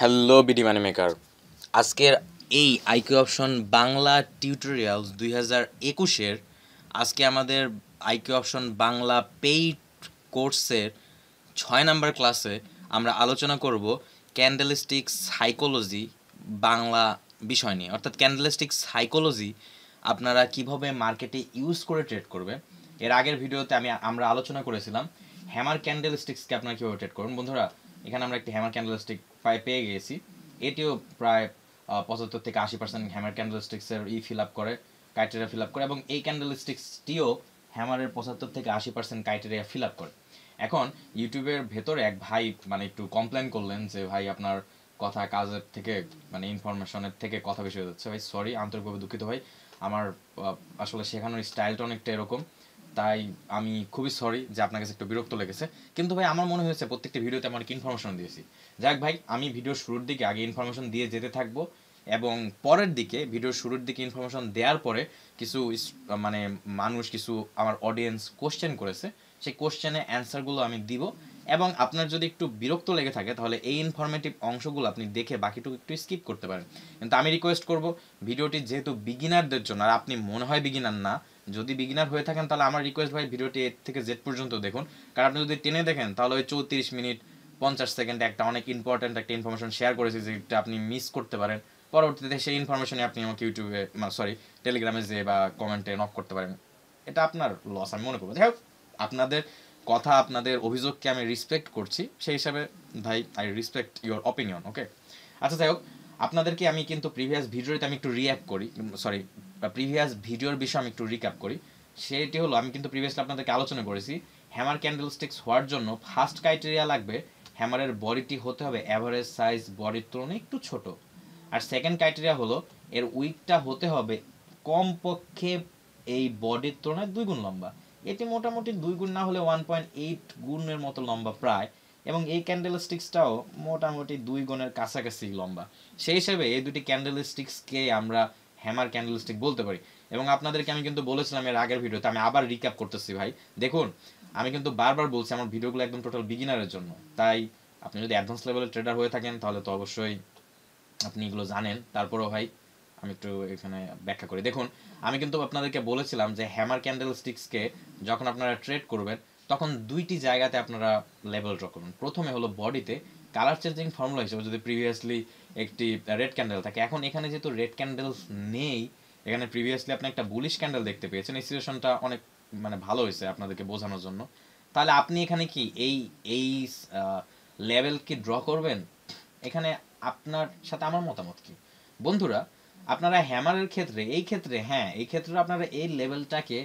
Hello BD money maker, আজকের এই IQ option Bangla tutorials 2021-এর আজকে আমাদের আইকিউ অপশন বাংলা পেইড কোর্সের 6 নম্বর ক্লাসে আমরা আলোচনা করব ক্যান্ডেলস্টিক সাইকোলজি বাংলা বিষয় নিয়ে। অর্থাৎ ক্যান্ডেলস্টিক সাইকোলজি আপনারা কিভাবে মার্কেটে ইউজ করে ট্রেড করবেন। এর আগের ভিডিওতে আমরা আলোচনা করেছিলাম হ্যামার ক্যান্ডেলস্টিক্সকে আপনারা কীভাবে ট্রেড করবেন। বন্ধুরা, এখানে আমরা একটি হ্যামার ক্যান্ডেলস্টিক পেয়ে গিয়েছি। এটিও প্রায় 75 থেকে 80% হ্যামার ক্যান্ডেলস্টিক্সের ফিল আপ করে, ক্রাইটেরিয়া ফিল আপ করে, এবং এই ক্যান্ডেলস্টিক্সটিও হ্যামারের 75 থেকে 80% ক্রাইটেরিয়া ফিল আপ করে। এখন ইউটিউবের ভেতরে এক ভাই একটু কমপ্লেন করলেন যে ভাই আপনার কথা কাজের থেকে ইনফরমেশনের থেকে কথা বেশি হয়ে যাচ্ছে। ভাই সরি, আন্তরিকভাবে দুঃখিত ভাই, আমার আসলে শেখানোর স্টাইলটা অনেকটা এরকম, তাই আমি খুবই সরি যে আপনার কাছে একটু বিরক্ত লেগেছে। কিন্তু ভাই আমার মনে হয়েছে প্রত্যেকটি ভিডিওতে আমার ইনফরমেশন দিয়েছি। যাক ভাই, আমি ভিডিওর শুরুর দিকে আগে ইনফরমেশন দিয়ে যেতে থাকবো, এবং পরের দিকে ভিডিওর শুরুর দিকে ইনফরমেশন দেওয়ার পরে কিছু মানুষ, কিছু আমার অডিয়েন্স কোশ্চেন করেছে, সেই কোশ্চেনের অ্যান্সারগুলো আমি দিব। এবং আপনার যদি একটু বিরক্ত লেগে থাকে তাহলে এই ইনফরমেটিভ অংশগুলো আপনি দেখে বাকিটুকু একটু স্কিপ করতে পারেন। কিন্তু আমি রিকোয়েস্ট করব, ভিডিওটি যেহেতু বিগিনারদের জন্য, আর আপনি মনে হয় বিগিনার না, যদি বিগিনার হয়ে থাকেন তাহলে আমার রিকোয়েস্ট ভাই ভিডিওটি এর থেকে জেড পর্যন্ত দেখুন। কারণ আপনি যদি টেনে দেখেন তাহলে ওই 34 মিনিট 50 সেকেন্ডে একটা অনেক ইম্পর্ট্যান্ট একটা ইনফরমেশন শেয়ার করেছি, যেটা আপনি মিস করতে পারেন। পরবর্তীতে সেই ইনফরমেশনে আপনি আমাকে ইউটিউবে টেলিগ্রামে যে বা কমেন্টে নক করতে পারেন। এটা আপনার লস আমি মনে করবো। যাই হোক, আপনাদের কথা, আপনাদের অভিযোগকে আমি রেসপেক্ট করছি, সেই হিসাবে ভাই আই রেসপেক্ট ইউর অপিনিয়ন। ওকে, আচ্ছা যাই হোক, আপনাদেরকে আমি কিন্তু প্রিভিয়াস ভিডিওতে আমি একটু রিঅ্যাক্ট করি, প্রিভিয়াস ভিডিওর বিষয়ে আমি একটু রিক্যাপ করি। সেটি হলো, আমি কিন্তু প্রিভিয়াসলি আপনাদেরকে আলোচনা করেছি হ্যামার ক্যান্ডেলস্টিক্স হওয়ার জন্য ফার্স্ট ক্রাইটেরিয়া লাগবে হ্যামারের বডিটি হতে হবে অ্যাভারেজ সাইজ বডির তুলনায় একটু ছোট। আর সেকেন্ড ক্রাইটেরিয়া হলো এর উইকটা হতে হবে কমপক্ষে এই বডির তুলনায় 2 গুণ লম্বা। এটি মোটামুটি 2 গুণ না হলে 1.8 গুণের মতো লম্বা প্রায়, এবং এই ক্যান্ডেলস্টিক্সটাও মোটামুটি 2 গুণের কাছাকাছি লম্বা। সেই হিসেবে এই দুটি ক্যান্ডেলস্টিক্সকে আমরা হ্যামার ক্যান্ডেলস্টিক বলতে পারি। এবং আপনাদেরকে আমি কিন্তু বলেছিলাম এর আগের ভিডিওতে, আমি আবার রিক্যাপ করতেছি ভাই। দেখুন, আমি কিন্তু বারবার বলছি আমার ভিডিওগুলো একদম টোটাল বিগিনারের জন্য, তাই আপনি যদি অ্যাডভান্স লেভেলের ট্রেডার হয়ে থাকেন তাহলে তো অবশ্যই আপনি এগুলো জানেন। তারপরেও ভাই আমি একটু এখানে ব্যাখ্যা করি। দেখুন, আমি কিন্তু আপনাদেরকে বলেছিলাম যে হ্যামার ক্যান্ডেলস্টিক্সকে যখন আপনারা ট্রেড করবেন তখন দুইটি জায়গাতে আপনারা লেভেল ড্র করবেন। প্রথমে হলো বডিতে কালার চেঞ্জিং ফর্মুলা হিসেবে যদি প্রিভিয়াসলি একটি রেড ক্যান্ডেল থাকে, এখন এখানে যেহেতু রেড ক্যান্ডেলস নেই, এখানে প্রিভিয়াসলি আপনি একটা বুলিশ ক্যান্ডেল দেখতে পেয়েছেন, এই সিচুয়েশনটা অনেক ভালো হয়েছে আপনাদেরকে বোঝানোর জন্য। তাহলে আপনি এখানে কি এই এই লেভেল কি ড্র করবেন? এখানে আপনার সাথে আমার মতামত কি বন্ধুরা? আপনারা হ্যামারের ক্ষেত্রে এই ক্ষেত্রে আপনারা এই লেভেলটাকে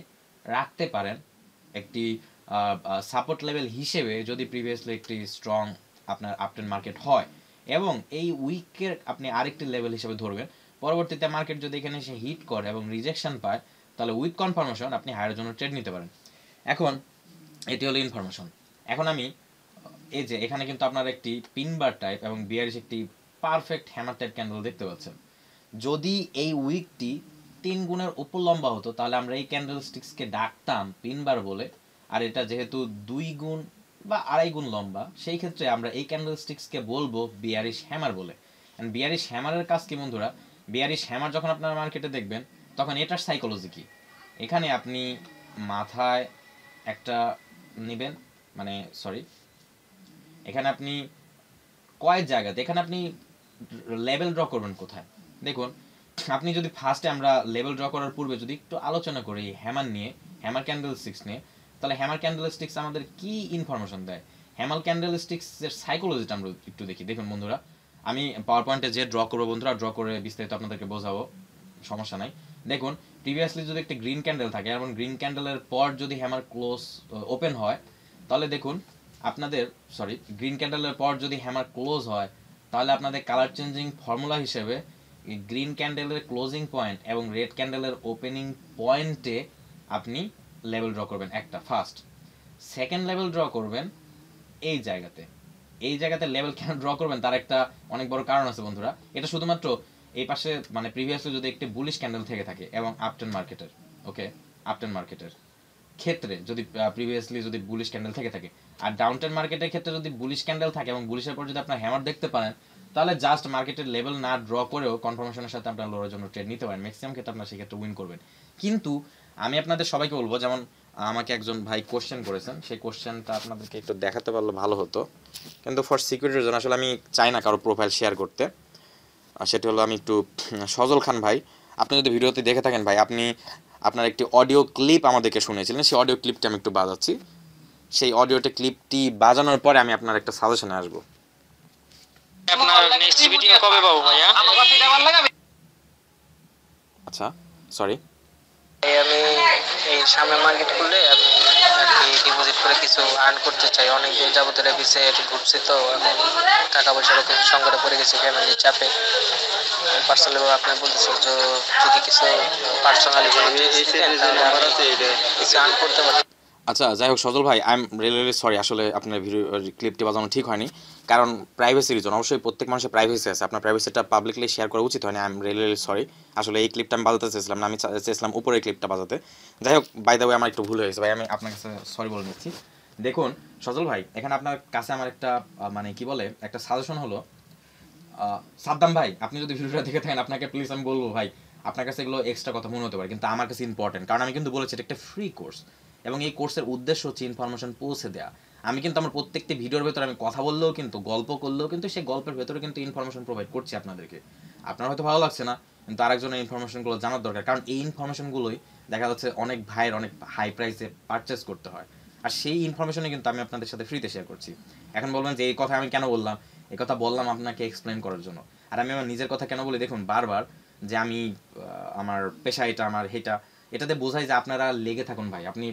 রাখতে পারেন একটি সাপোর্ট লেভেল হিসেবে, যদি প্রিভিয়াসলি একটি স্ট্রং আপনার আপট্রেন্ড মার্কেট হয়, এবং এই উইকের আপনি আরেকটি লেভেল হিসেবে ধরবেন। পরবর্তীতে মার্কেট যদি এখানে এসে হিট করে এবং রিজেকশন পায়, তাহলে উইক কনফার্মেশন আপনি হায়ার জন্য ট্রেড নিতে পারেন। এখন এটি হলো ইনফরমেশন। এখন আমি এই যে এখানে কিন্তু আপনার একটি পিনবার টাইপ এবং বিয়ারিশ একটি পারফেক্ট হ্যামার টাইপ ক্যান্ডেল দেখতে পাচ্ছেন। যদি এই উইকটি 3 গুণের উপর লম্বা হতো তাহলে আমরা এই ক্যান্ডেল স্টিক্সকে ডাকতাম পিনবার বলে। আর এটা যেহেতু 2 গুণ বা 2.5 গুণ লম্বা, সেই ক্ষেত্রে আমরা এই ক্যান্ডেল স্টিক্সকে বলবো বিয়ারিশ হ্যামার বলে। অ্যান্ড বিয়ারিশ হ্যামারের কাজ কি বন্ধুরা? বিয়ারিশ হ্যামার যখন আপনারা মার্কেটে দেখবেন তখন এটার সাইকোলজি কি? এখানে আপনি মাথায় একটা নেবেন, সরি, এখানে আপনি কয়েক জায়গাতে, এখানে আপনি লেভেল ড্র করবেন কোথায়? দেখুন, আপনি যদি ফার্স্টে আমরা লেভেল ড্র করার পূর্বে যদি একটু আলোচনা করি হ্যামার নিয়ে, হ্যামার ক্যান্ডেল স্টিক্স নিয়ে, তাহলে হ্যামার ক্যান্ডেল স্টিক্স আমাদের কি ইনফরমেশন দেয়? হ্যামার ক্যান্ডেল স্টিক্সের সাইকোলজিটা আমরা একটু দেখি। দেখুন বন্ধুরা, আমি পাওয়ার পয়েন্টে যে ড্র করবো বন্ধুরা, ড্র করে বিস্তারিত আপনাদেরকে বোঝাবো, সমস্যা নাই। দেখুন, প্রিভিয়াসলি যদি একটি গ্রিন ক্যান্ডেল থাকে এবং গ্রিন ক্যান্ডেলের পর যদি হ্যামার ক্লোজ ওপেন হয়, তাহলে দেখুন আপনাদের, গ্রিন ক্যান্ডেলের পর যদি হ্যামার ক্লোজ হয়, তাহলে আপনাদের কালার চেঞ্জিং ফর্মুলা হিসেবে গ্রিন ক্যান্ডেলের ক্লোজিং পয়েন্ট এবং রেড ক্যান্ডেলের ওপেনিং পয়েন্টে আপনি লেভেল ড্র করবেন একটা ফার্স্ট। সেকেন্ড লেভেল ড্র করবেন এই জায়গাতে। এই জায়গাতে লেভেল কেন ড্র করবেন তার একটা অনেক বড় কারণ আছে বন্ধুরা। এটা শুধুমাত্র এই পাশে প্রিভিয়াসলি যদি একটি বুলিশ ক্যান্ডেল থেকে থাকে এবং আপট্রেন্ড মার্কেটের, আপট্রেন্ড মার্কেটের ক্ষেত্রে যদি প্রিভিয়াসলি যদি বুলিশ ক্যান্ডেল থেকে থাকে, আর ডাউনট্রেন্ড মার্কেটের ক্ষেত্রে যদি বুলিশ ক্যান্ডেল থাকে এবং বুলিশের পর যদি আপনার হ্যামার দেখতে পারেন, তাহলে জাস্ট মার্কেটের লেভেল না ড্র করেও কনফার্মেশনের সাথে আপনার লড়ার জন্য ট্রেড নিতে পারেন, ম্যাক্সিমাম ক্ষেত্রে আপনার সেক্ষেত্রে উইন করবেন। কিন্তু আমি আপনাদের সবাইকে বলবো, যেমন আমাকে একজন ভাই কোশ্চেন করেছেন, সেই কোশ্চেনটা আপনাদেরকে একটু দেখাতে পারলে ভালো হতো, কিন্তু ফর সিকিউরিটির জন্য আসলে আমি চাই না কারো প্রোফাইল শেয়ার করতে। সেটি হলো, আমি একটু সজল খান ভাই, আপনি যদি ভিডিওতে দেখে থাকেন ভাই, আপনি আপনার একটি অডিও ক্লিপ আমাদেরকে শুনেছিলেন, সেই অডিও ক্লিপটি আমি একটু বাজাচ্ছি। সেই অডিওটা ক্লিপটি বাজানোর পরে আমি আপনার একটা সাজেশনে আসবো। আপনার নেক্সট ভিডিও কবে পাবো ভাইয়া? আচ্ছা, সরি, আমি এই সামনে মার্কেট খুললে আমি ডিপোজিট করে কিছু আর্ন করতে চাই। অনেকদিন যাবত এটা বিষয়ে ঘুরছি, তো এখন টাকা পয়সার কিছু সংকটে পড়ে গেছি ফ্যামিলির চাপে। পার্সোনালি আপনি বলতেছেন যে যদি কিছু পার্সোনালি কিছু আর্ন করতে পারি। আচ্ছা যাই হোক সজল ভাই, আই এম রিয়েলি সরি, আসলে আপনার ভিডিও ক্লিপটি বাজানো ঠিক হয়নি, কারণ প্রাইভেসি রিজন। অবশ্যই প্রত্যেক মানুষের প্রাইভেসি আছে, আপনার প্রাইভেসিটা পাবলিকলি শেয়ার করা উচিত হয়নি। আই এম রিয়েলি সরি, আসলে এই ক্লিপটা আমি বাজাতে চেয়েছিলাম না, আমি চেয়েছিলাম উপরের ক্লিপটা বাজাতে। যাই হোক, বাই দ্য ওয়ে আমার একটু ভুল হয়েছে ভাই, আমি আপনার কাছে সরি বলে নিচ্ছি। দেখুন সজল ভাই, এখানে আপনার কাছে আমার একটা মানে কি বলে একটা সাজেশন হলো, সাদ্দাম ভাই আপনি যদি ভিডিওটা দেখে থাকেন, আপনাকে প্লিজ আমি বলবো ভাই, আপনার কাছে এগুলো এক্সট্রা কথা মনে হতে পারে, কিন্তু আমার কাছে ইম্পর্টেন্ট, কারণ আমি কিন্তু বলেছি এটা একটা ফ্রি কোর্স, এবং এই কোর্সের উদ্দেশ্য হচ্ছে ইনফরমেশন পৌঁছে দেওয়া। আমি কিন্তু আমার প্রত্যেকটি ভিডিওর ভেতরে আমি কথা বললেও কিন্তু, গল্প করলেও কিন্তু, সেই গল্পের ভেতরে কিন্তু ইনফরমেশন প্রোভাইড করছি আপনাদেরকে। আপনার হয়তো ভালো লাগছে না, কিন্তু আরেকজনের ইনফরমেশনগুলো জানার দরকার, কারণ এই ইনফরমেশনগুলোই দেখা যাচ্ছে অনেক ভাইয়ের অনেক হাই প্রাইসে পারচেস করতে হয়, আর সেই ইনফরমেশনে কিন্তু আমি আপনাদের সাথে ফ্রিতে শেয়ার করছি। এখন বলবেন যে এই কথা আমি কেন বললাম, এই কথা বললাম আপনাকে এক্সপ্লেন করার জন্য। আর আমি আমার নিজের কথা কেন বলি দেখুন, বারবার যে আমি আমার পেশা এটা, আমার এটা, এটাতে বোঝাই যে আপনারা লেগে থাকুন ভাই। আপনি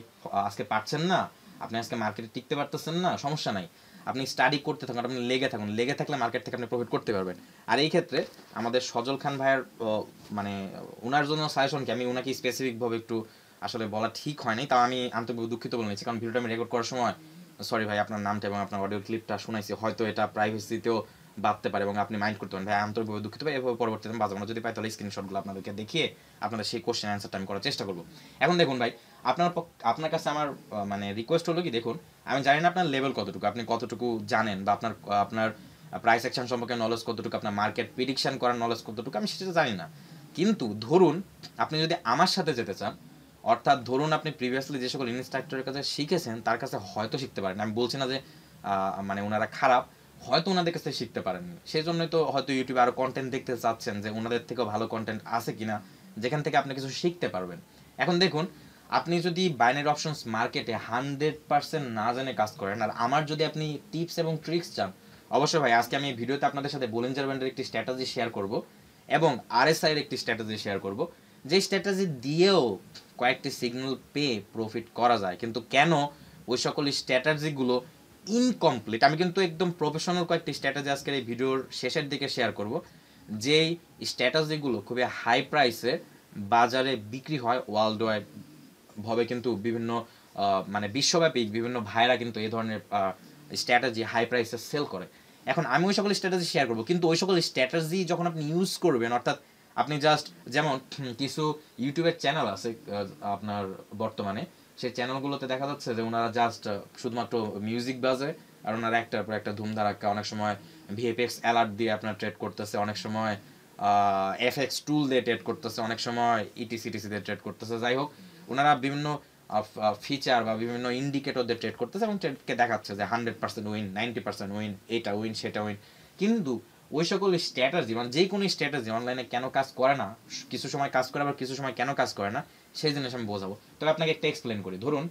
আজকে পারছেন না, আপনি আজকে মার্কেটে টিকতে পারতেছেন না, সমস্যা নাই, আপনি স্টাডি করতে থাকুন, আপনি লেগে থাকুন, লেগে থাকলে মার্কেট থেকে আপনি প্রফিট করতে পারবেন। আর এই ক্ষেত্রে আমাদের সজল খান ভাইয়ের মানে ওনার জন্য সাজেশন কি, আমি ওনাকে স্পেসিফিকভাবে একটু আসলে বলা ঠিক হয়নি, তাও আমি আন্তরিকভাবে দুঃখিত বলে নিচ্ছি, কারণ ভিডিওটা আমি রেকর্ড করার সময় সরি ভাই, আপনার নামটা এবং আপনার অডিও ক্লিপটা শোনাইছি, হয়তো এটা প্রাইভেসিতেও বাঁধতে পারে এবং আপনি মাইন্ড করতে পারেন ভাই, আন্তরিকভাবে দুঃখিত ভাই। এভাবে পরবর্তীতে বাজানো যদি পাই, তাহলে স্ক্রিনশটগুলো আপনাদেরকে দেখিয়ে আপনাদের সেই কোশ্চেন অ্যান্সারটা আমি করার চেষ্টা করবো। এখন দেখুন ভাই, আপনার কাছে আমার মানে রিকোয়েস্ট হলো কি, দেখুন আমি জানি না আপনার লেভেল কতটুকু, আপনি কতটুকু জানেন, বা আপনার প্রাইস অ্যাকশন সম্পর্কে নলেজ কতটুকু, আপনার মার্কেট প্রিডিকশন করার নলেজ কতটুকু, আমি সেটা জানি না। কিন্তু ধরুন আপনি যদি আমার সাথে যেতে চান, অর্থাৎ ধরুন আপনি প্রিভিয়াসলি যে সকল ইনস্ট্রাক্টরের কাছে শিখেছেন তার কাছে হয়তো শিখতে পারেন, আমি বলছি না যে মানে ওনারা খারাপ, হয়তো ওনাদের কাছে শিখতে পারেননি, সেই জন্যই তো হয়তো ইউটিউবে আরও কন্টেন্ট দেখতে চাচ্ছেন যে ওনাদের থেকেও ভালো কন্টেন্ট আছে কিনা, যেখান থেকে আপনি কিছু শিখতে পারবেন। এখন দেখুন, আপনি যদি বাইনারি অপশনস মার্কেটে 100% না জেনে কাজ করেন, আর আমার যদি আপনি টিপস এবং ট্রিক্স চান, অবশ্যই ভাই আজকে আমি এই ভিডিওতে আপনাদের সাথে বলিঞ্জার ব্যান্ডের একটি স্ট্র্যাটেজি শেয়ার করব, এবং আরএসআই এর একটি স্ট্র্যাটেজি শেয়ার করব, যে স্ট্র্যাটেজি দিয়েও কয়েকটি সিগন্যাল পেয়ে প্রফিট করা যায়। কিন্তু কেন ওই সকল স্ট্র্যাটেজিগুলো ইনকমপ্লিট, আমি কিন্তু একদম প্রফেশনাল কয়েকটি স্ট্র্যাটেজি আজকের এই ভিডিওর শেষের দিকে শেয়ার করব, যেই স্ট্র্যাটেজিগুলো খুবই হাই প্রাইসে বাজারে বিক্রি হয় ওয়ার্ল্ড ওয়াইড ভাবে, কিন্তু বিভিন্ন মানে বিশ্বব্যাপী বিভিন্ন ভাইরা কিন্তু এই ধরনের স্ট্র্যাটেজি হাই প্রাইসে সেল করে। এখন আমি ওই সকল স্ট্র্যাটেজি শেয়ার করবো, কিন্তু ওই সকল স্ট্র্যাটেজি যখন আপনি ইউজ করবেন, অর্থাৎ আপনি জাস্ট যেমন কিছু ইউটিউবের চ্যানেল আছে আপনার বর্তমানে, সেই চ্যানেলগুলোতে দেখা যাচ্ছে যে ওনারা জাস্ট শুধুমাত্র মিউজিক বাজে, আর ওনারা একটার পর একটা ধুমধারাক্কা, অনেক সময় ভিএফএক্স অ্যালার্ট দিয়ে আপনার ট্রেড করতেছে, অনেক সময় এফএক্স টুল দিয়ে ট্রেড করতেছে, অনেক সময় ইটিসিটিসি দিয়ে ট্রেড করতেছে। যাই হোক, ওনারা বিভিন্ন ফিচার বা বিভিন্ন ইন্ডিকেটর দিয়ে ট্রেড করতেছে এবং ট্রেডকে দেখাচ্ছে যে 100% উইন, 90% উইন, এটা উইন সেটা উইন। কিন্তু ওই সকল স্ট্র্যাটেজি, মানে যে কোনো স্ট্র্যাটেজি অনলাইনে কেন কাজ করে না, কিছু সময় কাজ করে আবার কিছু সময় কেন কাজ করে না, সেই জিনিস আমি বোঝাবো। তবে আপনাকে একটা এক্সপ্লেন করি। ধরুন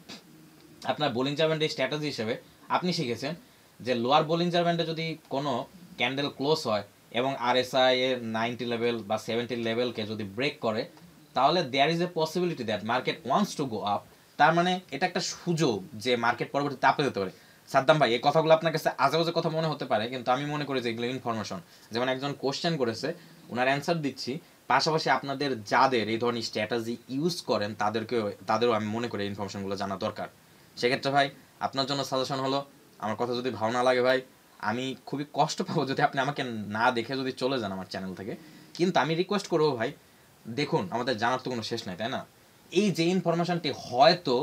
আপনার বোলিঞ্জার ব্যান্ডের স্ট্র্যাটেজি হিসেবে আপনি শিখেছেন যে লোয়ার বোলিঞ্জার ব্যান্ডে যদি কোনো ক্যান্ডেল ক্লোজ হয় এবং আরএসআই এর 90 লেভেল বা 70 লেভেলকে যদি ব্রেক করে, তাহলে there is a possibility that market wants to go up. তার মানে এটা একটা সুযোগ যে মার্কেট পরবর্তীতে আপে যেতে পারে। সাদ্দাম ভাই, এই কথাগুলো আপনার কাছে আজে বাজে কথা মনে হতে পারে, কিন্তু আমি মনে করি যে এগুলো ইনফরমেশন। যেমন একজন কোশ্চেন করেছে, ওনার অ্যান্সার দিচ্ছি, পাশাপাশি আপনাদের যাদের এই ধরনের স্ট্র্যাটেজি ইউজ করেন তাদেরও আমি মনে করি ইনফরমেশনগুলো জানা দরকার। সেক্ষেত্রে ভাই আপনার জন্য সাজেশন হলো, আমার কথা যদি ভালো না লাগে ভাই, আমি খুবই কষ্ট পাবো যদি আপনি আমাকে না দেখে যদি চলে যান আমার চ্যানেল থেকে। কিন্তু আমি রিকোয়েস্ট করবো ভাই, দেখুন আমাদের জানার তো কোনো শেষ নাই, তাই না? এই যে ইনফরমেশনটি হয়তো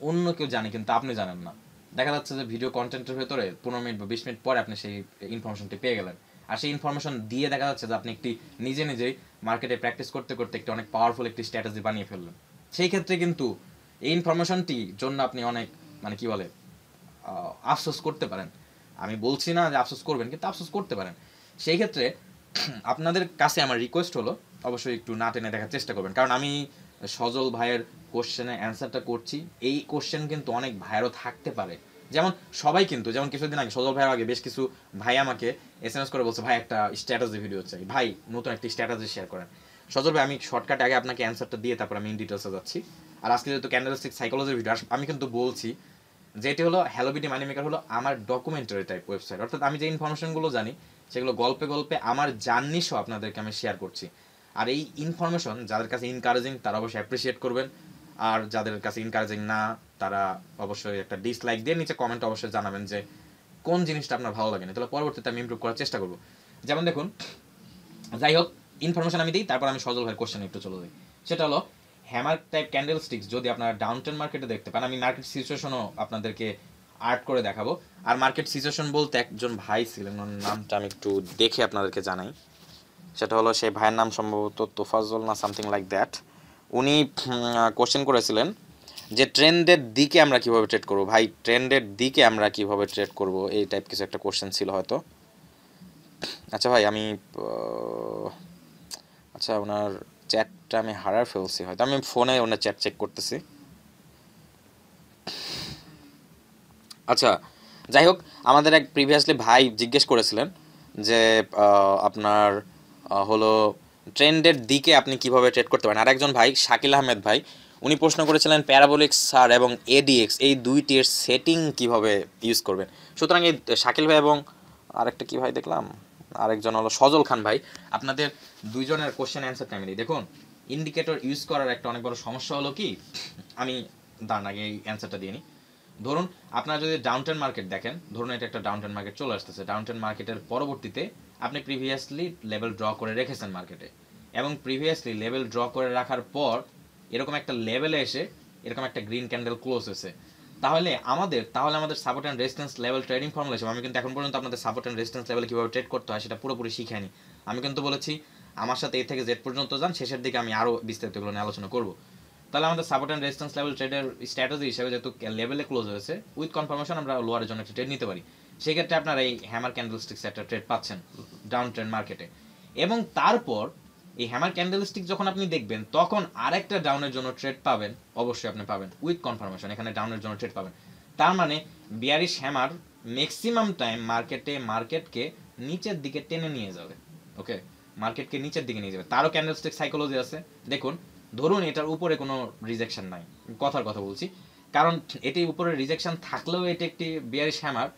অন্য কেউ জানে কিন্তু আপনি জানেন না, দেখা যাচ্ছে যে ভিডিও কন্টেন্টের ভেতরে 15 মিনিট বা 20 মিনিট পরে আপনি সেই ইনফরমেশনটি পেয়ে গেলেন, আর সেই ইনফরমেশন দিয়ে দেখা যাচ্ছে যে আপনি একটি নিজেই মার্কেটে প্র্যাকটিস করতে করতে একটি অনেক পাওয়ারফুল একটি স্ট্র্যাটেজি বানিয়ে ফেললেন। সেই ক্ষেত্রে কিন্তু এই ইনফরমেশনটি জন্য আপনি অনেক মানে কি বলে আফসোস করতে পারেন। আমি বলছি না যে আফসোস করবেন, কিন্তু আফসোস করতে পারেন। সেই ক্ষেত্রে আপনাদের কাছে আমার রিকোয়েস্ট হলো অবশ্যই একটু না টেনে দেখার চেষ্টা করবেন, কারণ আমি সজল ভাইয়ের কোশ্চেনের অ্যান্সারটা করছি। এই কোশ্চেন কিন্তু অনেক ভাইয়েরও থাকতে পারে, যেমন সবাই কিন্তু, যেমন কিছুদিন আগে সজল ভাইয়ের আগে বেশ কিছু ভাই আমাকে SMS করে বলছে ভাই একটা স্ট্র্যাটেজি ভিডিও চাই, ভাই নতুন একটি স্ট্র্যাটেজি শেয়ার করেন। সজল ভাই আমি শর্টকাট আগে আপনাকে অ্যান্সারটা দিয়ে তারপর আমি ইন ডিটেলসে যাচ্ছি। আর আজকে যেহেতু ক্যান্ডেলস্টিক সাইকোলজির ভিডিও, আমি কিন্তু বলছি যেটি হলো হ্যালো বিডি মানি মেকার হলো আমার ডকুমেন্টারি টাইপ ওয়েবসাইট, অর্থাৎ আমি যে ইনফরমেশনগুলো জানি সেগুলো গল্পে গল্পে আমার জার্নি সহ আপনাদেরকে আমি শেয়ার করছি। আর এই ইনফরমেশন যাদের কাছে ইনকারেজিং তারা অবশ্যই অ্যাপ্রিসিয়েট করবেন, আর যাদের কাছে ইনকারেজিং না তারা অবশ্যই একটা ডিসলাইক দিয়ে নিচে কমেন্ট অবশ্যই জানাবেন যে কোন জিনিসটা আপনার ভালো লাগে না, তাহলে পরবর্তীতে আমি ইমপ্রুভ করার চেষ্টা করবো। যেমন দেখুন, যাই হোক ইনফরমেশন আমি দিই, তারপর আমি সজল ভাইয়ের কোশ্চেন একটু চলে যাই। সেটা হলো হ্যামার টাইপ ক্যান্ডেল স্টিক্স যদি আপনারা ডাউন ট্রেন্ড মার্কেটে দেখতে পান, আমি মার্কেট সিচুয়েশনও আপনাদেরকে আর্ট করে দেখাবো। আর মার্কেট সিচুয়েশন বলতে একজন ভাই ছিলেন, ওর নামটা আমি একটু দেখে আপনাদেরকে জানাই। সেটা হলো সেই ভাইয়ের নাম সম্ভবত তোফাজল না সামথিং লাইক দ্যাট। উনি কোশ্চেন করেছিলেন যে ট্রেন্ডের দিকে আমরা কিভাবে ট্রেড করবো, ভাই ট্রেন্ডের দিকে আমরা কিভাবে ট্রেড করব, এই টাইপ কিছু একটা কোশ্চেন ছিল হয়তো। আচ্ছা ভাই আমি আচ্ছা ওনার চ্যাটটা আমি হারার ফেলছি, হয়তো আমি ফোনে ওনার চ্যাট চেক করতেছি। আচ্ছা যাই হোক, আমাদের এক প্রিভিয়াসলি ভাই জিজ্ঞেস করেছিলেন যে আপনার হলো ট্রেন্ডের দিকে আপনি কিভাবে ট্রেড করতে পারেন। আর একজন ভাই শাকিল আহমেদ ভাই উনি প্রশ্ন করেছিলেন প্যারাবোলিক সার এবং এডিএক্স এই দুইটির সেটিং কিভাবে ইউজ করবেন। সুতরাং এই শাকিল ভাই এবং আরেকটা কি ভাই দেখলাম, আরেকজন হলো সজল খান ভাই, আপনাদের দুইজনের কোশ্চেন অ্যান্সারটা আমি দিই। দেখুন ইন্ডিকেটর ইউজ করার একটা অনেক বড় সমস্যা হলো কি, আমি দাঁড়ান আগে এই অ্যান্সারটা দিয়ে নিই। ধরুন আপনারা যদি ডাউন ট্রেন্ড মার্কেট দেখেন, ধরুন এটা একটা ডাউন ট্রেন্ড মার্কেট চলে আসতেছে, ডাউন ট্রেন্ড মার্কেটের পরবর্তীতে আপনি প্রিভিয়াসলি লেভেল ড্র করে রেখেছেন মার্কেটে, এবং প্রিভিয়াসলি লেভেল ড্র করে রাখার পর এরকম একটা লেভেলে এসে এরকম একটা গ্রিন ক্যান্ডেল ক্লোজ হয়েছে, তাহলে আমাদের support and resistance level trading formula হিসেবে আমি কিন্তু এখন পর্যন্ত আপনাদের সাপোর্ট অ্যান্ড রেজিস্ট্যান্স লেভেলে কীভাবে ট্রেড করতে হয় সেটা পুরোপুরি শিখাইনি। আমি কিন্তু বলেছি আমার সাথে এ থেকে জেড পর্যন্ত যান, শেষের দিকে আমি আরও বিস্তারিত এগুলো নিয়ে আলোচনা করবো। তাহলে আমাদের সাপোর্ট অ্যান্ড রেজিস্ট্যান্স লেভেল ট্রেডের স্ট্র্যাটেজি হিসেবে যেহেতু লেভেলে ক্লোজ হয়েছে উইথ কনফার্মেশন আমরা লোয়ারের জন্য একটা ট্রেড নিতে পারি, সেক্ষেত্রে আপনারা এই হ্যামার ক্যান্ডেলস্টিক্স একটা ট্রেড পাচ্ছেন ডাউন ট্রেন্ড মার্কেটে। এবং তারপর এই হ্যামার ক্যান্ডেলস্টিক যখন আপনি দেখবেন তখন আরেকটা ডাউনের জন্য ট্রেড পাবেন, অবশ্যই আপনি পাবেন উইথ কনফার্মেশন, এখানে ডাউনের জন্য ট্রেড পাবেন। তার মানে বিয়ারিশ হ্যামার ম্যাক্সিমাম টাইম মার্কেটকে নিচের দিকে টেনে নিয়ে যাবে। ওকে, মার্কেটকে নিচের দিকে নিয়ে যাবে। তারও ক্যান্ডেলস্টিক সাইকোলজি আছে। দেখুন ধরুন এটার উপরে কোনো রিজেকশন নাই, কথার কথা বলছি, কারণ এটি উপরে রিজেকশন থাকলেও এটি একটি বিয়ারিশ হ্যামার,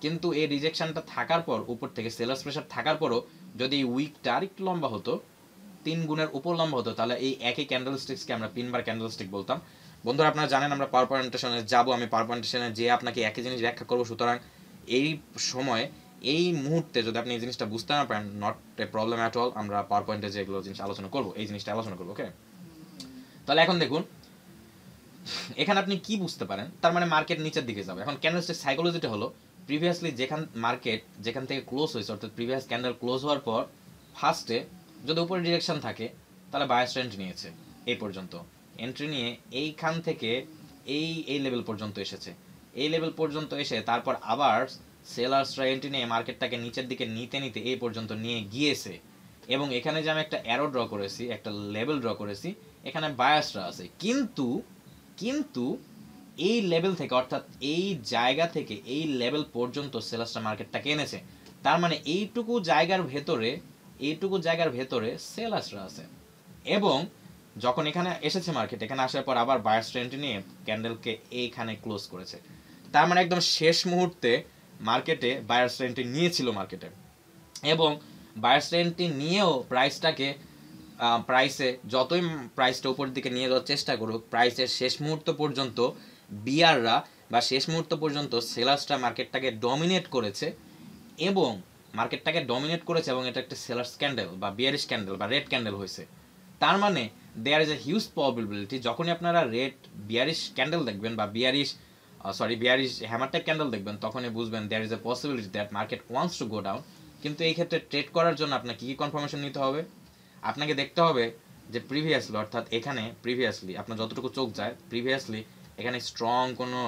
কিন্তু এই রিজেকশনটা থাকার পর উপর থেকে সেলার্স প্রেশার থাকার পরও যদি এই উইকটা আরেকটু লম্বা হতো, 3 গুণের উপর লম্বা হতো, তাহলে এই একই ক্যান্ডেলস্টিক্সকে আমরা পিনবার ক্যান্ডেলস্টিক বলতাম। বন্ধুরা আপনারা জানেন আমরা পাওয়ার প্রেজেন্টেশনে যাব, আমি পাওয়ার প্রেজেন্টেশনে যে আপনাকে একই জিনিস ব্যাখ্যা করবো, সুতরাং এই সময় এই মুহূর্তে যদি আপনি এই জিনিসটা বুঝতে না পারেন, not a problem at all, আমরা পাওয়ার পয়েন্টে যেগুলো জিনিস আলোচনা করবো এই জিনিসটা আলোচনা করবো। ওকে, তাহলে এখন দেখুন এখানে আপনি কি বুঝতে পারেন, তার মানে মার্কেট নিচের দিকে যাবে। এখন ক্যান্ডেলস্টিক সাইকোলজিটা হলো প্রিভিয়াসলি যেখান থেকে ক্লোজ হয়েছে, অর্থাৎ প্রিভিয়াস ক্যান্ডেল ক্লোজ হওয়ার পর ফার্স্টে যদি উপরে ডিরেকশন থাকে তাহলে বায়ার্স এন্ট্রি নিয়েছে, এই পর্যন্ত এন্ট্রি নিয়ে এইখান থেকে এই লেভেল পর্যন্ত এসেছে, এই লেভেল পর্যন্ত এসে তারপর আবার সেলার্সরা এন্ট্রি নিয়ে মার্কেটটাকে নিচের দিকে নিতে এই পর্যন্ত নিয়ে গিয়েছে। এবং এখানে যে আমি একটা অ্যারো ড্র করেছি, একটা লেভেল ড্র করেছি, এখানে বায়াসরা আছে, কিন্তু এই লেভেল থেকে, অর্থাৎ এই জায়গা থেকে এই লেভেল পর্যন্ত সেলার্সরা মার্কেটটাকে এনেছে। তার মানে এইটুকু জায়গার ভেতরে সেলার্সরা আছে, এবং যখন এখানে এসেছে মার্কেট, এখানে আসার পর আবার বায়ার্স এন্ট্রি নিয়ে ক্যান্ডেলকে এইখানে ক্লোজ করেছে। তার মানে একদম শেষ মুহূর্তে মার্কেটে বায়ার্স এন্ট্রি নিয়েছিল মার্কেটে, এবং বায়ার্স এন্ট্রি নিয়েও প্রাইসে যতই প্রাইসটা উপরের দিকে নিয়ে যাওয়ার চেষ্টা করুক, প্রাইসের শেষ মুহূর্ত পর্যন্ত বিয়াররা বা শেষ মুহূর্ত পর্যন্ত সেলার্সরা মার্কেটটাকে ডমিনেট করেছে, এবং এটা একটা সেলার্স ক্যান্ডেল বা বিয়ারিশ ক্যান্ডেল বা রেড ক্যান্ডেল হয়েছে। তার মানে there is a huge probability, যখনই আপনারা রেড বিয়ারিশ ক্যান্ডেল দেখবেন বা বিয়ারিশ হ্যামার টাইপ ক্যান্ডেল দেখবেন, তখনই বুঝবেন there is a possibility that market wants to go down. কিন্তু এই ক্ষেত্রে ট্রেড করার জন্য আপনাকে কী কী কনফার্মেশন নিতে হবে? আপনাকে দেখতে হবে যে প্রিভিয়াসলি, অর্থাৎ এখানে প্রিভিয়াসলি আপনার যতটুকু চোখ যায়, প্রিভিয়াসলি এখানে স্ট্রং কোনো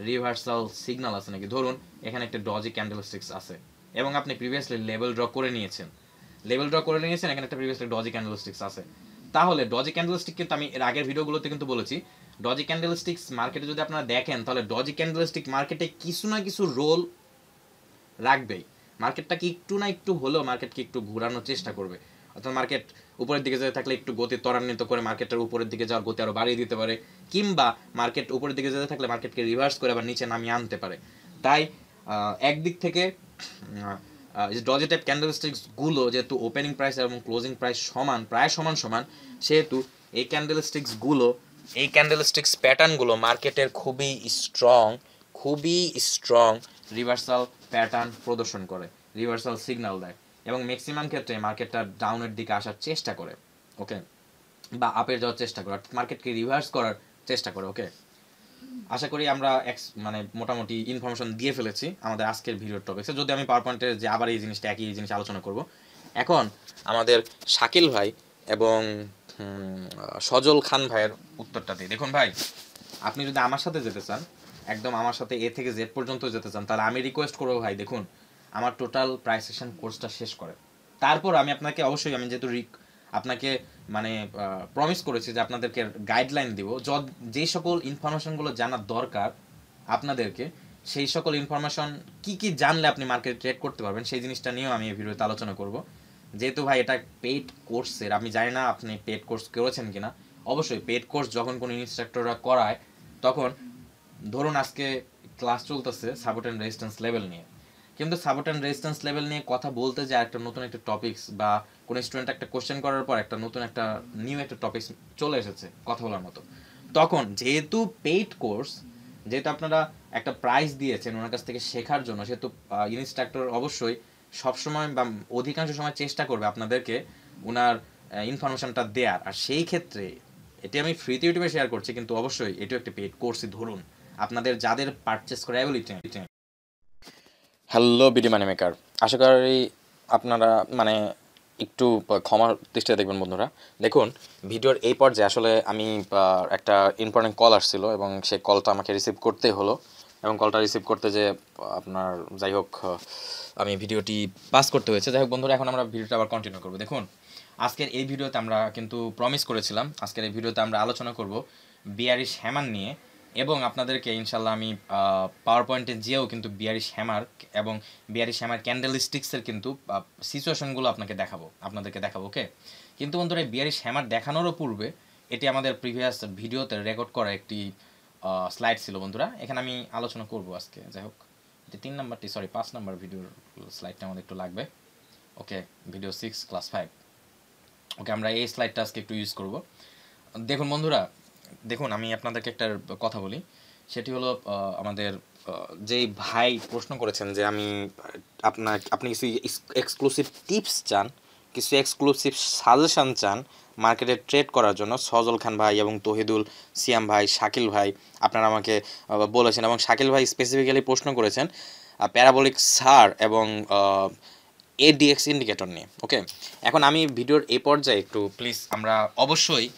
রিভার্সাল সিগন্যাল আছে নাকি। ধরুন এখানে একটা ডজি ক্যান্ডেলস্টিক্স আছে এবং আপনি প্রিভিয়াসলি লেভেল ড্র করে নিয়েছেন, এখানে একটা প্রিভিয়াসলি ডজি ক্যান্ডেলস্টিক্স আছে। তাহলে ডজি ক্যান্ডেলস্টিক কিন্তু আমি এর আগের ভিডিওগুলোতে কিন্তু বলেছি, ডজি ক্যান্ডেলস্টিক্স মার্কেটে যদি আপনারা দেখেন তাহলে ডজি ক্যান্ডেলস্টিক মার্কেটে কিছু না কিছু রোল রাখবেই। মার্কেটটাকে একটু না একটু হলেও মার্কেটকে একটু ঘোরানোর চেষ্টা করবে, অর্থাৎ মার্কেট উপরের দিকে যেতে থাকলে একটু গতি ত্বরান্বিত করে মার্কেটের উপরের দিকে যাওয়ার গতি আরও বাড়িয়ে দিতে পারে, কিংবা মার্কেট উপরের দিকে যেতে থাকলে মার্কেটকে রিভার্স করে আবার নিচে নামিয়ে আনতে পারে। তাই একদিক থেকে ডজি টাইপ ক্যান্ডেলস্টিক্সগুলো যেহেতু ওপেনিং প্রাইস এবং ক্লোজিং প্রাইস প্রায় সমান, সেহেতু এই ক্যান্ডেলস্টিক্স প্যাটার্নগুলো মার্কেটের খুবই স্ট্রং রিভার্সাল প্যাটার্ন প্রদর্শন করে, রিভার্সাল সিগন্যাল দেয় এবং ম্যাক্সিমাম ক্ষেত্রে মার্কেটটা ডাউনের দিকে আসার চেষ্টা করে, ওকে, বা আপের যাওয়ার চেষ্টা করে, অর্থাৎ মার্কেটকে রিভার্স করার চেষ্টা করে। ওকে, আশা করি আমরা মানে মোটামুটি ইনফরমেশন দিয়ে ফেলেছি আমাদের আজকের ভিডিওর টপিকসে। যদি আমি পাওয়ার পয়েন্টে যে আবার এই জিনিসটা একই জিনিস আলোচনা করব। এখন আমাদের শাকিল ভাই এবং সজল খান ভাইয়ের উত্তরটা দিই। দেখুন ভাই, আপনি যদি আমার সাথে যেতে চান, একদম আমার সাথে এ থেকে জেড পর্যন্ত যেতে চান, তাহলে আমি রিকোয়েস্ট করবো ভাই, দেখুন আমার টোটাল প্রাইস সেকশন কোর্সটা শেষ করে তারপর আমি আপনাকে অবশ্যই, আমি যেহেতু আপনাকে মানে প্রমিস করেছি যে আপনাদেরকে গাইডলাইন দিব, যেই সকল ইনফরমেশনগুলো জানার দরকার আপনাদেরকে, সেই সকল ইনফরমেশন কি কি জানলে আপনি মার্কেট ট্রেড করতে পারবেন, সেই জিনিসটা নিয়েও আমি এই ভিডিওতে আলোচনা করব। যেহেতু ভাই এটা পেইড কোর্সের, আমি জানি না আপনি পেইড কোর্স করেছেন কিনা। অবশ্যই পেইড কোর্স যখন কোনো ইনস্ট্রাক্টররা করায়, তখন ধরুন আজকে ক্লাস চলতেছে সাপোর্ট অ্যান্ড রেজিস্ট্যান্স লেভেল নিয়ে, কিন্তু সাপোর্ট অ্যান্ড রেজিস্ট্যান্স লেভেল নিয়ে কথা বলতে যে একটা নতুন একটা টপিকস, বা কোনো স্টুডেন্ট একটা কোশ্চেন করার পর একটা নতুন একটা নিউ একটা টপিকস চলে এসেছে কথা বলার মতো, তখন যেহেতু পেইড কোর্স, যেহেতু আপনারা একটা প্রাইস দিয়েছেন ওনার কাছ থেকে শেখার জন্য, সেহেতু ইনস্ট্রাক্টর অবশ্যই সবসময় বা অধিকাংশ সময় চেষ্টা করবে আপনাদেরকে ওনার ইনফরমেশনটা দেওয়ার। আর সেই ক্ষেত্রে এটি আমি ফ্রিতে ইউটিউবে শেয়ার করছি, কিন্তু অবশ্যই এটিও একটা পেইড কোর্সই ধরুন আপনাদের যাদের পারচেস করা ability. Hello BD money maker, আশা করি আপনারা মানে একটু ক্ষমার দৃষ্টিতে দেখবেন বন্ধুরা। দেখুন ভিডিওর এই পর্যায়ে আসলে আমি একটা ইম্পর্টেন্ট কল আসছিল এবং সেই কলটা আমাকে রিসিভ করতেই হলো, এবং কলটা রিসিভ করতে যে আপনার যাই হোক আমি ভিডিওটি পাস করতে হয়েছে। যাই হোক বন্ধুরা, এখন আমরা ভিডিওটা আবার কন্টিনিউ করবো। দেখুন আজকের এই ভিডিওতে আমরা কিন্তু প্রমিস করেছিলাম, আজকের এই ভিডিওতে আমরা আলোচনা করব বিয়ারিশ হ্যামার নিয়ে, এবং আপনাদেরকে ইনশাল্লাহ আমি পাওয়ার পয়েন্টে যেও কিন্তু বিয়ারিশ হ্যামার এবং বিয়ারিশ হ্যামার ক্যান্ডেলস্টিক্সের কিন্তু সিচুয়েশনগুলো আপনাদেরকে দেখাবো। ওকে, কিন্তু বন্ধুরা এই বিয়ারিশ হ্যামার দেখানোরও পূর্বে এটি আমাদের প্রিভিয়াস ভিডিওতে রেকর্ড করা একটি স্লাইড ছিল বন্ধুরা, এখানে আমি আলোচনা করব আজকে। যাই হোক, এটি 5 নাম্বার ভিডিওর স্লাইডটা আমাদের একটু লাগবে। ওকে, ভিডিও 6 ক্লাস 5। ওকে, আমরা এই স্লাইডটা আজকে একটু ইউজ করব। দেখুন বন্ধুরা, দেখুন আমি আপনাদেরকে একটা কথা বলি, সেটি হলো আমাদের যেই ভাই প্রশ্ন করেছেন যে আপনি কিছু এক্সক্লুসিভ টিপস চান, কিছু এক্সক্লুসিভ সাজেশান চান মার্কেটে ট্রেড করার জন্য, সজল খান ভাই এবং তহিদুল সিয়াম ভাই, শাকিল ভাই আপনারা আমাকে বলেছেন, এবং শাকিল ভাই স্পেসিফিক্যালি প্রশ্ন করেছেন প্যারাবোলিক সার এবং এডিএক্স ইন্ডিকেটর নিয়ে। ওকে, এখন আমি ভিডিওর এই পর্যায়ে একটু প্লিজ, আমরা অবশ্যই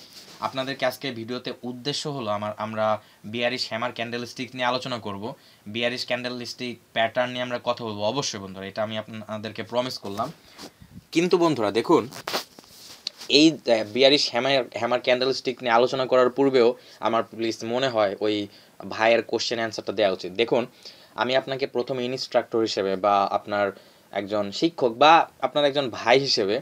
আপনাদেরকে আজকে ভিডিওতে উদ্দেশ্য হলো আমরা বিয়ারিশ হ্যামার ক্যান্ডেলস্টিক নিয়ে আলোচনা করব, বিয়ারিশ ক্যান্ডেলস্টিক প্যাটার্ন নিয়ে আমরা কথা বলবো অবশ্যই বন্ধুরা, এটা আমি আপনাদেরকে প্রমিস করলাম। কিন্তু বন্ধুরা দেখুন, এই বিয়ারিশ হ্যামার ক্যান্ডেলস্টিক নিয়ে আলোচনা করার পূর্বেও আমার প্লিজ মনে হয় ওই ভাইয়ের কোশ্চেন অ্যান্সারটা দেওয়া উচিত। দেখুন, আমি আপনাকে প্রথম ইনস্ট্রাক্টর হিসেবে বা আপনার একজন শিক্ষক বা আপনার একজন ভাই হিসেবে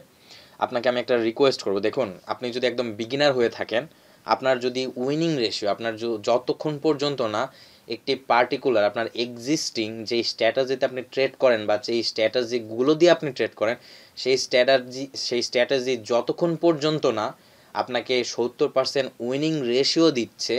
আপনাকে আমি একটা রিকোয়েস্ট করব। দেখুন, আপনি যদি একদম বিগিনার হয়ে থাকেন, আপনার যদি উইনিং রেশিও, আপনার যতক্ষণ পর্যন্ত না একটি পার্টিকুলার আপনার এক্সিস্টিং যেই স্ট্র্যাটেজিতে আপনি ট্রেড করেন বা যেই স্ট্র্যাটেজিগুলো দিয়ে আপনি ট্রেড করেন, সেই স্ট্র্যাটেজি যতক্ষণ পর্যন্ত না আপনাকে 70% উইনিং রেশিও দিচ্ছে,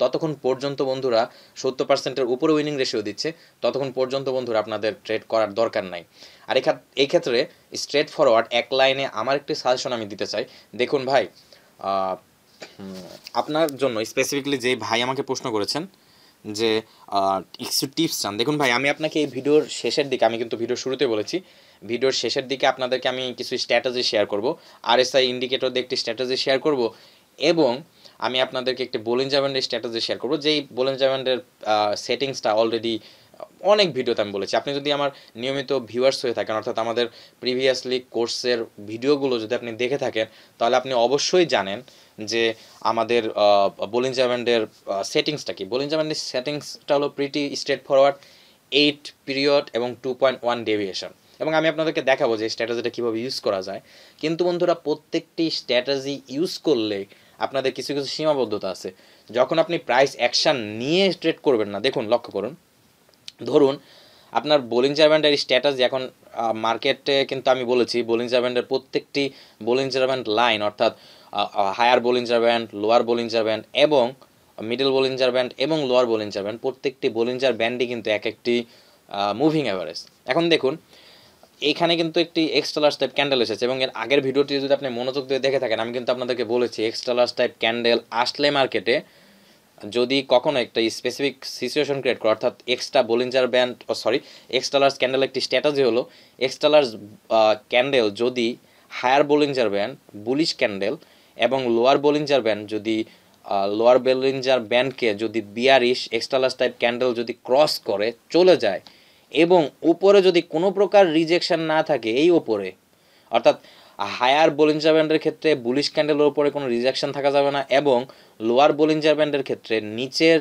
ততক্ষণ পর্যন্ত বন্ধুরা 70%-এর উপরে উইনিং রেশিও দিচ্ছে, ততক্ষণ পর্যন্ত বন্ধুরা আপনাদের ট্রেড করার দরকার নাই। আর এই ক্ষেত্রে স্ট্রেট ফরওয়ার্ড এক লাইনে আমার একটি সাজেশন আমি দিতে চাই। দেখুন ভাই, আপনার জন্য স্পেসিফিকলি যে ভাই আমাকে প্রশ্ন করেছেন যে কিছু টিপস চান, দেখুন ভাই আমি আপনাকে এই ভিডিওর শেষের দিকে, আমি কিন্তু ভিডিওর শুরুতে বলেছি ভিডিওর শেষের দিকে আপনাদেরকে আমি কিছু স্ট্র্যাটেজি শেয়ার করব, RSI ইন্ডিকেটর দিয়ে একটি স্ট্র্যাটেজি শেয়ার করব, এবং আমি আপনাদেরকে একটি বোলিঞ্জার ব্যান্ডের স্ট্র্যাটেজি শেয়ার করব, যেই বোলিঞ্জার ব্যান্ডের সেটিংসটা অলরেডি অনেক ভিডিওতে আমি বলেছি। আপনি যদি আমার নিয়মিত ভিউয়ার্স হয়ে থাকেন, অর্থাৎ আমাদের প্রিভিয়াসলি কোর্সের ভিডিওগুলো যদি আপনি দেখে থাকেন, তাহলে আপনি অবশ্যই জানেন যে আমাদের বোলিঞ্জার ব্যান্ডের সেটিংসটা কি। বোলিঞ্জার ব্যান্ডের সেটিংসটা হলো প্রিটি স্ট্রেট ফরওয়ার্ড, 8 পিরিয়ড এবং 2.1 ডেভিয়েশন, এবং আমি আপনাদেরকে দেখাবো যে স্ট্র্যাটেজিটা কীভাবে ইউজ করা যায়। কিন্তু বন্ধুরা, প্রত্যেকটি স্ট্র্যাটেজি ইউজ করলে আপনাদের কিছু কিছু সীমাবদ্ধতা আছে। যখন আপনি প্রাইস অ্যাকশান নিয়ে ট্রেড করবেন না, দেখুন লক্ষ্য করুন, ধরুন আপনার বোলিঞ্জার ব্যান্ডের স্ট্যাটাস এখন মার্কেটে, কিন্তু আমি বলেছি বোলিঞ্জার ব্যান্ডের প্রত্যেকটি বোলিঞ্জার ব্যান্ড লাইন, অর্থাৎ higher Bollinger band, lower Bollinger band এবং মিডল বোলিঞ্জার ব্যান্ড এবং লোয়ার বোলিঞ্জার ব্যান্ড, প্রত্যেকটি বোলিঞ্জার ব্যান্ডই কিন্তু এক একটি মুভিং অ্যাভারেজ। এখন দেখুন এইখানে কিন্তু একটি এক্সট্রা লার্জ টাইপ ক্যান্ডেল এসেছে, এবং এর আগের ভিডিওটি যদি আপনি মনোযোগ দিয়ে দেখে থাকেন, আমি কিন্তু আপনাদেরকে বলেছি এক্সট্রা লার্জ টাইপ ক্যান্ডেল আসলে মার্কেটে যদি কখনো একটা স্পেসিফিক সিচুয়েশন ক্রিয়েট করে, অর্থাৎ extra Bollinger band extra large candle একটি স্ট্র্যাটেজি হলো, এক্সট্রা লার্জ ক্যান্ডেল যদি higher Bollinger band bullish candle এবং লোয়ার বোলিঞ্জার ব্যান্ড যদি লোয়ার বোলিঞ্জার ব্যান্ডকে যদি bearish extra large type candle যদি ক্রস করে চলে যায়, এবং উপরে যদি কোনো প্রকার রিজেকশন না থাকে এই ওপরে, অর্থাৎ হায়ার বোলিঞ্জার ব্যান্ডের ক্ষেত্রে বুলিশ ক্যান্ডেলের উপরে কোনো রিজেকশন থাকা যাবে না, এবং লোয়ার বোলিঞ্জার ব্যান্ডের ক্ষেত্রে নিচের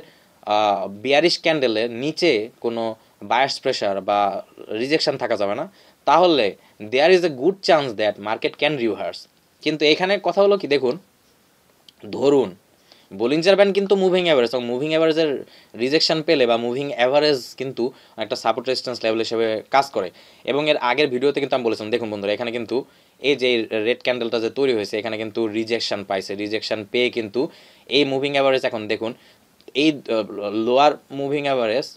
বিয়ারিশ ক্যান্ডেলের নিচে কোনো বায়ার্স প্রেশার বা রিজেকশন থাকা যাবে না, তাহলে there is a good chance that market can reverse. কিন্তু এখানে কথা হলো কি, দেখুন ধরুন বোলিঞ্জার ব্যান্ড কিন্তু মুভিং অ্যাভারেজ, এবং মুভিং অ্যাভারেজের রিজেকশন পেলে বা মুভিং অ্যাভারেজ কিন্তু একটা সাপোর্ট রেজিস্ট্যান্স লেভেল হিসেবে কাজ করে, এবং এর আগের ভিডিওতে কিন্তু আমি বলেছিলাম, দেখুন বন্ধুরা এখানে কিন্তু এই যে রেড ক্যান্ডেলটা যে তৈরি হয়েছে এখানে কিন্তু রিজেকশন পাইছে, রিজেকশন পেয়ে কিন্তু এই মুভিং অ্যাভারেজ, এখন দেখুন এই lower moving average,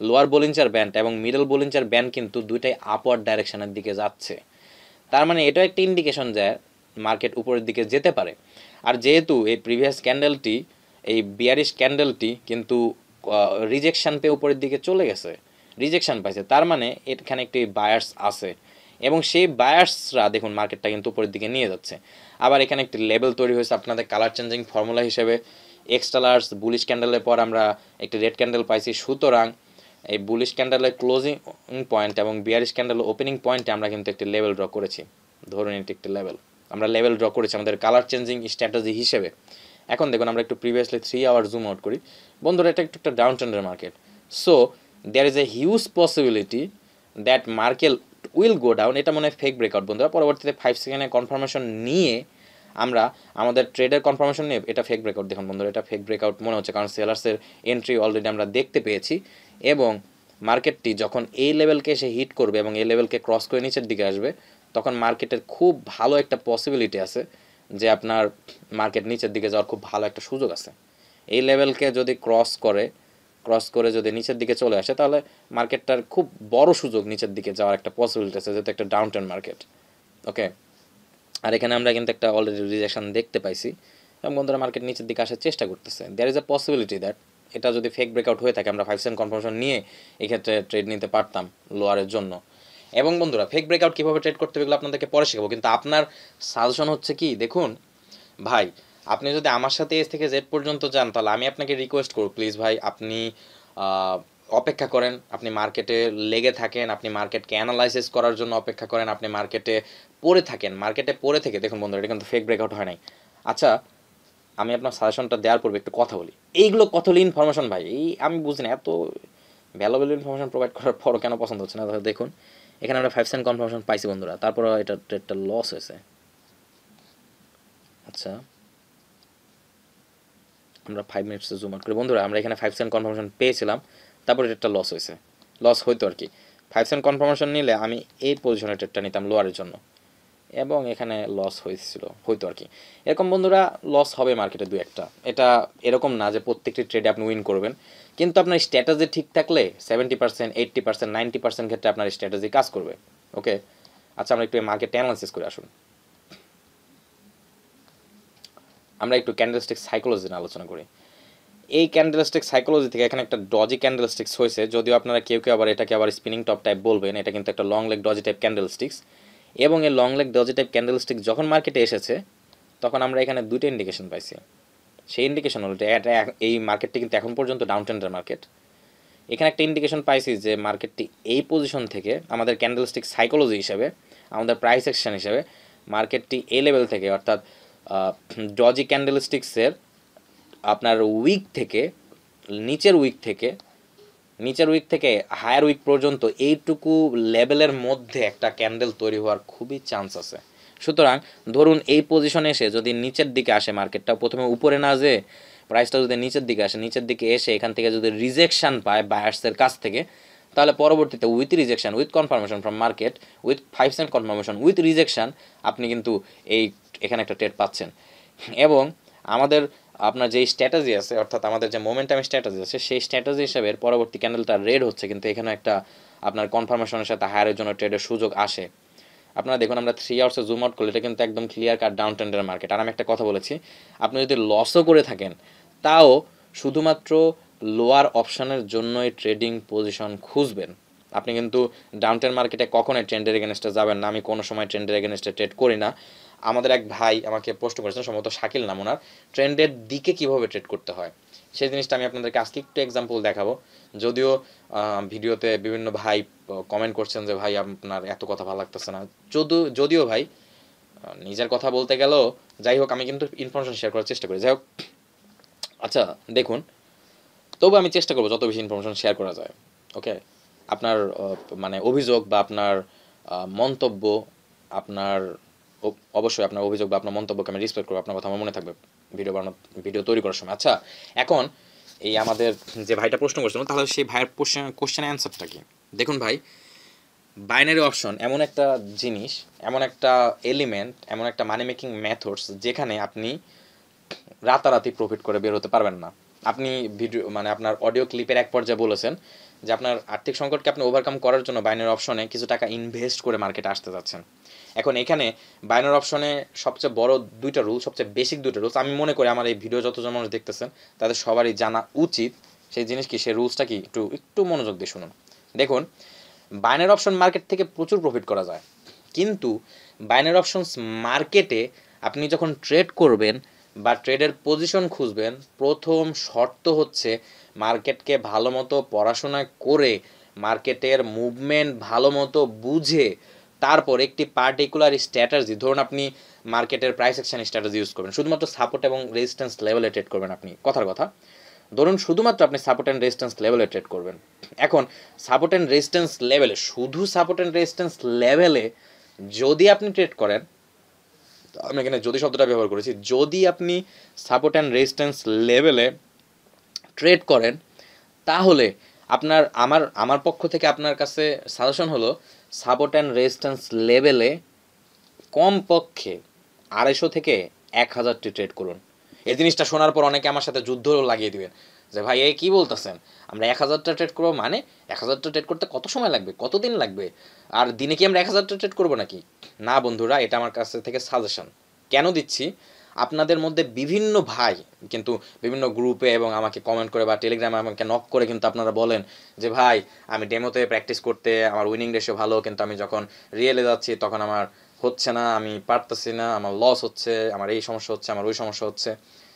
lower Bollinger band এবং মিডল বোলিঞ্জার ব্যান্ড কিন্তু দুইটাই আপওয়ার্ড ডাইরেকশনের দিকে যাচ্ছে। তার মানে এটা একটা ইন্ডিকেশন যে মার্কেট উপরের দিকে যেতে পারে। আর যেহেতু এই প্রিভিয়াস ক্যান্ডেলটি, এই বিয়ারিশ ক্যান্ডেলটি কিন্তু রিজেকশন পেয়ে উপরের দিকে চলে গেছে, রিজেকশন পাইছে, তার মানে এখানে একটি বায়ার্স আছে, এবং সেই বায়ার্সরা দেখুন মার্কেটটা কিন্তু উপরের দিকে নিয়ে যাচ্ছে। আবার এখানে একটি লেভেল তৈরি হয়েছে আপনাদের কালার চেঞ্জিং ফর্মুলা হিসেবে, এক্সট্রা লার্জ বুলিশ ক্যান্ডেলের পর আমরা একটি রেড ক্যান্ডেল পাইছি, সুতরাং এই বুলিশ ক্যান্ডেলের ক্লোজিং পয়েন্ট এবং বিয়ারিশ ক্যান্ডেলের ওপেনিং পয়েন্টে আমরা কিন্তু একটি লেভেল ড্র করেছি, ধরুন এটি একটি লেভেল, আমরা লেভেল ড্র করেছি আমাদের কালার চেঞ্জিং স্ট্র্যাটেজি হিসেবে। এখন দেখুন আমরা একটু প্রিভিয়াসলি 3 আওয়ার জুম আউট করি, বন্ধুরা এটা একটু একটা ডাউন ট্রেন্ডের market, so there is a huge possibility that market will go down. এটা মনে হয় ফেক ব্রেকআউট বন্ধুরা, পরবর্তীতে 5 সেকেন্ডে কনফার্মেশন নিয়ে আমরা আমাদের ট্রেডের কনফার্মেশন নিয়ে এটা ফেক ব্রেকআউট, দেখুন বন্ধুরা এটা ফেক ব্রেকআউট মনে হচ্ছে, কারণ সেলার্সের এন্ট্রি অলরেডি আমরা দেখতে পেয়েছি, এবং মার্কেটটি যখন এই লেভেলকে এসে হিট করবে এবং এই লেভেলকে ক্রস করে নিচের দিকে আসবে, তখন মার্কেটের খুব ভালো একটা পসিবিলিটি আছে যে আপনার মার্কেট নিচের দিকে যাওয়ার খুব ভালো একটা সুযোগ আছে। এই লেভেলকে যদি ক্রস করে যদি নিচের দিকে চলে আসে, তাহলে মার্কেটটার খুব বড় সুযোগ নিচের দিকে যাওয়ার একটা পসিবিলিটি আছে, যেহেতু একটা ডাউন ট্রেন্ড মার্কেট। ওকে, আর এখানে আমরা কিন্তু একটা অলরেডি রিজেকশন দেখতে পাইছি, এবং বন্ধুরা মার্কেট নিচের দিকে আসার চেষ্টা করতেছে। There is a possibility that এটা যদি ফেক ব্রেকআউট হয়ে থাকে, আমরা 5 সেকেন্ড কনফার্মেশন নিয়ে এক্ষেত্রে ট্রেড নিতে পারতাম লোয়ারের জন্য। এবং বন্ধুরা ফেক ব্রেকআউট কীভাবে ট্রেড করতে হবে এগুলো আপনাদেরকে পরে শেখাবো, কিন্তু আপনার সাজেশন হচ্ছে কি, দেখুন ভাই আপনি যদি আমার সাথে এস থেকে জেড পর্যন্ত যান, তাহলে আমি আপনাকে রিকোয়েস্ট করব প্লিজ ভাই আপনি অপেক্ষা করেন, আপনি মার্কেটে লেগে থাকেন, আপনি মার্কেটকে অ্যানালাইসিস করার জন্য অপেক্ষা করেন, আপনি মার্কেটে পড়ে থাকেন, মার্কেটে পড়ে থেকে দেখুন বন্ধুরা এটা কিন্তু ফেক ব্রেকআউট হয় নাই। আচ্ছা আমি আপনার সাজেশনটা দেওয়ার পূর্বে একটু কথা বলি, এইগুলো কতগুলো ইনফরমেশন ভাই, এই আমি বুঝি না এত ভ্যালুয়েবল ইনফরমেশন প্রোভাইড করার পরও কেন পছন্দ হচ্ছে না। দেখুন এখানে আমরা 5 সেকেন্ড কনফার্মেশন পাইছি বন্ধুরা, তারপর এটা ট্রেডটা লস হয়েছে। আচ্ছা আমরা 5 মিনিটসে জুম আউট করি বন্ধুরা, আমরা এখানে 5 সেকেন্ড কনফার্মেশন পেয়েছিলাম, তারপরে ট্রেডটা লস হয়েছে, লস হইতো আর কি। 5 সেকেন্ড কনফার্মেশন নিলে আমি এই পজিশনে ট্রেডটা নিতাম লোয়ারের জন্য, এবং এখানে লস হইতো আর কি। এরকম বন্ধুরা লস হবে মার্কেটে দু একটা, এটা এরকম না যে প্রত্যেকটি ট্রেডে আপনি উইন করবেন, কিন্তু আপনার স্ট্র্যাটেজি ঠিক থাকলে 70%, 80%, 90% ক্ষেত্রে আপনার স্ট্র্যাটেজি কাজ করবে। ওকে, আচ্ছা আমরা একটু মার্কেট অ্যানালাইসিস করে আসুন, আমরা একটু ক্যান্ডেলস্টিক সাইকোলজি নিয়ে আলোচনা করি। এই ক্যান্ডেলস্টিক সাইকোলজি থেকে এখানে একটা ডজি ক্যান্ডেলস্টিক্স হয়েছে, যদিও আপনারা কেউ কেউ আবার এটাকে আবার স্পিনিং টপ টাইপ বলবেন, এটা কিন্তু একটা লং লেগ ডজি টাইপ ক্যান্ডেলস্টিক্স। এবং এই long leg doji type candlestick যখন মার্কেটে এসেছে তখন আমরা এখানে দুটো ইন্ডিকেশন পাইছি। সেই ইন্ডিকেশন হলো যে এটা এই মার্কেটটি কিন্তু এখন পর্যন্ত ডাউন ট্রেন্ডের মার্কেট। এখানে একটা ইন্ডিকেশন পাইছি যে মার্কেটটি এই পজিশন থেকে আমাদের ক্যান্ডেলস্টিক সাইকোলজি হিসেবে, আমাদের প্রাইস অ্যাকশন হিসেবে মার্কেটটি এই লেভেল থেকে অর্থাৎ ডজি ক্যান্ডেলস্টিক্সের আপনার উইক থেকে নিচের উইক থেকে হায়ার উইক পর্যন্ত এইটুকু লেভেলের মধ্যে একটা ক্যান্ডেল তৈরি হওয়ার খুবই চান্স আছে। সুতরাং ধরুন এই পজিশনে এসে যদি নিচের দিকে আসে, মার্কেটটা প্রথমে উপরে না যেয়ে প্রাইসটা যদি নিচের দিকে আসে, নিচের দিকে এসে এখান থেকে যদি রিজেকশান পায় বায়ার্সের কাছ থেকে, তাহলে পরবর্তীতে with rejection, with confirmation from market, with 5 cent confirmation, with rejection আপনি কিন্তু এখানে একটা ট্রেড পাচ্ছেন। এবং আমাদের আপনার যেই স্ট্র্যাটেজি আছে, অর্থাৎ আমাদের যে মোমেন্টাম স্ট্র্যাটেজি আছে, সেই স্ট্র্যাটেজি হিসাবে পরবর্তী ক্যান্ডেলটা রেড হচ্ছে, কিন্তু এখানে একটা আপনার কনফার্মেশনের সাথে হায়ারের জন্য ট্রেডের সুযোগ আসে। আপনারা দেখুন আমরা 3 আওয়ার্সে জুম আউট করলে এটা কিন্তু একদম ক্লিয়ার কাট ডাউন ট্রেন্ডের মার্কেট। আর আমি একটা কথা বলেছি, আপনি যদি লসও করে থাকেন তাও শুধুমাত্র লোয়ার অপশানের জন্যই ট্রেডিং পজিশন খুঁজবেন। আপনি কিন্তু ডাউন ট্রেন্ড মার্কেটে কখনোই ট্রেন্ডের এগেনস্টে যাবেন না। আমি কোনো সময় ট্রেন্ডের এগেনস্টে ট্রেড করি না। আমাদের এক ভাই আমাকে প্রশ্ন করেছেন, সম্ভবত শাকিল নাম ওনার, ট্রেন্ডের দিকে কিভাবে ট্রেড করতে হয় সেই জিনিসটা আমি আপনাদেরকে আজকে একটু এক্সাম্পল দেখাবো। যদিও ভিডিওতে বিভিন্ন ভাই কমেন্ট করছেন যে ভাই আপনার এত কথা ভালো লাগতেছে না, যদিও ভাই নিজের কথা বলতে গেলেও যাই হোক, আমি কিন্তু ইনফরমেশন শেয়ার করার চেষ্টা করি। যাই হোক, আচ্ছা দেখুন, তবু আমি চেষ্টা করবো যত বেশি ইনফরমেশন শেয়ার করা যায়। ওকে, আপনার মানে অভিযোগ বা আপনার মন্তব্য, আপনার অবশ্যই আপনার অভিযোগ বা আপনার মন্তব্যকে আমি রেসপেক্ট করবো, আপনার কথা আমার মনে থাকবে ভিডিও তৈরি করার সময়। আচ্ছা, এখন এই আমাদের যে ভাইটা প্রশ্ন করছিল, তাহলে সেই ভাইয়ের কোশ্চেনের অ্যান্সারটা কি দেখুন। ভাই, বাইনারি অপশন এমন একটা জিনিস, এমন একটা এলিমেন্ট, এমন একটা মানি মেকিং মেথডস যেখানে আপনি রাতারাতি প্রফিট করে বের হতে পারবেন না। আপনি ভিডিও মানে আপনার অডিও ক্লিপের এক পর্যায়ে বলেছেন যে আপনার আর্থিক সংকটকে আপনি ওভারকাম করার জন্য বাইনারি অপশনে কিছু টাকা ইনভেস্ট করে মার্কেটে আসতে যাচ্ছেন। এখন এখানে বাইনারি অপশনে সবচেয়ে বড় দুইটা রুল, সবচেয়ে বেসিক দুইটা রুলস আমি মনে করি আমার এই ভিডিও যতজন মানুষ দেখতেছেন তাদের সবারই জানা উচিত। সেই জিনিস কি, সেই রুলসটা কি, একটু মনোযোগ দিয়ে শুনুন। দেখুন, বাইনারি অপশন মার্কেট থেকে প্রচুর প্রফিট করা যায়, কিন্তু বাইনারি অপশনস মার্কেটে আপনি যখন ট্রেড করবেন বা ট্রেডের পজিশন খুঁজবেন, প্রথম শর্ত হচ্ছে মার্কেটকে ভালো মতো পড়াশোনা করে, মার্কেটের মুভমেন্ট ভালো মতো বুঝে তারপর একটি পার্টিকুলার স্ট্র্যাটেজি, ধরুন আপনি মার্কেটের প্রাইস অ্যাকশন স্ট্র্যাটেজি ইউজ করবেন, শুধুমাত্র সাপোর্ট এবং রেজিস্ট্যান্স লেভেলে ট্রেড করবেন। আপনি কথার কথা ধরুন শুধুমাত্র আপনি সাপোর্ট অ্যান্ড রেজিস্ট্যান্স লেভেলে ট্রেড করবেন। এখন সাপোর্ট অ্যান্ড রেজিস্ট্যান্স লেভেলে, শুধু সাপোর্ট অ্যান্ড রেজিস্ট্যান্স লেভেলে যদি আপনি ট্রেড করেন, আমি এখানে যদি শব্দটা ব্যবহার করেছি, যদি আপনি সাপোর্ট অ্যান্ড রেজিস্ট্যান্স লেভেলে ট্রেড করেন, তাহলে আমার পক্ষ থেকে আপনার কাছে সাজেশন হলো সাপোর্ট অ্যান্ড রেজিস্ট্যান্স লেভেলে কমপক্ষে 250 থেকে 1000টি ট্রেড করুন। এই জিনিসটা শোনার পর অনেকে আমার সাথে যুদ্ধ লাগিয়ে দিবেন যে ভাই এই কী বলতেছেন, আমরা 1000টা ট্রেড করবো, মানে 1000টা ট্রেড করতে কত সময় লাগবে, কতদিন লাগবে, আর দিনে কি আমরা 1000টা ট্রেড করবো নাকি? না বন্ধুরা, এটা আমার কাছে থেকে সাজেশন কেন দিচ্ছি, আপনাদের মধ্যে বিভিন্ন ভাই কিন্তু বিভিন্ন গ্রুপে এবং আমাকে কমেন্ট করে বা টেলিগ্রামে আমাকে নক করে কিন্তু আপনারা বলেন যে ভাই আমি ডেমোতে প্র্যাকটিস করতে আমার উইনিং রেশিও ভালো, কিন্তু আমি যখন রিয়েলে যাচ্ছি তখন আমার হচ্ছে না, আমি পারতেছি না, আমার লস হচ্ছে, আমার এই সমস্যা হচ্ছে, আমার ওই সমস্যা হচ্ছে,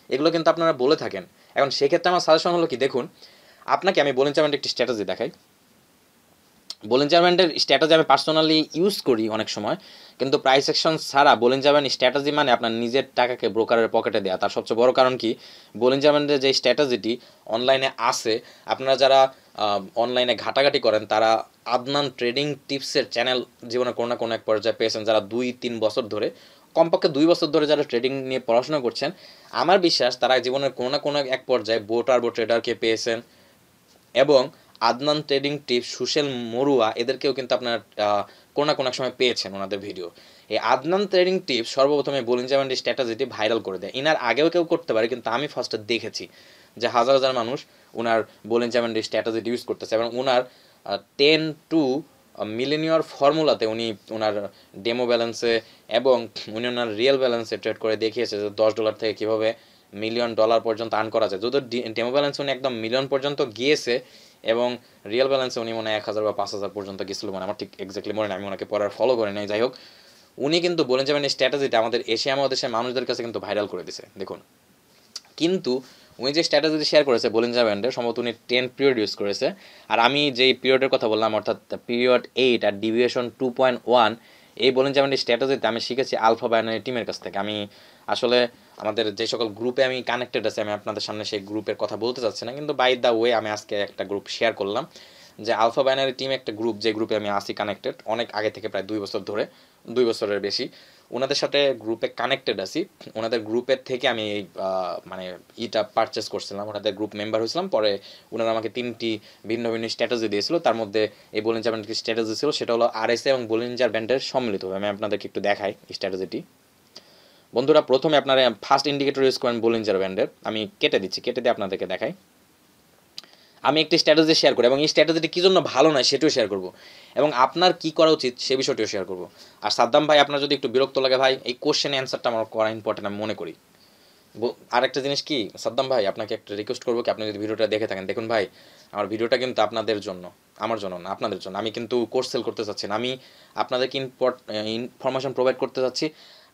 এগুলো কিন্তু আপনারা বলে থাকেন। এখন সেক্ষেত্রে আমার সাজেশন হলো কি, দেখুন আপনাকে আমি বলিঞ্জার ব্যান্ডের একটি স্ট্র্যাটেজি দেখাই। বলিঞ্জার ব্যান্ডের স্ট্র্যাটেজি আমি পার্সোনালি ইউজ করি অনেক সময়, কিন্তু প্রাইস অ্যাকশন ছাড়া বলিঞ্জার ব্যান্ড স্ট্র্যাটেজি মানে আপনার নিজের টাকাকে ব্রোকারের পকেটে দেওয়া। তার সবচেয়ে বড় কারণ কি, বলিঞ্জার ব্যান্ডের যে স্ট্র্যাটেজিটি অনলাইনে আছে, আপনারা যারা অনলাইনে ঘাটাঘাটি করেন তারা আদনান ট্রেডিং টিপসের চ্যানেল জীবনে কোনো না কোনো এক পর্যায়ে পেয়েছেন, যারা 2-3 বছর ধরে, কমপক্ষে 2 বছর ধরে যারা ট্রেডিং নিয়ে পড়াশোনা করছেন, আমার বিশ্বাস তারা জীবনের কোনো না কোনো এক পর্যায়ে বোটার্বো ট্রেডারকে পেয়েছেন। এবং আদনান ট্রেডিং টিপস, সুশেল মরুয়া, এদেরকেও কিন্তু আপনার কোনো না কোনো এক সময় পেয়েছেন ওনাদের ভিডিও। এই আদনান ট্রেডিং টিপস সর্বপ্রথমে বলিঞ্জার ব্যান্ডের স্ট্র্যাটেজিটি ভাইরাল করে দেয়। ইনার আগেও কেউ করতে পারে, কিন্তু আমি ফার্স্টে দেখেছি যে হাজার হাজার মানুষ ওনার বলিঞ্জার ব্যান্ডের স্ট্র্যাটেজিটি ইউজ করতেছে, এবং ওনার 10 টু মিলিনিয়ার ফর্মুলাতে উনি ওনার ডেমো ব্যালেন্সে এবং উনি ওনার রিয়েল ব্যালেন্সে ট্রেড করে দেখিয়েছে যে $10 থেকে কীভাবে মিলিয়ন ডলার পর্যন্ত আর্ন করা যায়। যদিও ডেমো ব্যালেন্সে উনি একদম মিলিয়ন পর্যন্ত গিয়েছে এবং রিয়েল ব্যালেন্সে উনি মনে হয় 1000 বা 5000 পর্যন্ত গেছিল, মানে আমার ঠিক এক্স্যাক্টলি মনে নেই, আমি ওনাকে পরে আর ফলো করি নাই। যাই হোক, উনি কিন্তু বলেন যাবেন এই স্ট্র্যাটেজিটা আমাদের এশিয়া মহাদেশের মানুষদের কাছে কিন্তু ভাইরাল করে দিছে দেখুন। কিন্তু উনি যে স্ট্র্যাটেজি শেয়ার করেছে বলিঞ্জার ব্যান্ডের, সম্ভবত উনি 10 পিরিয়ড ইউজ করেছে। আর আমি যেই পিরিয়ডের কথা বললাম অর্থাৎ পিরিয়ড 8 আর ডিভিয়েশন 2.1, এই বলিঞ্জার ব্যান্ডের স্ট্র্যাটেজিতে আমি শিখেছি আলফা বাইনারি টিমের কাছ থেকে। আমি আসলে আমাদের যে সকল গ্রুপে আমি কানেক্টেড আছি, আমি আপনাদের সামনে সেই গ্রুপের কথা বলতে চাচ্ছি না, কিন্তু বাই দ্য ওয়ে আমি আজকে একটা গ্রুপ শেয়ার করলাম যে আলফা বাইনারি টিম একটা গ্রুপ, যে গ্রুপে আমি আসি কানেক্টেড অনেক আগে থেকে, প্রায় 2 বছর ধরে, 2 বছরের বেশি ওনাদের সাথে গ্রুপে কানেক্টেড আছি। ওনাদের গ্রুপের থেকে আমি এই মানে ইটা পারচেস করছিলাম, ওনাদের গ্রুপ মেম্বার হয়েছিলাম। পরে ওনারা আমাকে 3টি ভিন্ন ভিন্ন স্ট্র্যাটেজি দিয়েছিল, তার মধ্যে এই বলিঞ্জার ব্যান্ডের স্ট্র্যাটেজি ছিল, সেটা হলো আরএসএ এবং বলিঞ্জার ব্যান্ডের সম্মিলিত। আমি আপনাদেরকে একটু দেখাই স্ট্র্যাটেজিটি। বন্ধুরা, প্রথমে আপনারা ফার্স্ট ইন্ডিকেটর ইউজ করেন বলিঞ্জার ব্যান্ডের। আমি কেটে দিচ্ছি, কেটে দিয়ে আপনাদেরকে দেখাই। আমি একটি স্ট্র্যাটেজি শেয়ার করি এবং এই স্ট্র্যাটেজিটি কী জন্য ভালো নয় সেটিও শেয়ার করব, এবং আপনার কী করা উচিত সে বিষয়টিও শেয়ার করব। আর সাদ্দাম ভাই, আপনার যদি একটু বিরক্ত লাগে ভাই, এই কোশ্চেন অ্যান্সারটা আমার করা ইম্পর্টেন্ট আমি মনে করি। আরেকটা জিনিস কি সাদ্দাম ভাই, আপনাকে একটা রিকোয়েস্ট করবো কি, আপনি যদি ভিডিওটা দেখে থাকেন, দেখুন ভাই, আমার ভিডিওটা কিন্তু আপনাদের জন্য, আমার জন্য না, আপনাদের জন্য। আমি কিন্তু কোর্স সেল করতে চাচ্ছি না, আমি আপনাদেরকে ইনফরমেশন প্রোভাইড করতে চাচ্ছি।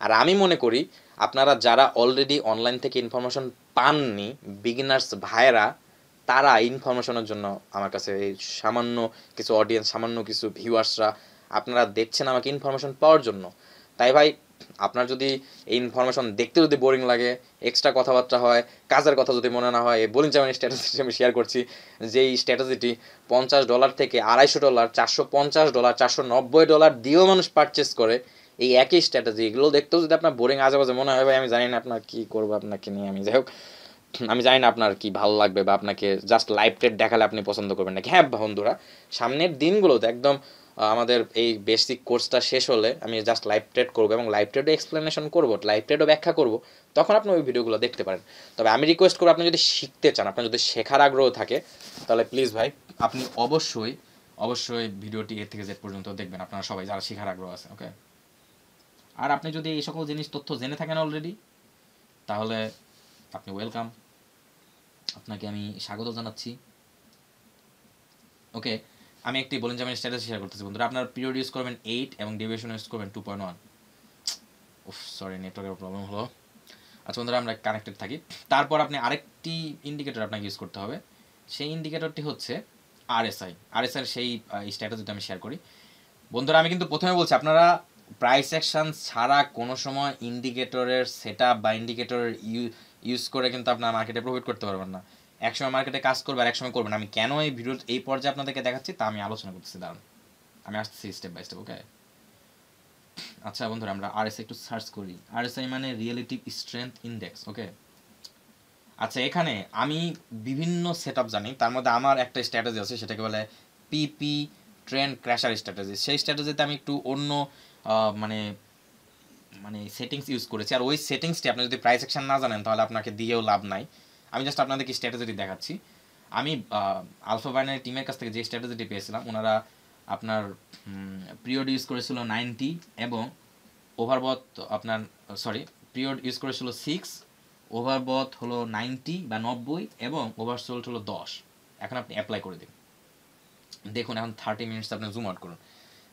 আর আমি মনে করি আপনারা যারা অলরেডি অনলাইন থেকে ইনফরমেশন পাননি, বিগিনার্স ভাইয়েরা, তারা ইনফরমেশনের জন্য আমার কাছে এই সামান্য কিছু অডিয়েন্স, সামান্য কিছু ভিউয়ার্সরা আপনারা দেখছেন আমাকে ইনফরমেশন পাওয়ার জন্য। তাই ভাই, আপনার যদি এই ইনফরমেশন দেখতে যদি বোরিং লাগে, এক্সট্রা কথাবার্তা হয়, কাজের কথা যদি মনে না হয়, বলুন যে আমি স্ট্র্যাটেজি আমি শেয়ার করছি, যেই স্ট্র্যাটেজিটি $50 থেকে $250, $450, $490 দিয়েও মানুষ পারচেস করে, এই একই স্ট্র্যাটেজি, এগুলো দেখতেও যদি আপনার বোরিং আজেবাজে মনে হয় ভাই, আমি জানি না আপনার কী করবো আপনাকে নিয়ে। আমি যাই হোক, আমি জানি না আপনার কি ভালো লাগবে, বা আপনাকে জাস্ট লাইভ ট্রেড দেখালে আপনি পছন্দ করবেন নাকি। হ্যাঁ বন্ধুরা, সামনের দিনগুলোতে একদম আমাদের এই বেসিক কোর্সটা শেষ হলে আমি জাস্ট লাইভ ট্রেড করবো এবং লাইভ ট্রেডও এক্সপ্লেনেশন করবো, লাইভ ট্রেডও ব্যাখ্যা করবো, তখন আপনি ওই ভিডিওগুলো দেখতে পারেন। তবে আমি রিকোয়েস্ট করবো, আপনি যদি শিখতে চান, আপনার যদি শেখার আগ্রহ থাকে, তাহলে প্লিজ ভাই আপনি অবশ্যই অবশ্যই ভিডিওটি এর থেকে জেড পর্যন্ত দেখবেন, আপনারা সবাই যারা শেখার আগ্রহ আছে। ওকে, আর আপনি যদি এই সকল জিনিস তথ্য জেনে থাকেন অলরেডি, তাহলে আপনি ওয়েলকাম, আপনাকে আমি স্বাগত জানাচ্ছি। ওকে, আমি একটি বলেন যে আমি স্ট্যাটাস শেয়ার করতেছি বন্ধুরা। আপনার পিরিয়ড ইউজ করবেন 8 এবং ডেভিয়েশন ইউজ করবেন 2.1। উফ সরি, নেটওয়ার্কের প্রবলেম হলো। আচ্ছা বন্ধুরা, আমরা কানেক্টেড থাকি। তারপর আপনি আরেকটি ইন্ডিকেটর আপনাকে ইউজ করতে হবে, সেই ইন্ডিকেটরটি হচ্ছে আরএসআই। আরএসআই সেই স্ট্যাটাসটা আমি শেয়ার করি বন্ধুরা। আমি কিন্তু প্রথমে বলছি, আপনারা প্রাইস অ্যাকশন ছাড়া কোনো সময় ইন্ডিকেটরের সেটআপ বা ইন্ডিকেটরের ইউজ করে কিন্তু আপনার মার্কেটে প্রফিট করতে পারবেন না। একসময় মার্কেটে কাজ করবে আর একসময় করবেন। আমি কেন এই ভিডিও এই পর্যায়ে আপনাদেরকে দেখাচ্ছি তা আমি আলোচনা করতেছি, দাঁড়ান আমি আসতেছি স্টেপ বাই স্টেপ। ওকে, আচ্ছা বন্ধুরা, আমরা আরএসআই একটু সার্চ করি। আরএসআই মানে রিলেটিভ স্ট্রেংথ ইন্ডেক্স। ওকে, আচ্ছা এখানে আমি বিভিন্ন সেটআপ জানি, তার মধ্যে আমার একটা স্ট্র্যাটেজি আছে, সেটাকে বলে পিপি ট্রেন্ড ক্র্যাশার স্ট্র্যাটেজি। সেই স্ট্র্যাটেজিতে আমি একটু অন্য মানে মানে সেটিংস ইউজ করেছি। আর ওই সেটিংসটি আপনি যদি প্রাইস অ্যাকশন না জানেন তাহলে আপনাকে দিয়েও লাভ নাই। আমি জাস্ট আপনাদেরকে স্ট্র্যাটেজিটি দেখাচ্ছি। আমি আলফা বাইনারি টিমের কাছ থেকে যে স্ট্র্যাটেজিটি পেয়েছিলাম, ওনারা আপনার পিরিয়ড ইউজ করেছিল 90 এবং ওভারবথ আপনার পিরিয়ড ইউজ করেছিল 6, ওভারবথ হলো 90 বা 90 এবং ওভারসোল্ড হলো 10। এখন আপনি অ্যাপ্লাই করে দিন, দেখুন এখন 30 মিনিটস আপনি জুম আউট করুন।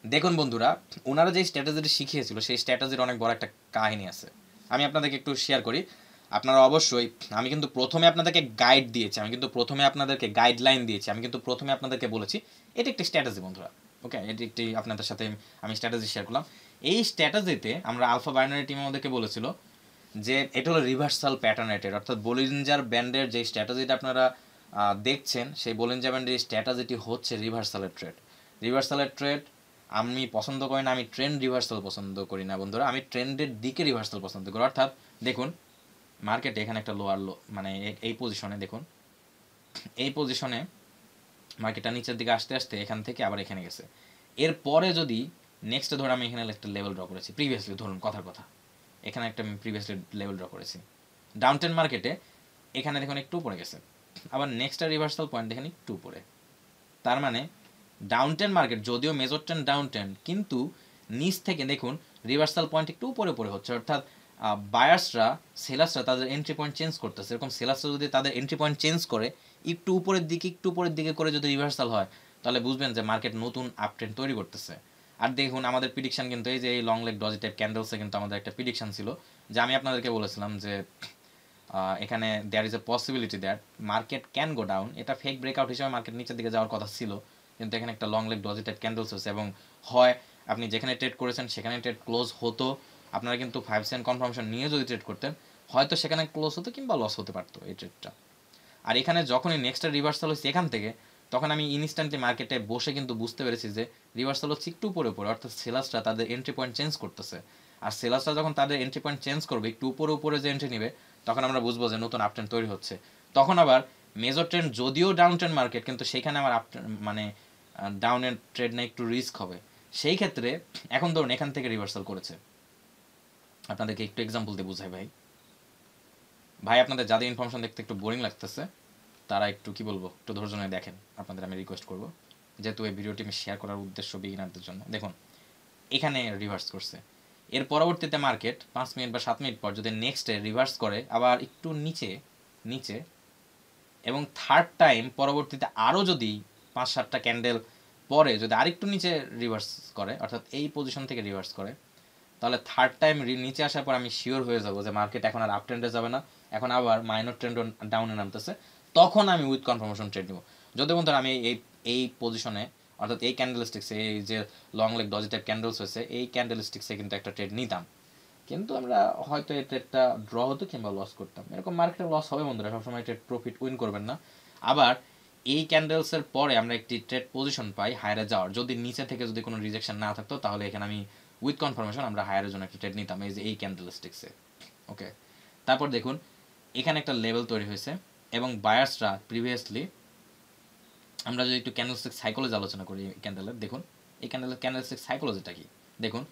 দেখুন বন্ধুরা, ওনারা যে স্ট্র্যাটেজিটি শিখিয়েছিল সেই স্ট্র্যাটেজির অনেক বড় একটা কাহিনী আছে, আমি আপনাদেরকে একটু শেয়ার করি। আপনারা অবশ্যই, আমি কিন্তু প্রথমে আপনাদেরকে গাইড দিয়েছি, আমি কিন্তু প্রথমে আপনাদেরকে গাইডলাইন দিয়েছি, আমি কিন্তু প্রথমে আপনাদেরকে বলেছি এটি একটি স্ট্র্যাটেজি বন্ধুরা। ওকে, এটি একটি আপনাদের সাথে আমি স্ট্র্যাটেজি শেয়ার করলাম। এই স্ট্র্যাটেজিতে আমরা আলফা বাইনারি টিম আমাদেরকে বলেছিল যে এটা হলো রিভার্সাল প্যাটার্ন রেটেড, অর্থাৎ বলিঞ্জার ব্যান্ডের যে স্ট্র্যাটেজিটা আপনারা দেখছেন, সেই বলিঞ্জার ব্যান্ডের স্ট্র্যাটেজিটি হচ্ছে রিভার্সালের ট্রেড। রিভার্সালের ট্রেড আমি পছন্দ করি না, আমি ট্রেন্ড রিভার্সাল পছন্দ করি না বন্ধুরা, আমি ট্রেন্ডের দিকে রিভার্সাল পছন্দ করি। অর্থাৎ দেখুন মার্কেটে এখানে একটা লোয়ার লো, মানে এই পজিশনে দেখুন, এই পজিশনে মার্কেটটা নিচের দিকে আসতে আসতে এখান থেকে আবার এখানে গেছে। এরপরে যদি নেক্সটে ধরুন আমি এখানে একটা লেভেল ড্র করেছি, প্রিভিয়াসলি ধরুন কথার কথা এখানে একটা আমি প্রিভিয়াসলি লেভেল ড্র করেছি, ডাউন ট্রেন্ড মার্কেটে এখানে দেখুন একটু পড়ে গেছে, আবার নেক্সটটা রিভার্সাল পয়েন্ট দেখেন একটু পড়ে। তার মানে ডাউন ট্রেন্ড মার্কেট যদিও মেজর ট্রেন্ড ডাউন ট্রেন্ড, কিন্তু নিচ থেকে দেখুন রিভার্সাল পয়েন্ট একটু উপরে উপরে হচ্ছে, অর্থাৎ বায়ার্সরা সেলার্সরা তাদের এন্ট্রি পয়েন্ট চেঞ্জ করতেছে, এরকম সেলার্সরা যদি তাদের এন্ট্রি পয়েন্ট চেঞ্জ করে একটু উপরের দিকে করে যদি রিভার্সাল হয়, তাহলে বুঝবেন যে মার্কেট নতুন আপট্রেন্ড তৈরি করতেছে। আর দেখুন আমাদের প্রিডিকশন কিন্তু এই যে এই লং লেগ ডজি টাইপ ক্যান্ডেলসে কিন্তু আমাদের একটা প্রিডিকশন ছিল, যে আমি আপনাদেরকে বলেছিলাম যে এখানে there is a possibility that market can go down. এটা ফেক ব্রেকআউট হিসেবে মার্কেট নিচের দিকে যাওয়ার কথা ছিল, কিন্তু এখানে একটা long leg doji type candles হচ্ছে, এবং হয় আপনি যেখানে ট্রেড করেছেন সেখানে ট্রেড ক্লোজ হতো, আপনারা কিন্তু 5 সেন্ট কনফার্মেশন নিয়ে যদি ট্রেড করতেন হয়তো সেখানে ক্লোজ হতো কিংবা লস হতে পারতো এই ট্রেডটা। আর এখানে যখনই নেক্সট রিভার্সাল হয়েছে এখান থেকে, তখন আমি ইনস্ট্যান্টলি মার্কেটে বসে কিন্তু বুঝতে পেরেছি যে রিভার্সাল হচ্ছে একটু উপরে, অর্থাৎ সেলার্সরা তাদের এন্ট্রি পয়েন্ট চেঞ্জ করতেছে। আর সেলার্সরা যখন তাদের এন্ট্রি পয়েন্ট চেঞ্জ করবে, একটু উপরে যে এন্ট্রি নেবে, তখন আমরা বুঝবো যে নতুন আপট্রেন্ড তৈরি হচ্ছে। তখন আবার মেজর ট্রেন্ড যদিও ডাউন ট্রেন্ড মার্কেট, কিন্তু সেখানে আমার মানে ডাউনের ট্রেড না একটু রিস্ক হবে। সেই ক্ষেত্রে এখন ধরুন এখান থেকে রিভার্সাল করেছে, আপনাদেরকে একটু এক্সাম্পল দিয়ে বুঝাই ভাই আপনাদের যাদের ইনফরমেশন দেখতে একটু বোরিং লাগতেছে তারা একটু কি বলবো একটু ধৈর্য নিয়ে দেখেন, আপনাদের আমি রিকোয়েস্ট করবো, যেহেতু এই ভিডিওটি আমি শেয়ার করার উদ্দেশ্য বিগিনারদের জন্য। দেখুন এখানে রিভার্স করছে, এর পরবর্তীতে মার্কেট 5 মিনিট বা 7 মিনিট পর যদি নেক্সটে রিভার্স করে আবার একটু নিচে এবং থার্ড টাইম পরবর্তীতে আরও যদি 5-7টা ক্যান্ডেল পরে যদি আরেকটু নিচে রিভার্স করে, অর্থাৎ এই পজিশন থেকে রিভার্স করে, তাহলে থার্ড টাইম নিচে আসার পর আমি শিওর হয়ে যাবো যে মার্কেট এখন আর আপ ট্রেন্ডে যাবে না, এখন আবার মাইনর ট্রেন্ড ডাউনে নামতেছে, তখন আমি উইথ কনফার্মেশন ট্রেড নেব। যদি বন্ধুরা আমি এই পজিশনে অর্থাৎ এই ক্যান্ডেলস্টিক্সে, এই যে long leg doji type candles হয়েছে এই ক্যান্ডেলস্টিক্সে কিন্তু একটা ট্রেড নিতাম, কিন্তু আমরা হয়তো এই ট্রেডটা ড্র হতো কিংবা লস করতাম। এরকম মার্কেটে লস হবে বন্ধুরা, সবসময় ট্রেড প্রফিট উইন করবেন না। আবার এই ক্যান্ডেলসের পরে আমরা একটি ট্রেড পজিশন পাই হায়ারে যাওয়ার, যদি নিচে থেকে যদি কোনো রিজেকশন না থাকতো তাহলে এখানে আমি উইথ কনফার্মেশন আমরা হায়ারের জন্য একটা ট্রেড নিতাম, এই যে এই ক্যান্ডেলস্টিক্সে। ওকে, তারপর দেখুন এখানে একটা লেভেল তৈরি হয়েছে এবং বায়ার্সরা প্রিভিয়াসলি, আমরা যদি একটু ক্যান্ডেলস্টিক সাইকোলজি আলোচনা করি ক্যান্ডেলের, দেখুন এই ক্যান্ডেলস্টিক সাইকোলজিটা কি দেখুন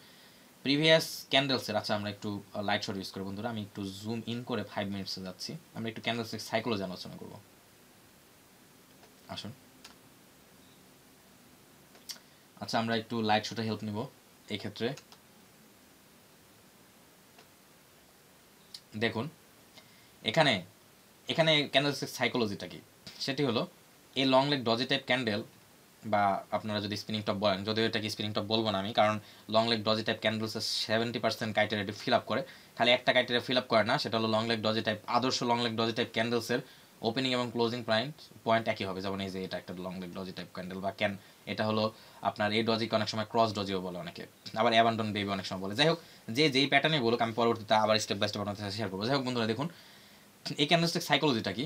প্রিভিয়াস ক্যান্ডেলসের। আচ্ছা আমরা একটু লাইট শট ইউজ করবো বন্ধুরা, আমি একটু জুম ইন করে 5 মিনিটসে যাচ্ছি, আমরা একটু ক্যান্ডেলস্টিক সাইকোলজি আলোচনা করবো, আসুন। আচ্ছা আমরা একটু লাইট শটে হেল্প নিব এই ক্ষেত্রে। দেখুন এখানে ক্যান্ডেলস্টিক সাইকোলজিটা কি, সেটি হলো এই long leg doji type candle, বা আপনারা যদি স্পিনিং টপ বলেন, যদিও এটাকে স্পিনিং টপ বলবো না আমি, কারণ লং লেগ ডজি টাইপ ক্যান্ডেলসের 70% ক্রাইটেরিয়াটি ফিল আপ করে, খালি একটা ক্রাইটেরিয়া ফিল আপ করে না, সেটা হলো লং লেগ ডজি টাইপ, আদর্শ লং লেগ ডজি টাইপ ক্যান্ডেলসের ওপেনিং এবং ক্লোজিং পয়েন্ট একই হবে। যেমন এই যে এটা একটা long leg doji type candle, বা এটা হলো আপনার এই ডজিকে অনেক সময় ক্রস ডজিও বলে অনেকে, আবার অ্যাবান্ডন বেবি অনেক সময় বলে। যাই হোক, যেই প্যাটার্নে বলুক আমি পরবর্তীতে আবার স্টেপ বাই স্টেপ আপনাদের সাথে শেয়ার করবো। যাই হোক বন্ধুরা দেখুন এই ক্যান্ডেলস্টিক সাইকোলজিটা কি,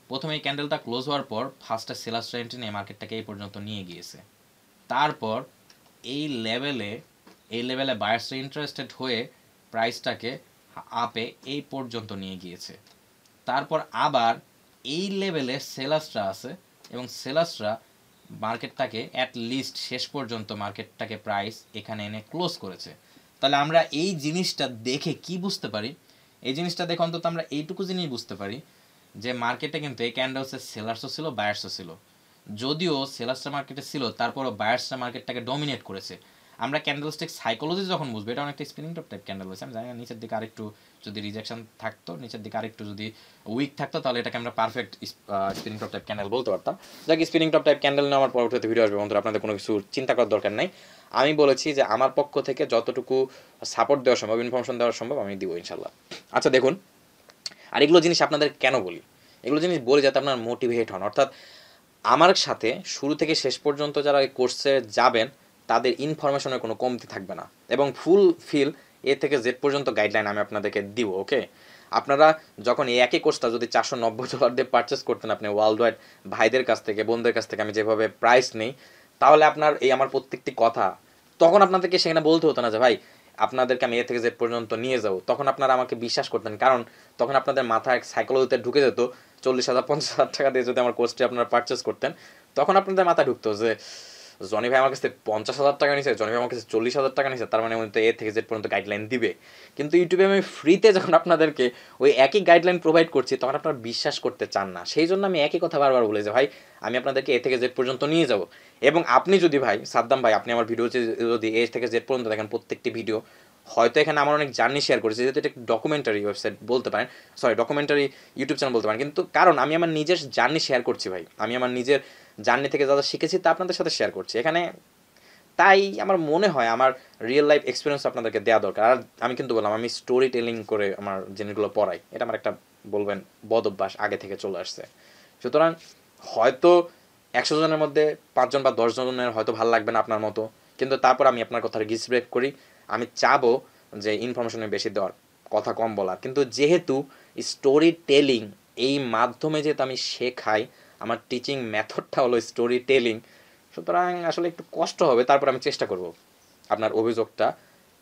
প্রথমে এই ক্যান্ডেলটা ক্লোজ হওয়ার পর ফার্স্টে সেলার্সরা এন্ট্রি নিয়ে মার্কেটটাকে এই পর্যন্ত নিয়ে গিয়েছে, তারপর এই লেভেলে বায়ার্সরা ইন্টারেস্টেড হয়ে প্রাইসটাকে আপে এই পর্যন্ত নিয়ে গিয়েছে, তারপর আবার এই লেভেলে সেলার্সরা আছে এবং সেলার্সরা মার্কেটটাকে অ্যাট লিস্ট শেষ পর্যন্ত মার্কেটটাকে প্রাইস এখানে এনে ক্লোজ করেছে। তাহলে আমরা এই জিনিসটা দেখে কি বুঝতে পারি, এই জিনিসটা দেখে অন্তত আমরা এইটুকু জিনিস বুঝতে পারি যে মার্কেটে কিন্তু এই ক্যান্ডেলসের সেলার্সও ছিল বায়ার্সও ছিল, যদিও সেলার্সরা মার্কেটে ছিল তারপরও বায়ার্সরা মার্কেটটাকে ডমিনেট করেছে। আমরা ক্যান্ডেলস্টিক সাইকোলজি যখন বুঝবো, এটা অনেকটা স্পিনিং টপ টাইপ ক্যান্ডেল হয়েছে, আমি জানি না নিচের দিকে আরেকটু যদি রিজেকশন থাকতো, নিচের দিকে আরেকটু যদি উইক থাকতো, তাহলে এটাকে আমরা perfect spinning top type candle বলতে পারতাম। যাক স্পিনিং টপ টাইপ ক্যান্ডেল নিয়ে আমার পরবর্তীতে ভিডিও আসবে বন্ধুরা, আপনাদের কোনো কিছু চিন্তা করার দরকার নেই। আমি বলেছি যে আমার পক্ষ থেকে যতটুকু সাপোর্ট দেওয়া সম্ভব, ইনফরমেশন দেওয়া সম্ভব আমি দিব ইনশাল্লাহ। আচ্ছা দেখুন, আর এগুলো জিনিস আপনাদের কেন বলি, এগুলো জিনিস বলি যাতে আপনার মোটিভেট হন, অর্থাৎ আমার সাথে শুরু থেকে শেষ পর্যন্ত যারা এই কোর্সে যাবেন তাদের ইনফরমেশনের কোনো কমতি থাকবে না, এবং ফুলফিল এ থেকে জেড পর্যন্ত গাইডলাইন আমি আপনাদেরকে দিব। ওকে, আপনারা যখন এই একই কোর্সটা যদি $490 দিয়ে পারচেস করতেন আপনি ওয়ার্ল্ড ওয়াইড ভাইদের কাছ থেকে, বোনদের কাছ থেকে, আমি যেভাবে প্রাইস নেই, তাহলে আপনার এই আমার প্রত্যেকটি কথা তখন আপনাদেরকে সেখানে বলতে হতো না যে ভাই আপনাদেরকে আমি এ থেকে জেড পর্যন্ত নিয়ে যাবো, তখন আপনারা আমাকে বিশ্বাস করতেন, কারণ তখন আপনাদের মাথায় সাইকোলজিতে ঢুকে যেত 40,000 50,000 টাকা দিয়ে যদি আমার কোর্সটি আপনারা পারচেস করতেন, তখন আপনাদের মাথায় ঢুকতো যে জনি ভাই আমার কাছে 50,000 টাকা নিছে, জনি ভাই আমার কাছে 40,000 টাকা নিছে, তার মানে উনি তো এ থেকে জেড পর্যন্ত গাইডলাইন দিবে। কিন্তু ইউটিউবে আমি ফ্রিতে যখন আপনাদেরকে ওই একই গাইডলাইন প্রোভাইড করছি তখন আপনারা বিশ্বাস করতে চান না, সেই জন্য আমি একই কথা বারবার বলি যে ভাই আমি আপনাদেরকে এ থেকে জেড পর্যন্ত নিয়ে যাব। এবং আপনি যদি ভাই সাদ্দাম ভাই আপনি আমার ভিডিও যদি এ থেকে জেড পর্যন্ত দেখেন, প্রত্যেকটি ভিডিও হয়তো এখানে আমার অনেক জার্নি শেয়ার করেছি, যেহেতু এটা ডকুমেন্টারি ওয়েবসাইট বলতে পারেন, সরি ডকুমেন্টারি ইউটিউব চ্যানেল বলতে পারেন, কিন্তু কারণ আমি আমার নিজের জার্নি শেয়ার করছি ভাই, আমি আমার নিজের জার্নি থেকে যা যা শিখেছি তা আপনাদের সাথে শেয়ার করছি এখানে। তাই আমার মনে হয় আমার রিয়েল লাইফ এক্সপিরিয়েন্স আপনাদেরকে দেওয়া দরকার। আর আমি কিন্তু বললাম আমি স্টোরি টেলিং করে আমার জিনিসগুলো পড়াই, এটা আমার একটা বলবেন বদ অভ্যাস আগে থেকে চলে আসছে। সুতরাং হয়তো 100 জনের মধ্যে 5 জন বা 10 জনের হয়তো ভালো লাগবে না আপনার মতো, কিন্তু তারপর আমি আপনার কথা রিসপেক্ট করি। আমি চাবো যে ইনফরমেশনে বেশি দেওয়ার, কথা কম বলার, কিন্তু যেহেতু স্টোরি টেলিং এই মাধ্যমে যেহেতু আমি শেখাই, আমার টিচিং মেথডটা হলো স্টোরি টেলিং, সুতরাং আসলে একটু কষ্ট হবে, তারপর আমি চেষ্টা করব আপনার অভিযোগটা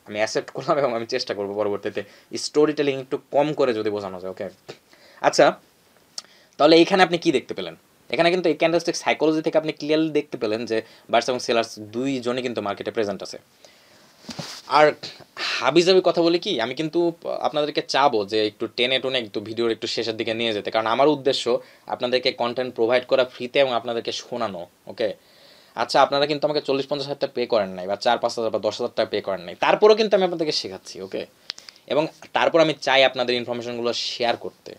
আমি অ্যাকসেপ্ট করলাম এবং আমি চেষ্টা করব পরবর্তীতে স্টোরি টেলিং একটু কম করে যদি বোঝানো যায়। ওকে, আচ্ছা তাহলে এইখানে আপনি কি দেখতে পেলেন? এখানে কিন্তু এই ক্যান্ডেলস্টিক সাইকোলজি থেকে আপনি ক্লিয়ারলি দেখতে পেলেন যে বায়ার্স এবং সেলার্স দুইজনই কিন্তু মার্কেটে প্রেজেন্ট আছে। আর হাবিজাবি কথা বলি কি, আমি কিন্তু আপনাদেরকে চাবো যে একটু টেনে টুনে একটু ভিডিওর একটু শেষের দিকে নিয়ে যেতে, কারণ আমার উদ্দেশ্য আপনাদেরকে কন্টেন্ট প্রোভাইড করা ফ্রিতে এবং আপনাদেরকে শোনানো। ওকে, আচ্ছা আপনারা কিন্তু আমাকে 40-50 হাজার টাকা পে করেন নাই, বা 4-5 হাজার বা 10 হাজার টাকা পে করেন নাই, তারপরেও কিন্তু আমি আপনাদেরকে শেখাচ্ছি। ওকে, এবং তারপর আমি চাই আপনাদের ইনফরমেশনগুলো শেয়ার করতে।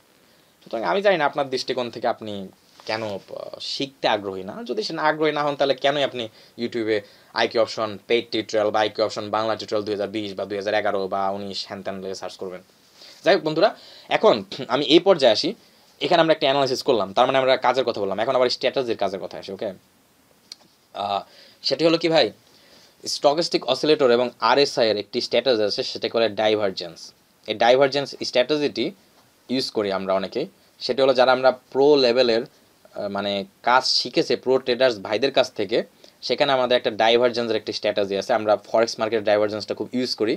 সুতরাং আমি জানি না আপনার দৃষ্টিকোণ থেকে আপনি কেন শিখতে আগ্রহী না। যদি সে আগ্রহী না হন তাহলে কেনই আপনি ইউটিউবে আইকিউ অপশন পেইড টিউটোরিয়াল বা আইকিউ অপশন বাংলা টিউটোরিয়াল 2020 বা 2011 বা 19 হ্যান ত্যান সার্চ করবেন। যাই হোক বন্ধুরা, এখন আমি এই পর্যায়ে আসি। এখানে আমরা একটা অ্যানালাইসিস করলাম, তার মানে আমরা কাজের কথা বললাম, এখন আবার স্ট্র্যাটেজির কাজের কথা আসি। ওকে, সেটি হলো কি ভাই, স্টকিস্টিক অসিলেটর এবং আরএসআই এর একটি স্ট্র্যাটেজি আছে, সেটা করে ডাইভারজেন্স। এই ডাইভারজেন্স স্ট্র্যাটেজিটি ইউজ করি আমরা অনেকেই। সেটি হলো যারা আমরা প্রো লেভেলের মানে কাজ শিখেছে প্রো ট্রেডার্স ভাইদের কাছ থেকে, সেখানে আমাদের একটা ডাইভারজেন্সের একটি স্ট্র্যাটেজি আছে। আমরা ফরেক্স মার্কেট ডাইভারজেন্সটা খুব ইউজ করি,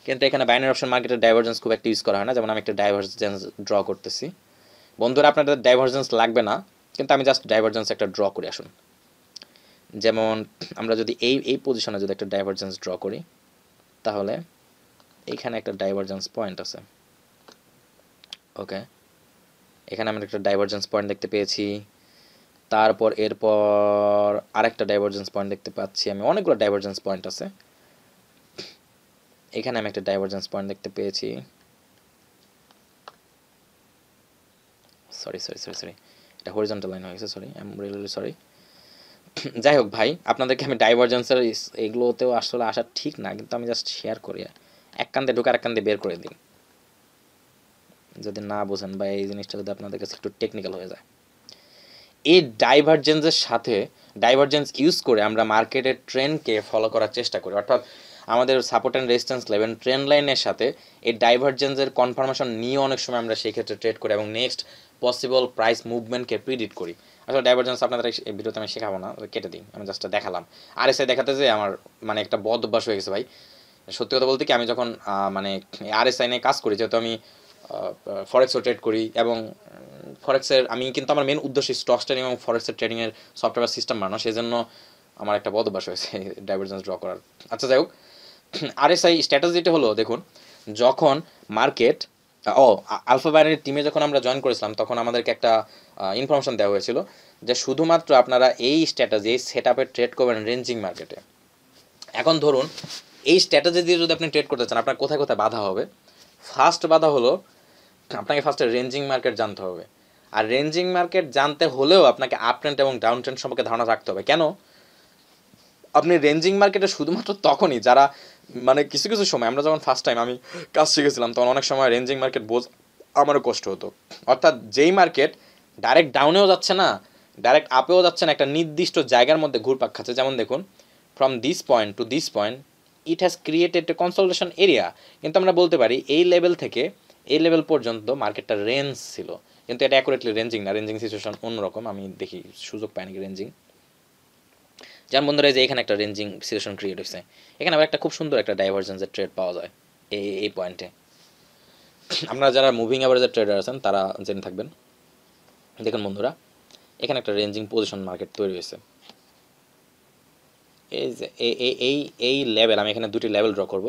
কিন্তু এখানে বাইনারি অপশন মার্কেটের ডাইভারজেন্স খুব একটা ইউজ করা হয় না। যেমন আমি একটা ডাইভারজেন্স ড্র করতেছি, বন্ধুরা আপনাদের ডাইভারজেন্স লাগবে না, কিন্তু আমি জাস্ট ডাইভারজেন্স একটা ড্র করে আসুন। যেমন আমরা যদি এই পজিশনে যদি একটা ডাইভারজেন্স ড্র করি, তাহলে এইখানে একটা ডাইভারজেন্স পয়েন্ট আছে। ওকে, এখানে আমরা একটা ডাইভারজেন্স পয়েন্ট দেখতে পেয়েছি, তারপর এরপর আরেকটা ডাইভারজেন্স পয়েন্ট দেখতে পাচ্ছি আমি, অনেকগুলো ডাইভারজেন্স পয়েন্ট আছে। এখানে আমি একটা ডাইভারজেন্স পয়েন্ট দেখতে পেয়েছি, সরি সরি সরি সরি এটা হরিজন্টাল লাইন হয়ে গেছে, sorry I am really sorry. যাই হোক ভাই, আপনাদেরকে আমি ডাইভারজেন্সের এগুলোতেও আসলে আসা ঠিক না, কিন্তু আমি জাস্ট শেয়ার করি, এক কান্দে ঢুকে আরেক কান্দে বের করে দিন যদি না বোঝেন, বা এই জিনিসটা যদি আপনাদের কাছে একটু টেকনিক্যাল হয়ে যায়। এই ডাইভারজেন্সের সাথে ডাইভারজেন্স ইউজ করে আমরা মার্কেটের ট্রেন্ডকে ফলো করার চেষ্টা করি, অর্থাৎ আমাদের support and resistance level trend লাইনের সাথে এই ডাইভারজেন্সের কনফার্মেশন নিয়ে অনেক সময় আমরা সেই ক্ষেত্রে ট্রেড করি এবং নেক্সট পসিবল প্রাইস মুভমেন্টকে প্রিডিক্ট করি। আসলে ডাইভারজেন্স আপনাদের এই ভিডিওতে আমি শেখাবো না, কেটে দিই, আমি জাস্ট দেখালাম। আর এসে দেখাতে যে আমার মানে একটা বদ অভ্যাস হয়ে গেছে ভাই। সত্যি কথা বলতে কি, আমি যখন মানে আরএসআই নিয়ে কাজ করি, যেহেতু আমি ফরেক্সও ট্রেড করি, এবং ফরেক্সের আমি কিন্তু আমার মেন উদ্দেশ্য স্টক ট্রেডিং এবং ফরেক্সের ট্রেডিংয়ের সফটওয়্যার সিস্টেম বানানো, সেই জন্য আমার একটা বদ অভ্যাস হয়েছে ডাইভারজেন্স ড্র করার। আচ্ছা যাই হোক, আরএসআই স্ট্র্যাটেজিটা হলো দেখুন, যখন মার্কেট আলফা বাইনারি টিমে যখন আমরা জয়েন করেছিলাম, তখন আমাদেরকে একটা ইনফরমেশন দেওয়া হয়েছিল যে শুধুমাত্র আপনারা এই স্ট্র্যাটেজি এই সেট আপে ট্রেড করবেন রেঞ্জিং মার্কেটে। এখন ধরুন এই স্ট্র্যাটেজি দিয়ে যদি আপনি ট্রেড করতে চান, আপনার কোথায় কোথায় বাধা হবে? ফার্স্ট বাধা হলো আপনাকে ফার্স্টে রেঞ্জিং মার্কেট জানতে হবে, আর রেঞ্জিং মার্কেট জানতে হলেও আপনাকে আপ ট্রেন্ড এবং ডাউন ট্রেন্ড সম্পর্কে ধারণা রাখতে হবে। কেন? আপনি রেঞ্জিং মার্কেটে শুধুমাত্র তখনই যারা মানে কিছু কিছু সময় আমরা যখন ফার্স্ট টাইম আমি কাজ শিখেছিলাম, তখন অনেক সময় রেঞ্জিং মার্কেট আমারও কষ্ট হতো। অর্থাৎ যেই মার্কেট ডাইরেক্ট ডাউনেও যাচ্ছে না, ডাইরেক্ট আপেও যাচ্ছে না, একটা নির্দিষ্ট জায়গার মধ্যে ঘুরপাক খাচ্ছে। যেমন দেখুন, from this point to this point it has created a consolidation area, কিন্তু আমরা বলতে পারি এই লেভেল থেকে এই লেভেল পর্যন্ত মার্কেটটা রেঞ্জ ছিল, কিন্তু এটা অ্যাকুরেটলি রেঞ্জিং না, রেঞ্জিং সিচুয়েশন অন্যরকম। আমি দেখি সুযোগ পাই নাকি রেঞ্জিং, যেমন বন্ধুরা যে এখানে একটা রেঞ্জিং সিচুয়েশন ক্রিয়েট হয়েছে, এখানে আবার একটা খুব সুন্দর একটা ডাইভারজেন্সের ট্রেড পাওয়া যায় এই পয়েন্টে। আপনারা যারা মুভিং অ্যাভারেজের ট্রেডার আছেন তারা জেনে থাকবেন। দেখুন বন্ধুরা, এখানে একটা রেঞ্জিং পজিশন মার্কেট তৈরি হয়েছে। এই যে এই লেভেল, আমি এখানে দুটি লেভেল ড্র করব,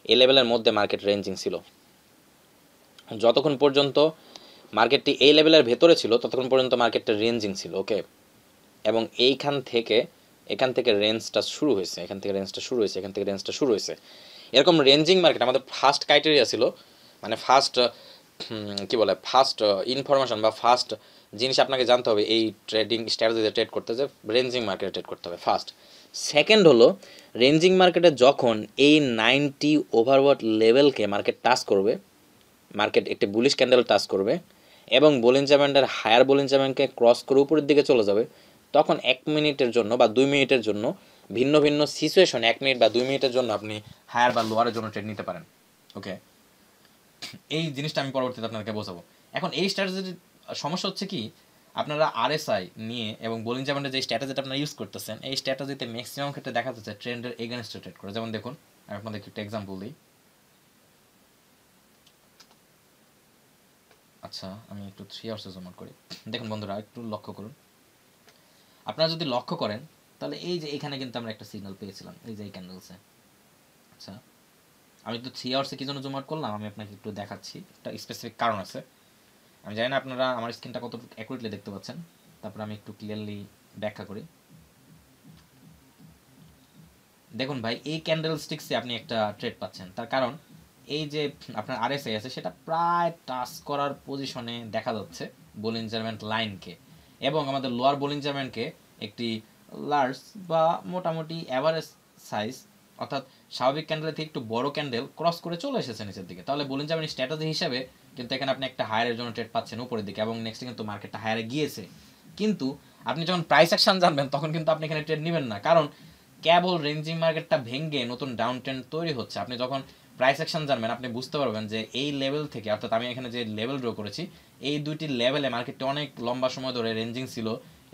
এই লেভেলের মধ্যে মার্কেট রেঞ্জিং ছিল। যতক্ষণ পর্যন্ত মার্কেটটি এই লেভেলের ভেতরে ছিল ততক্ষণ পর্যন্ত মার্কেটটা রেঞ্জিং ছিল। ওকে, এবং এখান থেকে রেঞ্জটা শুরু হয়েছে, এখান থেকে রেঞ্জটা শুরু হয়েছে, এখান থেকে রেঞ্জটা শুরু হয়েছে। এরকম রেঞ্জিং মার্কেট আমাদের ফার্স্ট ক্রাইটেরিয়া ছিল, মানে ফার্স্ট কী বলে ফার্স্ট ইনফরমেশন বা ফার্স্ট জিনিস আপনাকে জানতে হবে এই ট্রেডিং স্ট্র্যাটেজিতে ট্রেড করতে, যে রেঞ্জিং মার্কেটে ট্রেড করতে হবে ফার্স্ট। সেকেন্ড হলো রেঞ্জিং মার্কেটে যখন এই 90 ওভারবট লেভেলকে মার্কেট টাচ করবে, মার্কেট একটি বুলিশ ক্যান্ডেল টাচ করবে এবং বোলিঞ্জার ব্যান্ডের হায়ার বোলিঞ্জার ব্যান্ডকে ক্রস করে উপরের দিকে চলে যাবে, তখন 1 মিনিটের জন্য বা 2 মিনিটের জন্য ভিন্ন ভিন্ন সিচুয়েশনে 1 মিনিট বা 2 মিনিটের জন্য আপনি হায়ার বা লোয়ারের জন্য ট্রেড নিতে পারেন। ওকে, এই জিনিসটা আমি পরবর্তীতে আপনাদেরকে বোঝাবো। এখন এই স্ট্র্যাটেজির সমস্যা হচ্ছে কি, আপনারা আরএসআই নিয়ে এবং বোলিঞ্জার ব্যান্ডের যে স্ট্র্যাটেজিটা আপনারা ইউজ করতেছেন, এই স্ট্র্যাটেজিতে ম্যাক্সিমাম ক্ষেত্রে দেখা যাচ্ছে ট্রেন্ডের এগেনস্টে ট্রেড করে। যেমন দেখুন, আমি আপনাদেরকে একটা এক্সাম্পল দিই। আচ্ছা, আমি একটু 3 আওয়ার্সে জুম আউট করি। দেখুন বন্ধুরা, একটু লক্ষ্য করুন। আপনারা যদি লক্ষ্য করেন তাহলে এই যে এখানে কিন্তু আমরা একটা সিগন্যাল পেয়েছিলাম, এই যে এই ক্যান্ডেলসে। আচ্ছা, আমি তো 3 আওয়ার্সে কি জন্য জুম আউট করলাম আমি আপনাকে একটু দেখাচ্ছি, একটা স্পেসিফিক কারণ আছে। আমি জানি না আপনারা আমার স্ক্রিনটা কতটুকু অ্যাকুরেটলি দেখতে পাচ্ছেন, তারপর আমি একটু ক্লিয়ারলি ব্যাখ্যা করি। দেখুন ভাই, এই ক্যান্ডেল স্টিক্সে আপনি একটা ট্রেড পাচ্ছেন, তার কারণ এই যে আপনার আরএসআই আছে সেটা প্রায় টাচ করার পজিশনে দেখা যাচ্ছে বোলিঞ্জার ব্যান্ড লাইনকে, এবং আমাদের লোয়ার বোলিঞ্জার ব্যান্ডকে একটি লার্জ বা মোটামুটি অ্যাভারেজ সাইজ অর্থাৎ স্বাভাবিক ক্যান্ডেলের থেকে একটু বড় ক্যান্ডেল ক্রস করে চলে এসেছে নিচের দিকে। তাহলে বোলিঞ্জার ব্যান্ড স্ট্র্যাটেজি হিসাবে কিন্তু এখানে আপনি একটা হায়ারের জন্য ট্রেড পাচ্ছেন উপরের দিকে, এবং নেক্সট কিন্তু মার্কেটটা হায়ারে গিয়েছে। কিন্তু আপনি যখন প্রাইস অ্যাকশন জানবেন তখন কিন্তু আপনি এখানে ট্রেড নেবেন না, কারণ কেবল রেঞ্জিং মার্কেটটা ভেঙে নতুন ডাউন ট্রেন্ড তৈরি হচ্ছে। আপনি যখন প্রাইস অ্যাকশন জানবেন আপনি বুঝতে পারবেন যে এই লেভেল থেকে, অর্থাৎ আমি এখানে যে লেভেল ড্র করেছি এই দুইটি লেভেলে মার্কেটটা অনেক লম্বা সময় ধরে রেঞ্জিং ছিল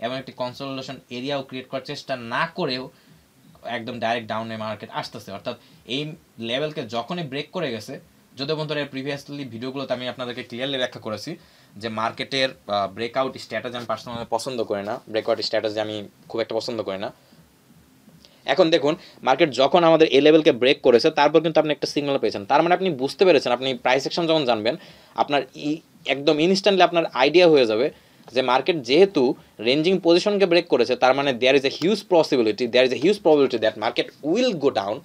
এবং একটি কনসোলিডেশন এরিয়াও ক্রিয়েট করার চেষ্টা না করেও একদম ডাইরেক্ট ডাউনে মার্কেট আসতেছে। অর্থাৎ এই লেভেলকে যখনই ব্রেক করে গেছে, যদিও বন্ধুরা প্রিভিয়াসলি ভিডিওগুলোতে আমি আপনাদেরকে ক্লিয়ারলি ব্যাখ্যা করেছি যে মার্কেটের ব্রেকআউট স্ট্র্যাটেজি আমি পার্সোনালি পছন্দ করি না, ব্রেকআউট স্ট্র্যাটেজি আমি খুব একটা পছন্দ করি না। এখন দেখুন, মার্কেট যখন আমাদের এই লেভেলকে ব্রেক করেছে তারপর কিন্তু আপনি একটা সিগন্যাল পেয়েছেন, তার মানে আপনি বুঝতে পেরেছেন, আপনি প্রাইস অ্যাকশন যখন জানবেন আপনার একদম ইনস্ট্যান্টলি আপনার আইডিয়া হয়ে যাবে যে মার্কেট যেহেতু রেঞ্জিং পজিশনকে ব্রেক করেছে তার মানে there is a huge probability that market will go down,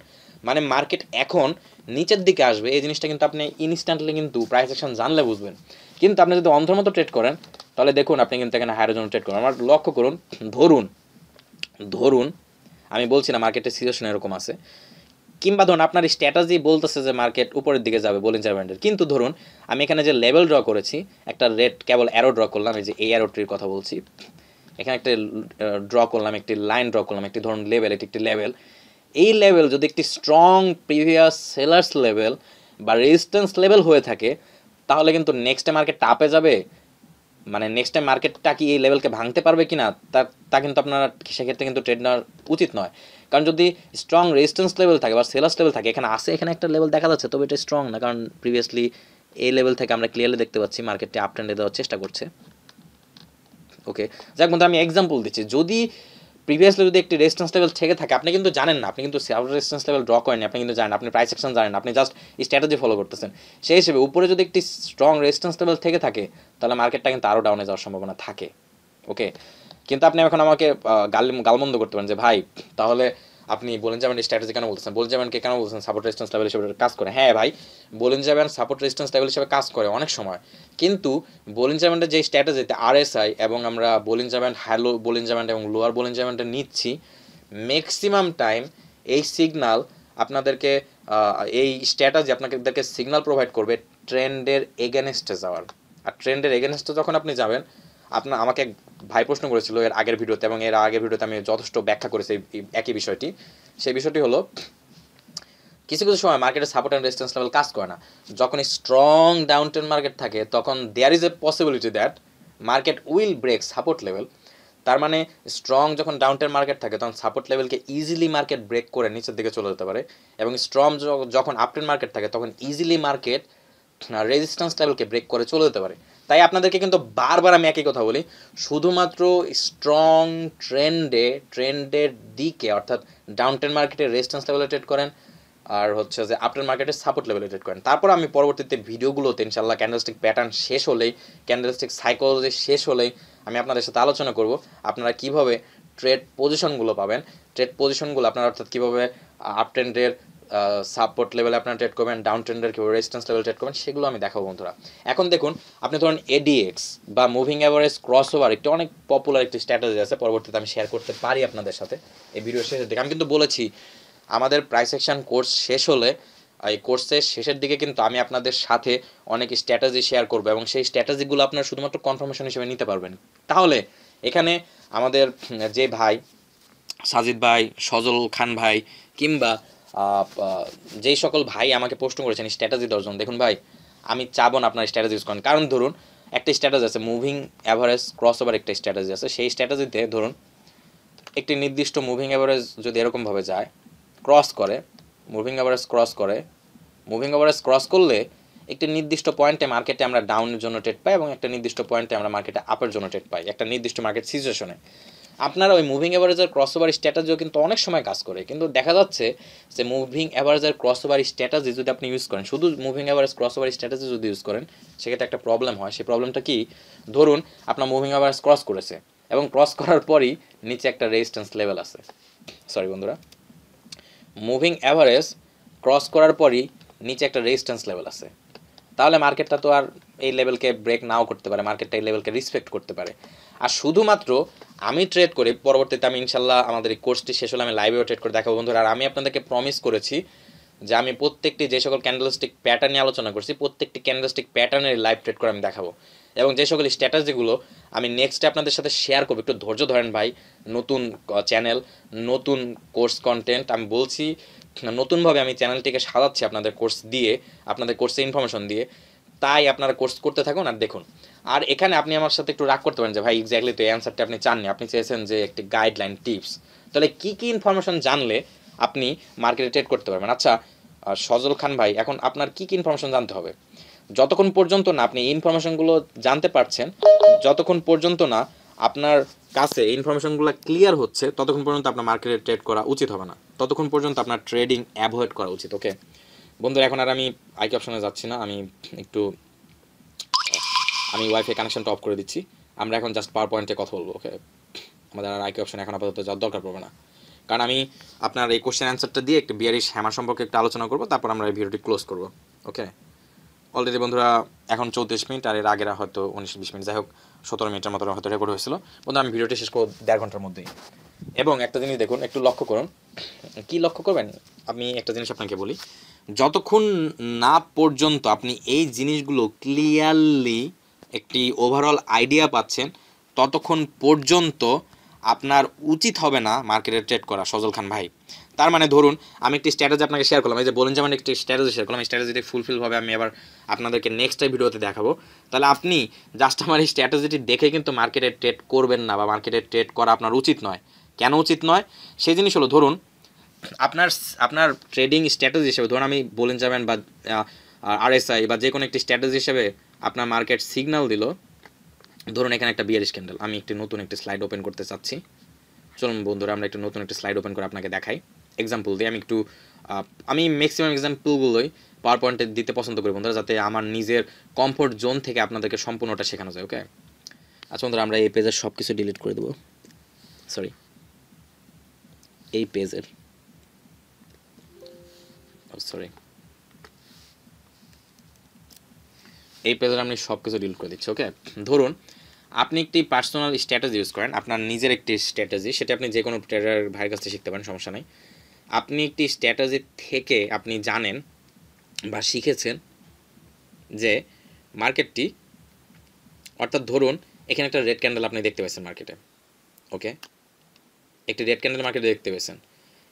মানে মার্কেট এখন নিচের দিকে আসবে। এই জিনিসটা কিন্তু আপনি ইনস্ট্যান্টলি কিন্তু প্রাইস অ্যাকশন জানলে বুঝবেন। কিন্তু আপনি যদি অন্ধের মতো ট্রেড করেন তাহলে দেখুন আপনি কিন্তু এখানে হায়ারের জন্য ট্রেড করেন। আমার লক্ষ্য করুন, ধরুন আমি বলছি না মার্কেটের সিচুয়েশন এরকম আছে, কিংবা ধরুন আপনার স্ট্র্যাটেজি বলতেছে যে মার্কেট উপরের দিকে যাবে বোলিঞ্জার ব্যান্ডের, কিন্তু ধরুন আমি এখানে যে লেভেল ড্র করেছি একটা রেড কেবল অ্যারো ড্র করলাম, এই যে এই অ্যারোটির কথা বলছি, এখানে একটা ড্র করলাম, একটি লাইন ড্র করলাম, একটি ধরুন লেভেল, এটি একটি লেভেল। এই লেভেল যদি একটি স্ট্রং প্রিভিয়াস সেলার্স লেভেল বা রেজিস্ট্যান্স লেভেল হয়ে থাকে তাহলে কিন্তু নেক্সট মার্কেট টাপে যাবে, মানে নেক্সট টাইম মার্কেটটা কি এই লেভেলকে ভাঙতে পারবে কি না তা কিন্তু আপনারা সেক্ষেত্রে কিন্তু ট্রেড নেওয়ার উচিত নয়। কারণ যদি স্ট্রং রেজিস্ট্যান্স লেভেল থাকে বা সেলার্স লেভেল থাকে, এখানে আসে এখানে একটা লেভেল দেখা যাচ্ছে তবে এটা স্ট্রং না, কারণ প্রিভিয়াসলি এই লেভেল থেকে আমরা ক্লিয়ারলি দেখতে পাচ্ছি মার্কেটটি আপ ট্রেন্ডে দেওয়ার চেষ্টা করছে। ওকে, যাক বন্ধু, আমি এক্সাম্পল দিচ্ছি, যদি প্রিভিয়াসলি যদি একটি রেজিস্ট্যান্স লেভেল থেকে থাকে, আপনি কিন্তু জানেন না, আপনি কিন্তু সেলফ রেজিস্ট্যান্স লেভেল ড্র করেন, আপনি কিন্তু জানেন, আপনি প্রাইস অ্যাকশন জানেন, আপনি জাস্ট স্ট্র্যাটেজি ফলো করতেছেন, সেই হিসেবে উপরে যদি একটি স্ট্রং রেজিস্ট্যান্স লেভেল থেকে থাকে তাহলে মার্কেটটা কিন্তু আরও ডাউনে যাওয়ার সম্ভাবনা থাকে। ওকে, কিন্তু আপনি এখন আমাকে গালমন্দ করতে পারেন যে ভাই তাহলে আপনি বোলিঞ্জার ব্যান্ড স্ট্র্যাটেজি কেন বলতেছেন, বোলিঞ্জার ব্যান্ডকে কেন বলছেন সাপোর্ট রেজিস্ট্যান্স লেভেল হিসেবে কাজ করে। হ্যাঁ ভাই, Bollinger band support resistance level হিসেবে কাজ করে অনেক সময়, কিন্তু বোলিঞ্জার ব্যান্ডের যে স্ট্র্যাটেজিতে আরএসআই এবং আমরা Bollinger band hello Bollinger band এবং লোয়ার বোলিঞ্জার ব্যান্ডে নিচ্ছি, ম্যাক্সিমাম টাইম এই সিগনাল আপনাদেরকে এই স্ট্র্যাটেজি আপনাদেরকে সিগনাল প্রোভাইড করবে ট্রেন্ডের এগেনস্টে যাওয়ার। আর ট্রেন্ডের এগেনস্টে যখন আপনি যাবেন, আমাকে ভাই প্রশ্ন করেছিল এর আগের ভিডিওতে, এবং এর আগের ভিডিওতে আমি যথেষ্ট ব্যাখ্যা করেছি একই বিষয়টি। সেই বিষয়টি হলো কিছু কিছু সময় মার্কেটের সাপোর্ট অ্যান্ড রেজিস্ট্যান্স লেভেল কাজ করে না। যখন স্ট্রং ডাউন ট্রেন্ড মার্কেট থাকে তখন there is a possibility that market will break support level. তার মানে স্ট্রং যখন ডাউন ট্রেন্ড মার্কেট থাকে তখন সাপোর্ট লেভেলকে ইজিলি মার্কেট ব্রেক করে নিচের দিকে চলে যেতে পারে, এবং স্ট্রং যখন আপ ট্রেন্ড মার্কেট থাকে তখন ইজিলি মার্কেট রেজিস্ট্যান্স লেভেলকে ব্রেক করে চলে যেতে পারে। তাই আপনাদেরকে কিন্তু বারবার আমি একই কথা বলি, শুধুমাত্র স্ট্রং ট্রেন্ডের দিকে অর্থাৎ ডাউন ট্রেন্ড মার্কেটের রেজিস্ট্যান্স লেভেলে ট্রেড করেন, আর হচ্ছে যে আপ ট্রেন্ড মার্কেটের সাপোর্ট লেভেলে ট্রেড করেন। তারপর আমি পরবর্তীতে ভিডিওগুলোতে ইনশাল্লাহ ক্যান্ডেলস্টিক প্যাটার্ন শেষ হলেই, ক্যান্ডেলস্টিক সাইকোলজি শেষ হলেই আমি আপনাদের সাথে আলোচনা করব আপনারা কীভাবে ট্রেড পজিশনগুলো পাবেন, ট্রেড পজিশনগুলো আপনারা অর্থাৎ কীভাবে আপ ট্রেন্ডের সাপোর্ট লেভেলে আপনারা ট্রেড করবেন, ডাউন ট্রেন্ডের কীভাবে রেজিস্ট্যান্স লেভেল ট্রেড করবেন সেগুলো আমি দেখাবো বন্ধুরা। এখন দেখুন আপনি ধরুন এডিএক্স বা মুভিং অ্যাভারেজ ক্রস ওভার একটি অনেক পপুলার একটি স্ট্র্যাটেজি আছে, পরবর্তীতে আমি শেয়ার করতে পারি আপনাদের সাথে এই ভিডিও শেষের দিকে। আমি কিন্তু বলেছি আমাদের প্রাইস অ্যাকশন কোর্স শেষ হলে এই কোর্সের শেষের দিকে কিন্তু আমি আপনাদের সাথে অনেক স্ট্র্যাটেজি শেয়ার করবো এবং সেই স্ট্র্যাটেজিগুলো আপনারা শুধুমাত্র কনফার্মেশন হিসেবে নিতে পারবেন। তাহলে এখানে আমাদের যে ভাই সাজিদ ভাই, সজল খান ভাই কিংবা যেই সকল ভাই আমাকে প্রশ্ন করেছেন স্ট্র্যাটেজি দর্জন, দেখুন ভাই আমি চাবো না আপনার স্ট্র্যাটেজি ইউজ করেন। কারণ ধরুন একটা স্ট্র্যাটেজি আছে মুভিং অ্যাভারেজ ক্রস ওভার, একটা স্ট্র্যাটেজি আছে, সেই স্ট্র্যাটেজিতে ধরুন একটি নির্দিষ্ট মুভিং অ্যাভারেজ যদি এরকমভাবে যায়, ক্রস করে, মুভিং অ্যাভারেজ ক্রস করে, মুভিং অ্যাভারেজ ক্রস করলে একটি নির্দিষ্ট পয়েন্টে মার্কেটে আমরা ডাউনের জন্য ট্রেড পাই এবং একটা নির্দিষ্ট পয়েন্টে আমরা মার্কেটে আপের জন্য ট্রেড পাই একটা নির্দিষ্ট মার্কেট সিচুয়েশনে। আপনারা ওই মুভিং অ্যাভারেজের ক্রস ওভার স্ট্র্যাটেজিও কিন্তু অনেক সময় কাজ করে, কিন্তু দেখা যাচ্ছে যে মুভিং অ্যাভারেজের ক্রস ওভার স্ট্র্যাটেজি যদি আপনি ইউজ করেন, শুধু moving average cross over strategy যদি ইউজ করেন, সেক্ষেত্রে একটা প্রবলেম হয়। সেই প্রবলেমটা কি, ধরুন আপনার মুভিং অ্যাভারেজ ক্রস করেছে এবং ক্রস করার পরই নিচে একটা রেজিস্ট্যান্স লেভেল আছে, সরি বন্ধুরা, মুভিং অ্যাভারেজ ক্রস করার পরই নিচে একটা রেজিস্ট্যান্স লেভেল আছে, তাহলে মার্কেটটা তো আর এই লেভেলকে ব্রেক নাও করতে পারে, মার্কেটটা এই লেভেলকে রেসপেক্ট করতে পারে। আর শুধুমাত্র আমি ট্রেড করি, পরবর্তীতে আমি ইনশাল্লাহ আমাদের এই কোর্সটি শেষ হলে আমি লাইভেও ট্রেড করে দেখাবো বন্ধুরা। আর আমি আপনাদেরকে প্রমিস করেছি যে আমি প্রত্যেকটি যে সকল ক্যান্ডেলস্টিক প্যাটার্ন নিয়ে আলোচনা করছি, প্রত্যেকটি ক্যান্ডেলস্টিক প্যাটার্নের লাইভ ট্রেড করে আমি দেখাবো এবং যে সকল স্ট্র্যাটেজিগুলো আমি নেক্সটে আপনাদের সাথে শেয়ার করবো। একটু ধৈর্য ধরেন ভাই, নতুন চ্যানেল, নতুন কোর্স কন্টেন্ট, আমি বলছি নতুনভাবে আমি চ্যানেলটিকে সাজাচ্ছি আপনাদের কোর্স দিয়ে, আপনাদের কোর্সে ইনফরমেশন দিয়ে, তাই আপনারা কোর্স করতে থাকুন আর দেখুন। আর এখানে আপনি আমার সাথে একটু রাগ করতে পারেন যে ভাই এক্স্যাক্টলি তো এই অ্যান্সারটা আপনি চাননি, আপনি চেয়েছেন যে একটি গাইডলাইন টিপস, তাহলে কী কী ইনফরমেশন জানলে আপনি মার্কেটে ট্রেড করতে পারবেন। আচ্ছা সজল খান ভাই, এখন আপনার কী কী ইনফরমেশন জানতে হবে? যতক্ষণ পর্যন্ত না আপনি এই ইনফরমেশনগুলো জানতে পারছেন, যতক্ষণ পর্যন্ত না আপনার কাছে এই ইনফরমেশনগুলো ক্লিয়ার হচ্ছে, ততক্ষণ পর্যন্ত আপনার মার্কেটে ট্রেড করা উচিত হবে না, ততক্ষণ পর্যন্ত আপনার ট্রেডিং অ্যাভয়েড করা উচিত। ওকে বন্ধুরা, এখন আর আমি আইকি অপশনে যাচ্ছি না, আমি ওয়াইফাই কানেকশনটা অফ করে দিচ্ছি। আমরা এখন জাস্ট পাওয়ার পয়েন্টে কথা বলবো। ওকে, আমাদের আর আইকি অপশনে এখন আপাতত যাওয়ার দরকার পড়বে না, কারণ আমি আপনার এই কোশ্চেন অ্যান্সারটা দিয়ে একটু বিয়ারিশ হ্যামার সম্পর্কে একটু আলোচনা করবো, তারপর আমরা এই ভিডিওটি ক্লোজ করবো। ওকে, অলরেডি বন্ধুরা এখন 34 মিনিট, আর এর আগেরা হয়তো 19-20 মিনিট, যাই হোক 17 মিনিটের মতো হয়তো রেকর্ড হয়েছিল। বন্ধুরা আমি ভিডিওটি শেষ করবো 1.5 ঘন্টার মধ্যেই। এবং একটা জিনিস দেখুন, একটু লক্ষ্য করুন, কি লক্ষ্য করবেন, আমি একটা জিনিস আপনাকে বলি, যতক্ষণ না পর্যন্ত আপনি এই জিনিসগুলো ক্লিয়ারলি একটি ওভারঅল আইডিয়া পাচ্ছেন, ততক্ষণ পর্যন্ত আপনার উচিত হবে না মার্কেটে ট্রেড করা, সজল খান ভাই। তার মানে ধরুন আমি একটি স্ট্র্যাটেজি আপনাকে শেয়ার করলাম, এই যে বলেন যে আমি একটি স্ট্র্যাটেজি শেয়ার করলাম, এই স্ট্র্যাটেজিটি ফুলফিলভাবে আমি আবার আপনাদেরকে নেক্সট ভিডিওতে দেখাবো, তাহলে আপনি জাস্ট আমার এই স্ট্র্যাটেজিটি দেখে কিন্তু মার্কেটে ট্রেড করবেন না, বা মার্কেটে ট্রেড করা আপনার উচিত নয়। কেন উচিত নয় সেই জিনিস হলো, ধরুন আপনার ট্রেডিং স্ট্র্যাটেজি হিসেবে, ধরুন আমি বলেন যাবেন বা আরএসআই বা যে কোনো একটি স্ট্র্যাটেজি হিসেবে আপনার মার্কেট সিগন্যাল দিল, ধরুন এখানে একটা বিয়ারিশ ক্যান্ডেল, আমি নতুন একটি স্লাইড ওপেন করতে চাচ্ছি। চলুন বন্ধুরা আমরা নতুন একটি স্লাইড ওপেন করে আপনাকে দেখাই এক্সাম্পল দিয়ে। আমি ম্যাক্সিমাম এক্সাম্পলগুলোই পাওয়ার পয়েন্টে দিতে পছন্দ করি বন্ধুরা, যাতে আমার নিজের কমফোর্ট জোন থেকে আপনাদেরকে সম্পূর্ণটা শেখানো যায়। ওকে, আচ্ছা বন্ধুরা আমরা এই পেজের সব কিছু ডিলিট করে দেবো, সরি এই পেজের আমি সব কিছু ডিলিট করে দিচ্ছি। ওকে, ধরুন আপনি একটি পার্সোনাল স্ট্র্যাটেজি ইউজ করেন, আপনার নিজের একটি স্ট্র্যাটেজি, সেটা আপনি যে কোনো ট্রেডার ভাইয়ের কাছ থেকে শিখতে পারেন, সমস্যা নেই। আপনি একটি স্ট্র্যাটেজি থেকে আপনি জানেন বা শিখেছেন যে মার্কেটটি, অর্থাৎ ধরুন এখানে একটা রেড ক্যান্ডেল আপনি দেখতে পাচ্ছেন মার্কেটে। ওকে, একটি রেড ক্যান্ডেল মার্কেটে দেখতে পেয়েছেন,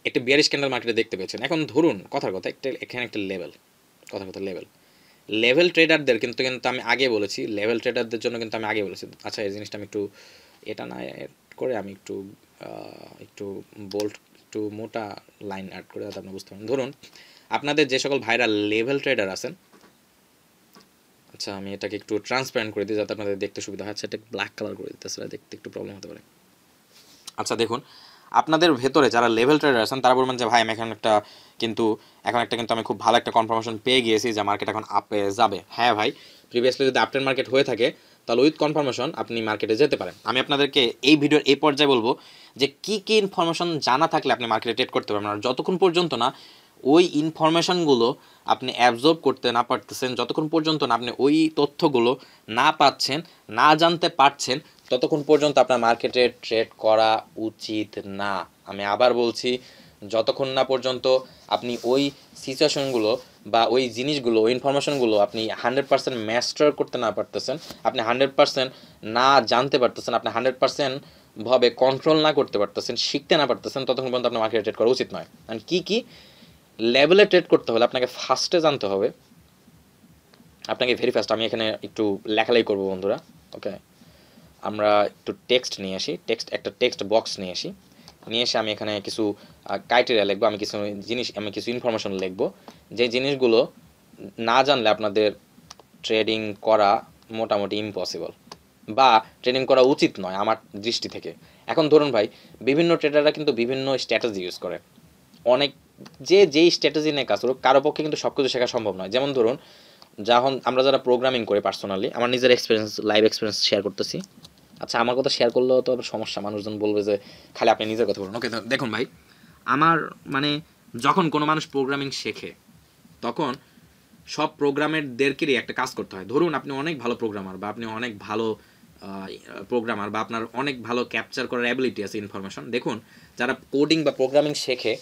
একটি বিয়ারিশ ক্যান্ডেল মার্কেটে দেখতে পেয়েছেন। এখন ধরুন কথার কথা এখানে একটা লেভেল ট্রেডারদের কিন্তু আমি আগে বলেছি, লেভেল ট্রেডারদের জন্য কিন্তু আমি আগে বলেছি। আচ্ছা এই জিনিসটা আমি একটু এটা না করে আমি একটু বোল্ড, একটু মোটা লাইন অ্যাড করে, যাতে আপনি বুঝতে পারেন। ধরুন আপনাদের যে সকল ভাইরা লেভেল ট্রেডার আছেন, আচ্ছা আমি এটাকে একটু ট্রান্সপারেন্ট করে দিই যাতে আপনাদের দেখতে সুবিধা হয়। আচ্ছা এটা ব্ল্যাক কালার করে দিতে, আসলে দেখতে একটু প্রবলেম হতে পারে। আচ্ছা দেখুন আপনাদের ভেতরে যারা লেভেল ট্রেডার আছেন তারা বলবেন যে ভাই আমি এখন একটা কিন্তু আমি খুব ভালো একটা কনফার্মেশন পেয়ে গিয়েছি যে মার্কেট এখন আপে যাবে। হ্যাঁ ভাই, প্রিভিয়াসলি যদি আপট্রেন্ড মার্কেট হয়ে থাকে তাহলে উইথ কনফার্মেশন আপনি মার্কেটে যেতে পারেন। আমি আপনাদেরকে এই ভিডিওর এই পর্যায়ে বলবো যে কী কী ইনফরমেশন জানা থাকলে আপনি মার্কেটে ট্রেড করতে পারবেন। আর যতক্ষণ পর্যন্ত না ওই ইনফরমেশনগুলো আপনি অ্যাবজর্ব করতে না পারতেছেন, যতক্ষণ পর্যন্ত না আপনি ওই তথ্যগুলো না পাচ্ছেন, না জানতে পারছেন, ততক্ষণ পর্যন্ত আপনার মার্কেটে ট্রেড করা উচিত না। আমি আবার বলছি, যতক্ষণ না পর্যন্ত আপনি ওই সিচুয়েশনগুলো বা ওই জিনিসগুলো, ওই ইনফরমেশনগুলো আপনি 100% মাস্টার করতে না পারতেছেন, আপনি 100% না জানতে পারতেছেন, আপনি 100% ভাবে কন্ট্রোল না করতে পারতেছেন, শিখতে না পারতেছেন, ততক্ষণ পর্যন্ত আপনার মার্কেটে ট্রেড করা উচিত নয়। কারণ কী লেভেলে ট্রেড করতে হলে আপনাকে ফার্স্টে জানতে হবে, আপনাকে ভেরি ফার্স্ট, আমি এখানে একটু লেখালেখি করবো বন্ধুরা, ওকে। আমরা একটু টেক্সট নিয়ে আসি, একটা টেক্সট বক্স নিয়ে আসি, নিয়ে এসে আমি এখানে কিছু ক্রাইটেরিয়া লিখবো, আমি কিছু ইনফরমেশন লিখবো, যে জিনিসগুলো না জানলে আপনাদের ট্রেডিং করা মোটামুটি ইম্পসিবল বা ট্রেডিং করা উচিত নয় আমার দৃষ্টি থেকে। এখন ধরুন ভাই, বিভিন্ন ট্রেডাররা কিন্তু বিভিন্ন স্ট্র্যাটেজি ইউজ করে, অনেক যেই স্ট্র্যাটেজি নিয়ে কাজ করুক, কারো পক্ষে কিন্তু সব কিছু শেখা সম্ভব নয়। যেমন ধরুন, যখন আমরা যারা প্রোগ্রামিং করি, পার্সোনালি আমার নিজের এক্সপিরিয়েন্স, লাইভ এক্সপিরিয়েন্স শেয়ার করতেছি। আচ্ছা, আমার কথা শেয়ার করলেও তো আবার সমস্যা, মানুষজন বলবে যে খালি আপনি নিজের কথা বলুন। ওকে, দেখুন ভাই, আমার মানে যখন কোনো মানুষ প্রোগ্রামিং শেখে, তখন সব প্রোগ্রামারদেরকেই একটা কাজ করতে হয়। ধরুন আপনি অনেক ভালো প্রোগ্রামার, বা আপনি অনেক ভালো প্রোগ্রামার, বা আপনার অনেক ভালো ক্যাপচার করার অ্যাবিলিটি আছে ইনফরমেশন। দেখুন, যারা কোডিং বা প্রোগ্রামিং শেখে,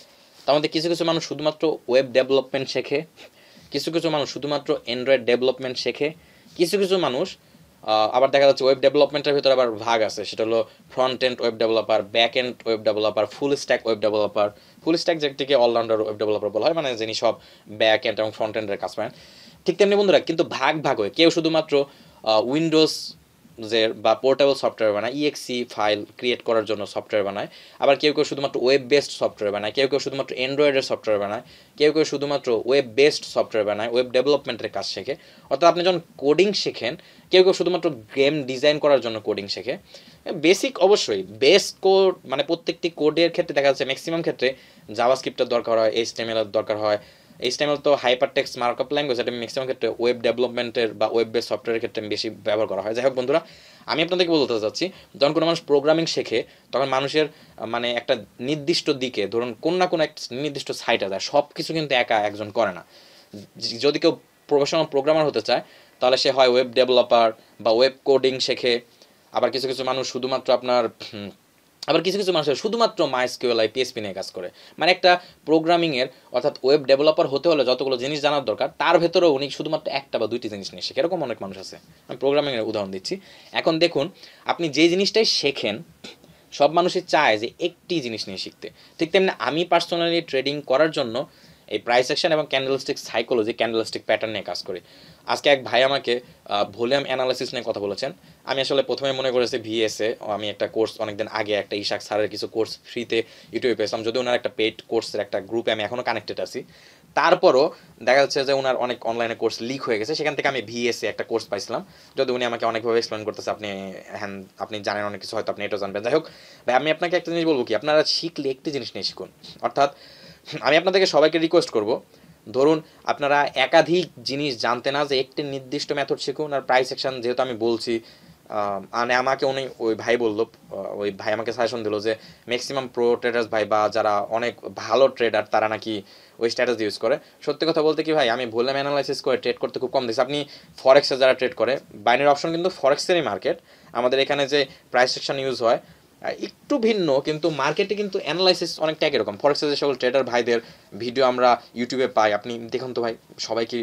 তার মধ্যে কিছু কিছু মানুষ শুধুমাত্র ওয়েব ডেভেলপমেন্ট শেখে, কিছু কিছু মানুষ শুধুমাত্র অ্যান্ড্রয়েড ডেভেলপমেন্ট শেখে, কিছু কিছু মানুষ আবার দেখা যাচ্ছে ওয়েব ডেভেলপমেন্টের ভিতরে আবার ভাগ আছে, সেটা হলো front end web developer, back end web developer, full stack web developer. Full stack যেটিকে অলরাউন্ডার ওয়েব ডেভেলপার বলা হয়, মানে যিনি সব ব্যাক এন্ড এবং ফ্রন্ট এন্ডের কাজ করেন। ঠিক তেমনি বন্ধুরা, কিন্তু ভাগ ভাগ হয়, কেউ শুধুমাত্র উইন্ডোজ বা পোর্টেবল সফটওয়্যার বানায়, ইএক্সি ফাইল ক্রিয়েট করার জন্য সফটওয়্যার বানায়, আবার কেউ কেউ শুধুমাত্র ওয়েব বেসড সফটওয়্যার বানায়, কেউ কেউ শুধুমাত্র অ্যান্ড্রয়েডের সফটওয়্যার বানায়, কেউ কেউ শুধুমাত্র ওয়েব বেসড সফটওয়্যার বানায়, ওয়েব ডেভেলপমেন্টের কাজ শেখে। অর্থাৎ আপনি যখন কোডিং শেখেন, কেউ কেউ শুধুমাত্র গেম ডিজাইন করার জন্য কোডিং শেখে। বেসিক অবশ্যই বেস কোড, মানে প্রত্যেকটি কোডের ক্ষেত্রে দেখা যাচ্ছে ম্যাক্সিমাম ক্ষেত্রে জাভাস্ক্রিপ্টের দরকার হয়, HTML এর দরকার হয়। HTML তো হাইপার টেক্সট মার্কআপ ল্যাঙ্গুয়েজ, এটা ম্যাক্সিমাম ক্ষেত্রে ওয়েব ডেভেলপমেন্টের বা ওয়েব বেস সফটওয়্যারের ক্ষেত্রে বেশি ব্যবহার করা হয়। যাই হোক বন্ধুরা, আমি আপনাদেরকে বলতে চাচ্ছি, যখন কোনো মানুষ প্রোগ্রামিং শেখে, তখন মানুষের মানে একটা নির্দিষ্ট দিকে, ধরুন কোন না কোনো একটা নির্দিষ্ট সাইটে যায়, সব কিছু কিন্তু একা একজন করে না। যদি কেউ প্রফেশনাল প্রোগ্রামার হতে চায়, তাহলে সে হয় ওয়েব ডেভেলপার বা ওয়েব কোডিং শেখে। আবার কিছু কিছু মানুষ শুধুমাত্র শুধুমাত্র MySQL PHP নিয়ে কাজ করে। মানে একটা প্রোগ্রামিংয়ের অর্থাৎ ওয়েব ডেভেলপার হতে হলে যতগুলো জিনিস জানার দরকার, তার ভেতরেও উনি শুধুমাত্র একটা বা দুইটি জিনিস নিয়ে শেখে, এরকম অনেক মানুষ আছে। আমি প্রোগ্রামিংয়ের উদাহরণ দিচ্ছি। এখন দেখুন, আপনি যে জিনিসটাই শেখেন, সব মানুষই চায় যে একটি জিনিস নিয়ে শিখতে। ঠিক তেমনি আমি পার্সোনালি ট্রেডিং করার জন্য এই প্রাইস অ্যাকশন এবং ক্যান্ডেলস্টিক সাইকোলজি, ক্যান্ডেলস্টিক প্যাটার্ন নিয়ে কাজ করি। আজকে এক ভাই আমাকে ভলিউম অ্যানালাইসিস নিয়ে কথা বলেছেন। আমি আসলে প্রথমে মনে করেছি VSA, আমি একটা কোর্স অনেকদিন আগে একটা ইশাক স্যারের কিছু কোর্স ফ্রিতে ইউটিউবে পেয়েছিলাম, যদি ওনার একটা পেইড কোর্সের একটা গ্রুপে আমি এখনও কানেক্টেড আছি। তারপরও দেখা যাচ্ছে যে ওনার অনেক অনলাইনে কোর্স লিক হয়ে গেছে, সেখান থেকে আমি VSA একটা কোর্স পাইছিলাম, যদি উনি আমাকে অনেকভাবে এক্সপ্লেন করতেছে। আপনি জানেন অনেক কিছু, হয়তো আপনি এটাও জানবেন। যাই হোক ভাই, আমি আপনাকে একটা জিনিস বলবো কি, আপনারা শিখলে একটি জিনিস নিয়ে শিখুন। অর্থাৎ আমি আপনাদেরকে সবাইকে রিকোয়েস্ট করব, ধরুন আপনারা একাধিক জিনিস জানতে না যে একটি নির্দিষ্ট মেথড শিখুন। আর প্রাইস অ্যাকশন যেহেতু আমি বলছি, মানে আমাকে উনি ওই ভাই আমাকে সাজেশন দিল যে ম্যাক্সিমাম প্রো ট্রেডার্স ভাই বা যারা অনেক ভালো ট্রেডার, তারা নাকি ওই স্ট্র্যাটেজি ইউজ করে। সত্যি কথা বলতে কি ভাই, আমি ভলিউম অ্যানালাইসিস করে ট্রেড করতে খুব কম দিচ্ছি। আপনি ফরেক্সে যারা ট্রেড করে, বাইনারি অপশন কিন্তু ফরেক্সেরই মার্কেট। আমাদের এখানে যে প্রাইস অ্যাকশন ইউজ হয় একটু ভিন্ন, কিন্তু মার্কেটে কিন্তু অ্যানালাইসিস অনেকটা একই রকম। ফরেক্সের যে সকল ট্রেডার ভাইদের ভিডিও আমরা ইউটিউবে পাই, আপনি দেখুন তো ভাই, সবাই কি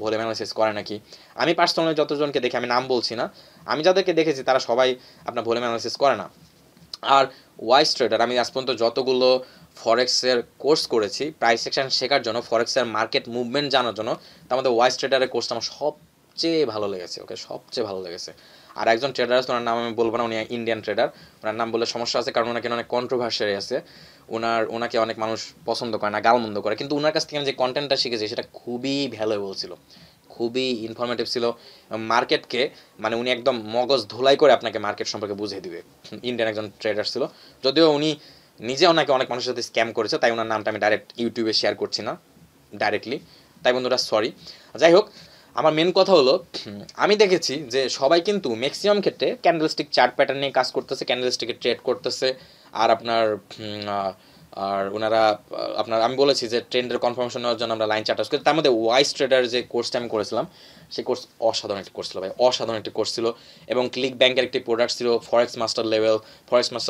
ভলিউম অ্যানালাইসিস করে নাকি? আমি পার্সোনালি যতজনকে দেখি, আমি নাম বলছি না, আমি যাদেরকে দেখেছি তারা সবাই আপনার ভলিউম অ্যানালাইসিস করে না। আর ওয়াইজ ট্রেডার, আমি আজ পর্যন্ত যতগুলো ফরেক্সের কোর্স করেছি প্রাইস অ্যাকশন শেখার জন্য, ফরেক্সের মার্কেট মুভমেন্ট জানার জন্য, তার মধ্যে ওয়াইজ ট্রেডারের কোর্সটা আমার সবচেয়ে ভালো লেগেছে। ওকে, সবচেয়ে ভালো লেগেছে। আর একজন ট্রেডার আছে, ওনার নাম আমি বলবো না, উনি ইন্ডিয়ান ট্রেডার। ওনার নাম বললে সমস্যা আছে, কারণ ওনাকে অনেক কন্ট্রোভার্সি আছে, ওনাকে অনেক মানুষ পছন্দ করে না, গালমন্দ করে। কিন্তু ওনার কাছ থেকে আমি যে কন্টেন্টটা শিখেছি সেটা খুবই ভ্যালুয়েবল ছিল, খুবই ইনফরমেটিভ ছিল। মার্কেটকে মানে উনি একদম মগজ ধোলাই করে আপনাকে মার্কেট সম্পর্কে বুঝিয়ে দিবে। ইন্ডিয়ান একজন ট্রেডার ছিল, যদিও উনি নিজে ওনাকে অনেক মানুষের সাথে স্ক্যাম করেছে, তাই ওনার নামটা আমি ডাইরেক্ট ইউটিউবে শেয়ার করছি না ডাইরেক্টলি, তাই বন্ধুরা সরি। যাই হোক, আমার মেন কথা হলো, আমি দেখেছি যে সবাই কিন্তু ম্যাক্সিমাম ক্ষেত্রে ক্যান্ডেলস্টিক চার্ট প্যাটার্ন নিয়ে কাজ করতেছে, ক্যান্ডেলস্টিকে ট্রেড করতেছে। আর আপনার আর ওনারা আপনার আমি বলেছি যে ট্রেন্ডের কনফার্মেশন নেওয়ার জন্য আমরা লাইন চার্ট করি, তার মধ্যে ওয়াইস ট্রেডার যে কোর্সটা আমি করেছিলাম সেই কোর্স অসাধারণ একটি কোর্স ছিল ভাই, অসাধারণ একটি কোর্স ছিল। এবং ক্লিক ব্যাংকের একটি প্রোডাক্ট ছিল ফরেক্স মাস্টার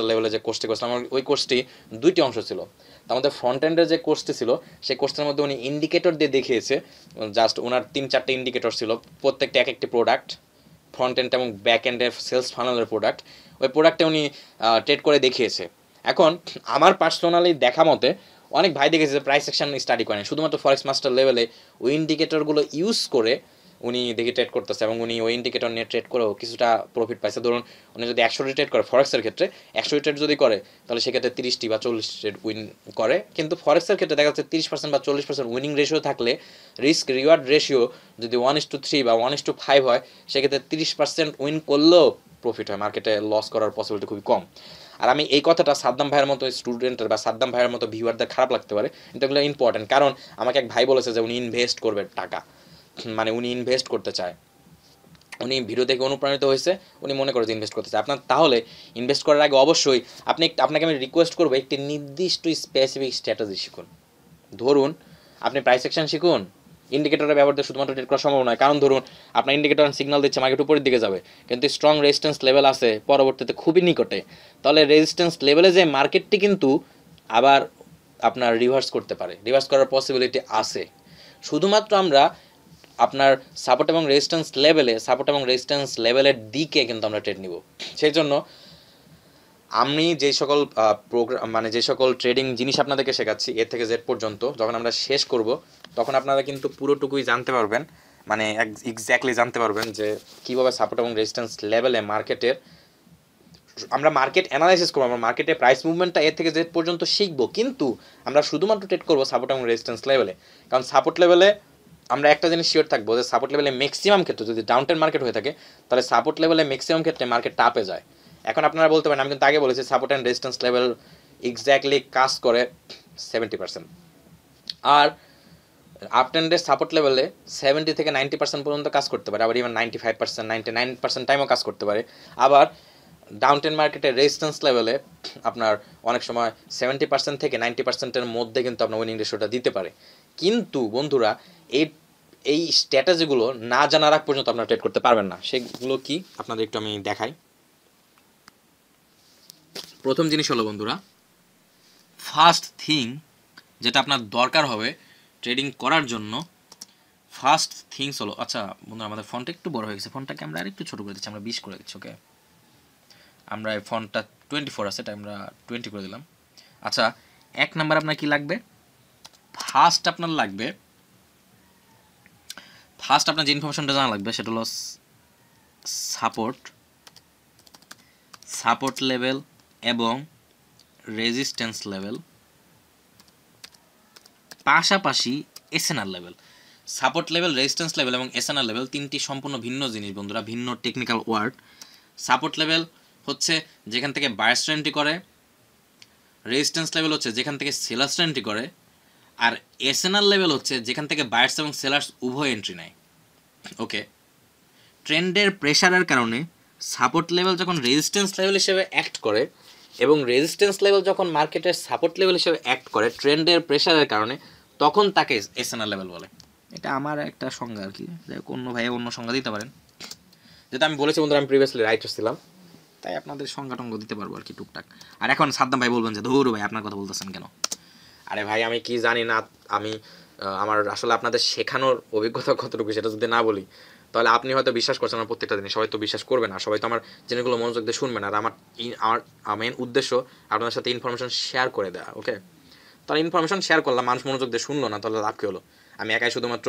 লেভেলে যে কোর্সটি করেছিলাম, ওই কোর্সটি 2টি অংশ ছিল। তার মধ্যে ফ্রন্ট এন্ডের যে কোর্সটি ছিল সেই কোর্সটার মধ্যে উনি ইন্ডিকেটর দিয়ে দেখিয়েছে, জাস্ট ওনার 3-4টে ইন্ডিকেটর ছিল, প্রত্যেকটা এক একটি প্রোডাক্ট, ফ্রন্ট এন্ড এবং ব্যাক এন্ডের সেলস ফানেলের প্রোডাক্ট, ওই প্রোডাক্টে উনি ট্রেড করে দেখিয়েছে। এখন আমার পার্সোনালি দেখা মতে অনেক ভাই দেখেছে যে প্রাইস অ্যাকশন স্টাডি করেন, শুধুমাত্র ফরেক্স মাস্টার লেভেলে ওই ইন্ডিকেটরগুলো ইউজ করে উনি দেখি ট্রেড করতেছে, এবং উনি ওই ইন্ডিকেটর নিয়ে ট্রেড করেও কিছুটা প্রফিট পাইছে। ধরুন উনি যদি 100টি ট্রেড করে ফরেক্সের ক্ষেত্রে, 100টি ট্রেড যদি করে তাহলে সেক্ষেত্রে 30টি বা 40 ট্রেড উইন করে। কিন্তু ফরেক্সের ক্ষেত্রে দেখা যাচ্ছে 30% বা 40% উইনিং রেশিও থাকলে, রিস্ক রিওয়ার্ড রেশিও যদি 1:3 বা 1:5 হয়, সেক্ষেত্রে 30% উইন করলেও প্রফিট হয়, মার্কেটে লস করার পসিবিলিটি খুবই কম। আর আমি এই কথাটা সাদ্দাম ভাইয়ের মতো স্টুডেন্টের বা সাদ্দাম ভাইয়ের মতো ভিউয়ারদের খারাপ লাগতে পারে, কিন্তু এগুলো ইম্পর্টেন্ট। কারণ আমাকে এক ভাই বলেছে যে উনি ইনভেস্ট করবে টাকা, মানে উনি ইনভেস্ট করতে চায়, উনি ভিডিও দেখে অনুপ্রাণিত হয়েছে, উনি মনে করে যে ইনভেস্ট করতে চায়। আপনার তাহলে ইনভেস্ট করার আগে অবশ্যই আপনাকে আমি রিকোয়েস্ট করবো একটি নির্দিষ্ট স্পেসিফিক স্ট্র্যাটেজি শিখুন। ধরুন আপনি প্রাইস অ্যাকশন শিখুন, ইন্ডিকেটরের ব্যবহার দিয়ে শুধুমাত্র ট্রেড করা সম্ভব নয়। কারণ ধরুন আপনার ইন্ডিকেটর সিগন্যাল দিচ্ছে মার্কেট উপরের দিকে যাবে, কিন্তু স্ট্রং রেজিস্ট্যান্স লেভেল আছে পরবর্তীতে খুবই নিকটে, তাহলে রেজিস্ট্যান্স লেভেলে যে মার্কেটটি কিন্তু আবার আপনার রিভার্স করতে পারে, রিভার্স করার পসিবিলিটি আছে। শুধুমাত্র আমরা আপনার সাপোর্ট এবং রেজিস্ট্যান্স লেভেলের দিকে কিন্তু আমরা ট্রেড নিব। সেই জন্য আমি যে সকল যে সকল ট্রেডিং জিনিস আপনাদেরকে শেখাচ্ছি এ থেকে জেড পর্যন্ত, যখন আমরা শেষ করব তখন আপনারা কিন্তু পুরোটুকুই জানতে পারবেন, মানে এক্স্যাক্টলি জানতে পারবেন যে কীভাবে সাপোর্ট এবং রেজিস্ট্যান্স লেভেলে আমরা মার্কেট অ্যানালাইসিস করবো, আমরা মার্কেটে প্রাইস মুভমেন্টটা এর থেকে জেড পর্যন্ত শিখবো, কিন্তু আমরা শুধুমাত্র ট্রেড করবো সাপোর্ট এবং রেজিস্ট্যান্স লেভেলে। কারণ সাপোর্ট লেভেলে আমরা একটা জিনিস শিওর থাকবো যে সাপোর্ট লেভেলে ম্যাক্সিমাম ক্ষেত্রে যদি ডাউন ট্রেন্ড মার্কেট হয়ে থাকে, তাহলে সাপোর্ট লেভেলে ম্যাক্সিমাম ক্ষেত্রে মার্কেট টাপে যায়। এখন আপনারা বলতে পারেন, আমি কিন্তু আগে বলেছি support and resistance level exactly কাজ করে 70%, আর আপ ট্রেন্ডের সাপোর্ট লেভেলে 70 থেকে 90% পর্যন্ত কাজ করতে পারে, আবার ইভেন 95%, 99% টাইমও কাজ করতে পারে। আবার ডাউন ট্রেন্ড মার্কেটের রেজিস্ট্যান্স লেভেলে আপনার অনেক সময় 70% থেকে 90%-এর মধ্যে কিন্তু আপনার উইনিং রেশিওটা দিতে পারে। কিন্তু বন্ধুরা এই স্ট্র্যাটেজিগুলো না জানার আগ পর্যন্ত আপনারা ট্রেড করতে পারবেন না। সেগুলো কি আপনাদের একটু আমি দেখাই। প্রথম জিনিস হলো বন্ধুরা, ফার্স্ট থিং যেটা আপনার দরকার হবে ট্রেডিং করার জন্য, ফার্স্ট থিংস হলো, আচ্ছা বন্ধুরা আমাদের ফন্টটা একটু বড় হয়ে গেছে, ফন্টটাকে আমরা আরেকটু ছোটো করে দিচ্ছি, আমরা 20 করে দিচ্ছি। ওকে, আমরা এই ফন্টটা 24 আছে, এটা আমরা 20 করে দিলাম। আচ্ছা, 1 নাম্বার আপনার কি লাগবে? ফার্স্ট আপনার যে ইনফরমেশনটা জানা লাগবে সেটা হলো সাপোর্ট লেভেল এবং রেজিস্ট্যান্স লেভেল, পাশাপাশি SNR level. Support level, resistance level এবং এসএনআর লেভেল তিনটি সম্পূর্ণ ভিন্ন জিনিস বন্ধুরা, ভিন্ন টেকনিক্যাল ওয়ার্ড। সাপোর্ট লেভেল হচ্ছে যেখান থেকে বায়ার্স এন্ট্রি করে, রেজিস্ট্যান্স লেভেল হচ্ছে যেখান থেকে সেলার্স এন্ট্রি করে, আর এসএনআর লেভেল হচ্ছে যেখান থেকে বায়ার্স এবং সেলার্স উভয় এন্ট্রি নেয়। ওকে, ট্রেন্ডের প্রেশারের কারণে সাপোর্ট লেভেল যখন রেজিস্ট্যান্স লেভেল হিসেবে অ্যাক্ট করে এবং রেজিস্ট্যান্স লেভেল যখন মার্কেটের সাপোর্ট লেভেল হিসেবে অ্যাক্ট করে ট্রেন্ডের প্রেশারের কারণে, তখন তাকে এসএনআর লেভেল বলে। এটা আমার একটা সংজ্ঞা আর কি, অন্য ভাই অন্য সংজ্ঞা দিতে পারেন। যেটা আমি বলেছি বন্ধুরা, আমি প্রিভিয়াসলি রাইটার ছিলাম, তাই আপনাদের সংজ্ঞা টঙ্গ দিতে পারবো আর কি টুকটাক। আর এখন সাদ্দাম ভাই বলবেন যে ধরু ভাই আপনার কথা বলতেছেন কেন? আরে ভাই আমি কি জানি না, আমি আমার আসলে আপনাদের শেখানোর অভিজ্ঞতা কতটুকু সেটা যদি না বলি তাহলে আপনি হয়তো বিশ্বাস করছেন আমার প্রত্যেকটা জিনিস, সবাই তো বিশ্বাস করবে না, সবাই তো আমার জিনিসগুলো মনোযোগ দিয়ে শুনবেন। আর আমার মেন উদ্দেশ্য আপনাদের সাথে ইনফরমেশন শেয়ার করে দেওয়া। ওকে, তাহলে ইনফরমেশন শেয়ার করলাম, মানুষ মনোযোগ দিয়ে শুনলো না, তাহলে লাভ কী হলো? আমি একাই শুধুমাত্র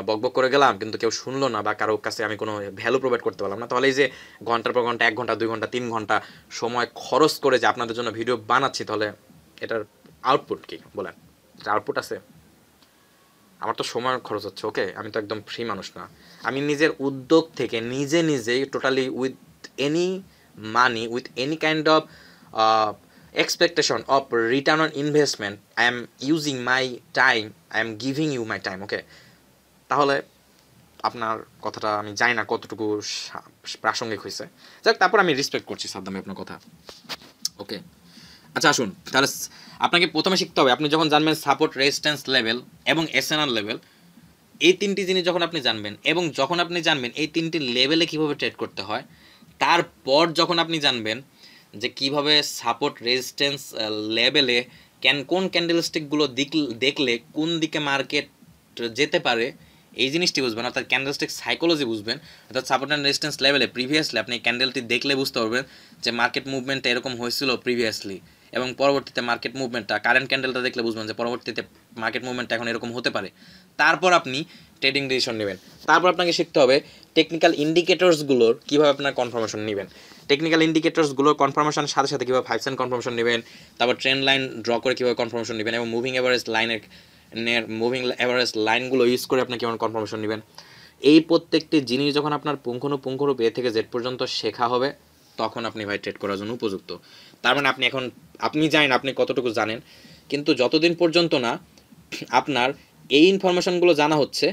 বকবক করে গেলাম, কিন্তু কেউ শুনলো না বা কারোর কাছে আমি কোনো ভ্যালু প্রোভাইড করতে পারলাম না। তাহলে এই যে ঘন্টার পর ঘন্টা, 1 ঘন্টা 2 ঘন্টা 3 ঘন্টা সময় খরচ করে যে আপনাদের জন্য ভিডিও বানাচ্ছি, তাহলে এটার আউটপুট কি বলেন? এটা আউটপুট আছে? আমার তো সময় খরচ হচ্ছে। ওকে, আমি তো একদম ফ্রি মানুষ না। আমি নিজের উদ্যোগ থেকে নিজেই totally with any money, with any kind of expectation of return on investment, I am using my time, I am giving you my time. ওকে, তাহলে আপনার কথাটা আমি জানি না কতটুকু প্রাসঙ্গিক হয়েছে, যাক তারপর আমি রেসপেক্ট করছি সাদ্দাম আপনার কথা। ওকে, আচ্ছা আসুন তাহলে আপনাকে প্রথমে শিখতে হবে, আপনি যখন জানবেন সাপোর্ট রেজিস্ট্যান্স লেভেল এবং এসএনআর লেভেল, এই তিনটি জিনিস যখন আপনি জানবেন এবং যখন আপনি জানবেন এই তিনটি লেভেলে কিভাবে ট্রেড করতে হয়, তারপর যখন আপনি জানবেন যে কিভাবে সাপোর্ট রেজিস্ট্যান্স লেভেলে কোন ক্যান্ডেলস্টিকগুলো দেখলে কোন দিকে মার্কেট যেতে পারে, এই জিনিসটি বুঝবেন, অর্থাৎ ক্যান্ডেলস্টিক সাইকোলজি বুঝবেন। অর্থাৎ সাপোর্ট অ্যান্ড রেজিস্ট্যান্স লেভেলে প্রিভিয়াসলি আপনি ক্যান্ডেলটি দেখলে বুঝতে পারবেন যে মার্কেট মুভমেন্টটা এরকম হয়েছিল প্রিভিয়াসলি, এবং পরবর্তীতে মার্কেট মুভমেন্টটা কারেন্ট ক্যান্ডেলটা দেখলে বুঝবেন যে পরবর্তীতে মার্কেট মুভমেন্টটা এখন এরকম হতে পারে। তারপর আপনি ট্রেডিং ডিসিশন নেবেন। তারপর আপনাকে শিখতে হবে টেকনিক্যাল ইন্ডিকেটরসগুলোর কীভাবে আপনার কনফার্মেশন নেবেন, টেকনিক্যাল ইন্ডিকেটরসগুলোর কনফার্মেশন সাথে সাথে কীভাবে 5 সেন্ট কনফার্মেশন নেবেন, তারপর ট্রেন্ড লাইন ড্র করে কীভাবে কনফার্মেশন নেবেন, এবং মুভিং এভারেজ লাইনগুলো ইউজ করে আপনি কেমন কনফার্মেশন নেবেন। এই প্রত্যেকটি জিনিস যখন আপনার পুঙ্খানুপুঙ্খরূপে এ থেকে জেড পর্যন্ত শেখা হবে, তখন আপনি ভাই ট্রেড করার জন্য উপযুক্ত। তার মানে আপনি জানেন আপনি কতটুকু জানেন, কিন্তু যতদিন পর্যন্ত না আপনার এই ইনফরমেশনগুলো জানা হচ্ছে,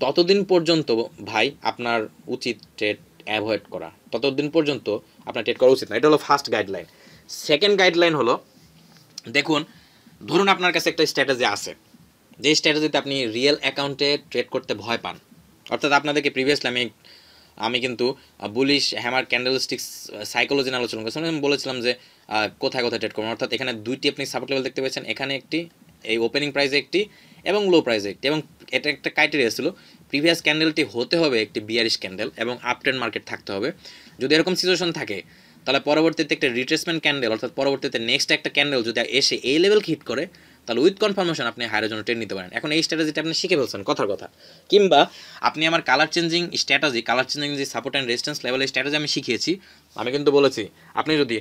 ততদিন পর্যন্ত ভাই আপনার উচিত ট্রেড অ্যাভয়েড করা, ততদিন পর্যন্ত আপনার ট্রেড করা উচিত না। এটা হলো ফার্স্ট গাইডলাইন। সেকেন্ড গাইডলাইন হলো, দেখুন ধরুন আপনার কাছে একটা স্ট্র্যাটেজি আছে, যে স্ট্র্যাটেজিতে আপনি রিয়েল অ্যাকাউন্টে ট্রেড করতে ভয় পান। অর্থাৎ আপনাদেরকে প্রিভিয়াসলি আমি কিন্তু বুলিশ হ্যামার ক্যান্ডেলস্টিক্স সাইকোলজি নিয়ে আলোচনা করেছিলাম। আমি বলেছিলাম যে কোথায় কোথায় ট্রেড করবেন। অর্থাৎ এখানে দুইটি আপনি সাপোর্ট লেভেল দেখতে পেয়েছেন, এখানে একটি, এই ওপেনিং প্রাইসে একটি এবং লো প্রাইসে একটি, এবং এটা একটা ক্রাইটেরিয়া ছিল প্রিভিয়াস ক্যান্ডেলটি হতে হবে একটি বিয়ারিশ ক্যান্ডেল এবং আপ ট্রেন্ড মার্কেট থাকতে হবে। যদি এরকম সিচুয়েশন থাকে, তাহলে পরবর্তীতে একটা রিট্রেসমেন্ট ক্যান্ডেল, অর্থাৎ পরবর্তীতে নেক্সট একটা ক্যান্ডেল যদি এসে এই লেভেলকে হিট করে, তাহলে উইথ কনফার্মেশন আপনি হায়ারের জন্য ট্রেড নিতে পারেন। এখন এই স্ট্র্যাটেজিটা আপনি শিখে ফেলছেন কথার কথা, কিংবা আপনি আমার কালার চেঞ্জিং যে সাপোর্ট অ্যান্ড রেজিস্ট্যান্স লেভেলের স্ট্র্যাটেজি আমি শিখিয়েছি, আমি কিন্তু বলেছি আপনি যদি